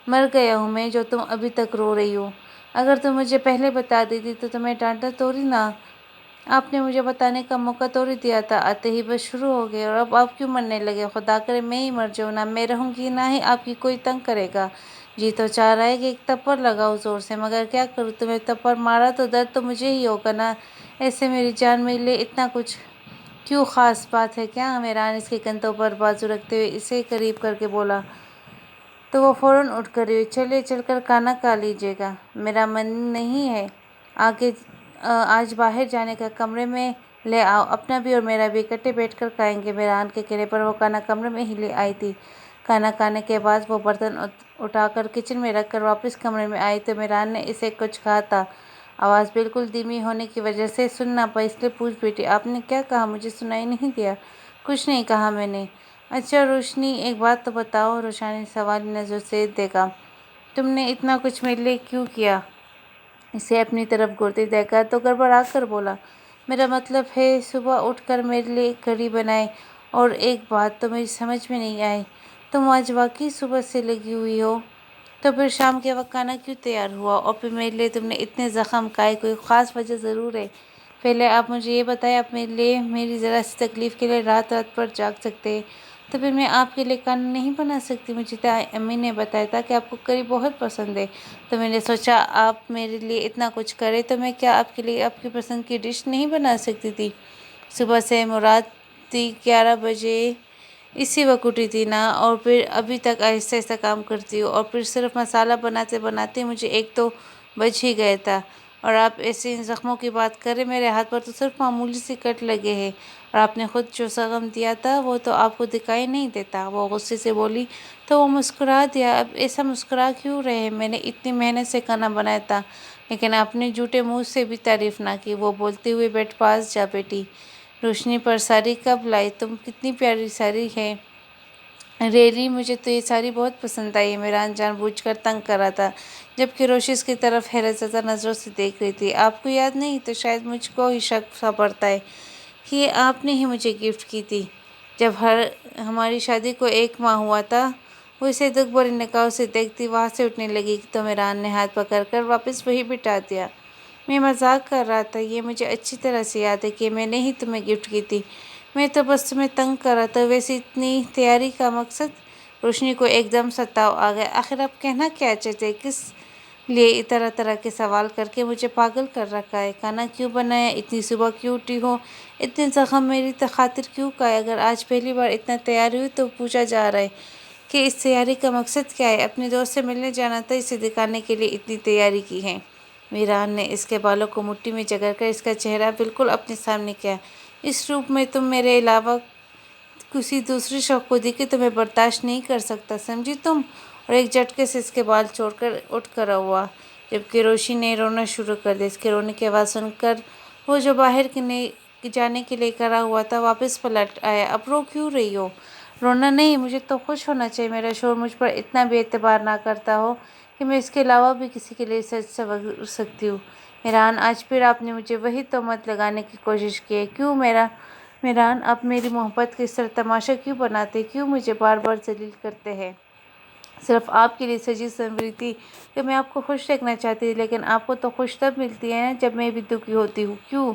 مر گیا ہوں میں جو تم ابھی تک رو رہی ہو؟ اگر تم مجھے پہلے بتا دیتی تو تمہیں ڈانٹا توڑی نہ۔ آپ نے مجھے بتانے کا موقع توڑی دیا تھا، آتے ہی بس شروع ہو گئے، اور اب آپ کیوں مرنے لگے؟ خدا کرے میں ہی مر جاؤں، نہ میں رہوں گی نہ ہی آپ کی کوئی تنگ کرے گا۔ جی تو چاہ رہا ہے کہ ایک تھپڑ لگاؤں زور سے، مگر کیا کروں، تمہیں تھپڑ مارا تو درد تو مجھے ہی ہوگا نا۔ ایسے میری جان میرے لیے اتنا کچھ کیوں خاص بات ہے کیا؟ عمران اس کے کندھوں پر بازو رکھتے ہوئے اسے قریب کر کے بولا تو وہ فوراً اٹھ کھڑی ہوئی، چلیے چل کر کھانا کھا لیجیے گا۔ میرا من نہیں ہے آج باہر جانے کا، کمرے میں لے آؤ، اپنا بھی اور میرا بھی، اکٹھے بیٹھ کر کھائیں گے۔ عمران کے کہنے پر وہ کھانا کمرے میں ہی لے آئی تھی۔ کھانا کھانے کے بعد وہ برتن اٹھا کر کچن میں رکھ کر واپس کمرے میں آئی تو عمران نے اسے کچھ کہا تھا، آواز بالکل دھیمی ہونے کی وجہ سے سن نہ پائی، اس لیے پوچھ بیٹھی، آپ نے کیا کہا؟ مجھے سنائی نہیں دیا۔ کچھ نہیں کہا میں نے۔ اچھا روشنی ایک بات تو بتاؤ۔ روشنی نے سوالی نظروں سے دیکھا، تم نے اتنا کچھ میرے لیے کیوں کیا؟ اسے اپنی طرف گھورتے دیکھا تو گڑبڑا کر بولا، میرا مطلب ہے صبح اٹھ کر میرے لیے کڑھی بنائے، اور ایک بات تو میری سمجھ میں نہیں آئی، تم آج واقعی صبح سے لگی ہوئی ہو، تو پھر شام کے وقت کھانا کیوں تیار ہوا؟ اور پھر میرے لیے تم نے اتنے زخم کھائے، کوئی خاص وجہ ضرور ہے؟ پہلے آپ مجھے یہ بتائیں، آپ میرے لیے میری ذرا سی تکلیف کے لیے رات رات بھر جاگ سکتے ہیں، تو پھر میں آپ کے لیے کھانا نہیں بنا سکتی؟ مجھے تائے امی نے بتایا تھا کہ آپ کو کری بہت پسند ہے، تو میں نے سوچا آپ میرے لیے اتنا کچھ کریں تو میں کیا آپ کے لیے آپ کی پسند کی ڈش نہیں بنا سکتی تھی؟ صبح سے مراد تھی 11 بجے اسی وقت اٹھی تھی نا، اور پھر ابھی تک آہستہ آہستہ کام کرتی ہوں، اور پھر صرف مسالہ بناتے بناتے مجھے 1 تو بج ہی گیا تھا، اور آپ ایسے ان زخموں کی بات کریں، میرے ہاتھ پر تو صرف معمولی سے کٹ لگے ہیں، اور آپ نے خود جو زخم دیا تھا وہ تو آپ کو دکھائی نہیں دیتا۔ وہ غصے سے بولی تو وہ مسکرا دیا، اب ایسا مسکرا کیوں رہے ہیں؟ میں نے اتنی محنت سے کھانا بنایا تھا، لیکن آپ نے جھوٹے منہ سے بھی تعریف نہ کی۔ وہ بولتے ہوئے بیڈ پاس جا بیٹھی۔ روشنی پر ساری کب لائی؟ تم کتنی پیاری ساری ہے۔ ریلی مجھے تو یہ ساری بہت پسند آئی ہے۔ میران جان بوجھ کر تنگ کر رہا تھا، جبکہ روشی اس کی طرف حیرت زدہ نظروں سے دیکھ رہی تھی۔ آپ کو یاد نہیں؟ تو شاید مجھ کو ہی شک سا پڑتا ہے کہ یہ آپ نے ہی مجھے گفٹ کی تھی جب ہماری شادی کو 1 ماہ ہوا تھا۔ وہ اسے دکھ بھری نگاہوں سے دیکھتی وہاں سے اٹھنے لگی تو میران نے ہاتھ پکڑ کر واپس وہیں بٹھا دیا۔ میں مذاق کر رہا تھا، یہ مجھے اچھی طرح سے یاد ہے کہ میں نے ہی تمہیں گفٹ کی تھی۔ میں تو بس تمہیں تنگ کر رہا تھا۔ ویسے اتنی تیاری کا مقصد؟ روشنی کو ایک دم سا تاؤ آ گیا۔ آخر آپ کہنا کیا چاہتے ہیں؟ کس لیے طرح طرح کے سوال کر کے مجھے پاگل کر رکھا ہے؟ کھانا کیوں بنایا؟ اتنی صبح کیوں اٹھی ہو؟ اتنے زخم میری خاطر کیوں کھائے؟ اگر آج پہلی بار اتنا تیار ہوئی تو پوچھا جا رہا ہے کہ اس تیاری کا مقصد کیا ہے؟ اپنے دوست سے ملنے جانا تھا، اسے دکھانے کے لیے اتنی تیاری کی ہے۔ میران نے اس کے بالوں کو مٹھی میں جکڑ کر اس کا چہرہ بالکل اپنے سامنے کیا۔ اس روپ میں تم میرے علاوہ کسی دوسرے شخص کو دیکھ کے تمہیں برداشت نہیں کر سکتا، سمجھی تم؟ اور ایک جھٹکے سے اس کے بال چھوڑ کر اٹھ کھڑا ہوا، جبکہ روشی نے رونا شروع کر دیا۔ اس کے رونے کی آواز سن کر وہ جو باہر جانے کے لیے کھڑا ہوا تھا واپس پلٹ آیا۔ اب رو کیوں رہی ہو؟ رونا نہیں، مجھے تو خوش ہونا چاہیے۔ میرا شوہر مجھ پر اتنا بے اعتبار نہ کرتا ہو کہ میں اس کے علاوہ بھی کسی کے لیے سچ سنور سکتی ہوں۔ میران، آج پھر آپ نے مجھے وہی تہمت لگانے کی کوشش کی ہے۔ کیوں میران، آپ میری محبت کا اس طرح تماشا کیوں بناتے ہیں؟ کیوں مجھے بار بار ذلیل کرتے ہیں؟ صرف آپ کے لیے سجی سنوری تھی کہ میں آپ کو خوش دیکھنا چاہتی تھی، لیکن آپ کو تو خوش تب ملتی ہے جب میں بھی دکھی ہوتی ہوں۔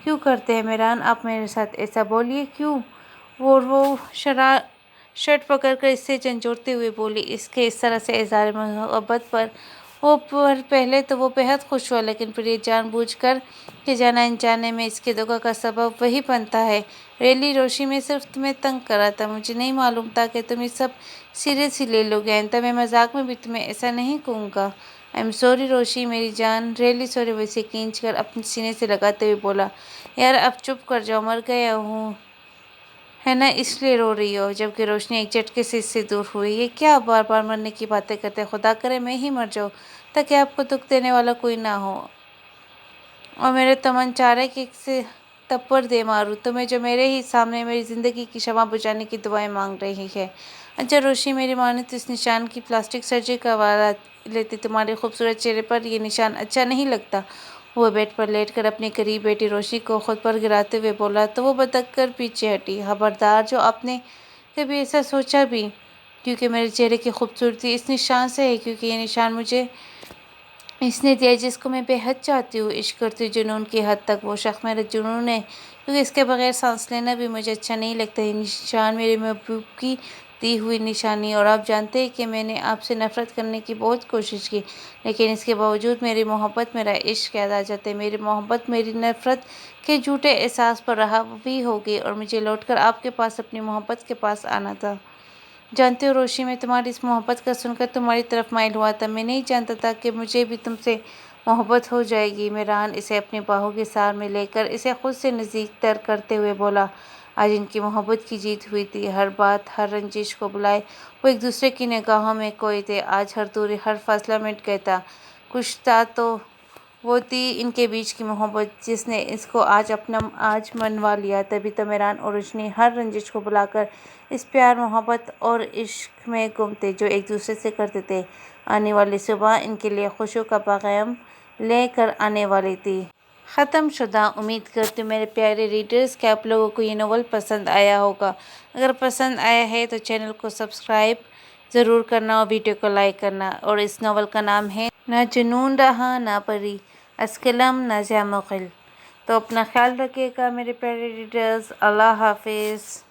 کیوں کرتے ہیں میران؟ آپ میرے ساتھ ایسا بولیے، کیوں؟ وہ شرٹ پکڑ کر اس سے جھنجھوڑتے ہوئے بولی۔ اس کے اس طرح سے اظہار محبت پر پہلے تو وہ بہت خوش ہوا، لیکن پھر یہ جان بوجھ کر کہ جانا انجانے میں اس کے دکھ کا سبب وہی بنتا ہے۔ ریلی روشی، میں صرف تمہیں تنگ کر رہا تھا، مجھے نہیں معلوم تھا کہ تم یہ سب سیریسلی لے لو گے۔ آئندہ میں مذاق میں بھی تمہیں ایسا نہیں کہوں گا۔ آئی ایم سوری روشی میری جان۔ ریلی سوری وہ اسے کھینچ کر اپنے سینے سے لگاتے ہوئے بولا۔ یار اب چپ کر جاؤ، مر گیا ہوں ہے نا، اس لیے رو رہی ہو؟ جبکہ روشنی ایک جھٹکے سے اس سے دور ہوئی۔ یہ کیا بار بار مرنے کی باتیں کرتے ہیں؟ خدا کرے میں ہی مر جاؤں تاکہ آپ کو دکھ دینے والا کوئی نہ ہو، اور میرا تو من چاہ رہا ہے کہ اسے تھپڑ دے ماروں تمہیں، جو میرے ہی سامنے میری زندگی کی شمع بجھانے کی دعائیں مانگ رہی ہے۔ اچھا روشی، میری مانے تو اس نشان کی پلاسٹک سرجری کروا لیتے، تمہارے خوبصورت چہرے پر یہ نشان اچھا نہیں لگتا۔ وہ بیڈ پر لیٹ کر اپنے قریب بیٹھی روشنی کو خود پر گراتے ہوئے بولا تو وہ بدک کر پیچھے ہٹی۔ خبردار، جو آپ نے کبھی ایسا سوچا بھی؟ کیونکہ میرے چہرے کی خوبصورتی اس نشان سے ہے، کیونکہ یہ نشان مجھے اس نے دیا جس کو میں بے حد چاہتی ہوں، عشق کرتی ہوں جنون کی حد تک۔ وہ شخص میرا جنون ہے، کیونکہ اس کے بغیر سانس لینا بھی مجھے اچھا نہیں لگتا۔ یہ نشان میرے محبوب کی دی ہوئی نشانی ہے، اور آپ جانتے ہیں کہ میں نے آپ سے نفرت کرنے کی بہت کوشش کی، لیکن اس کے باوجود میری محبت، میرا عشق یاد آ جاتا ہے۔ میری محبت میری نفرت کے جھوٹے احساس پر حاوی ہو گئی، اور مجھے لوٹ کر آپ کے پاس، اپنی محبت کے پاس آنا تھا۔ جانتے ہو روشی، میں تمہاری اس محبت کا سن کر تمہاری طرف مائل ہوا تھا۔ میں نہیں جانتا تھا کہ مجھے بھی تم سے محبت ہو جائے گی۔ میران اسے اپنی باہوں کی سار میں لے کر اسے خود سے نزدیک تر کرتے ہوئے بولا۔ آج ان کی محبت کی جیت ہوئی تھی۔ ہر بات، ہر رنجش کو بلائے وہ ایک دوسرے کی نگاہوں میں کھوئے تھے۔ آج ہر دوری، ہر فاصلہ مٹ گیا تھا۔ کچھ تھا تو وہ تھی ان کے بیچ کی محبت، جس نے اس کو آج منوا لیا۔ تبھی تو میران اور روشنی ہر رنجش کو بھلا کر اس پیار، محبت اور عشق میں گم تھے جو ایک دوسرے سے کرتے تھے۔ آنے والی صبح ان کے لیے خوشیوں کا پیغام لے کر آنے والی تھی۔ ختم شدہ۔ امید کرتی ہوں میرے پیارے ریڈرز کہ آپ لوگوں کو یہ ناول پسند آیا ہوگا۔ اگر پسند آیا ہے تو چینل کو سبسکرائب ضرور کرنا اور ویڈیو کو لائک کرنا۔ اور اس ناول کا نام ہے نہ جنون رہا نہ پری، از قلم نازیہ مغل۔ تو اپنا خیال رکھیے گا میرے پیارے ریڈرز۔ اللہ حافظ۔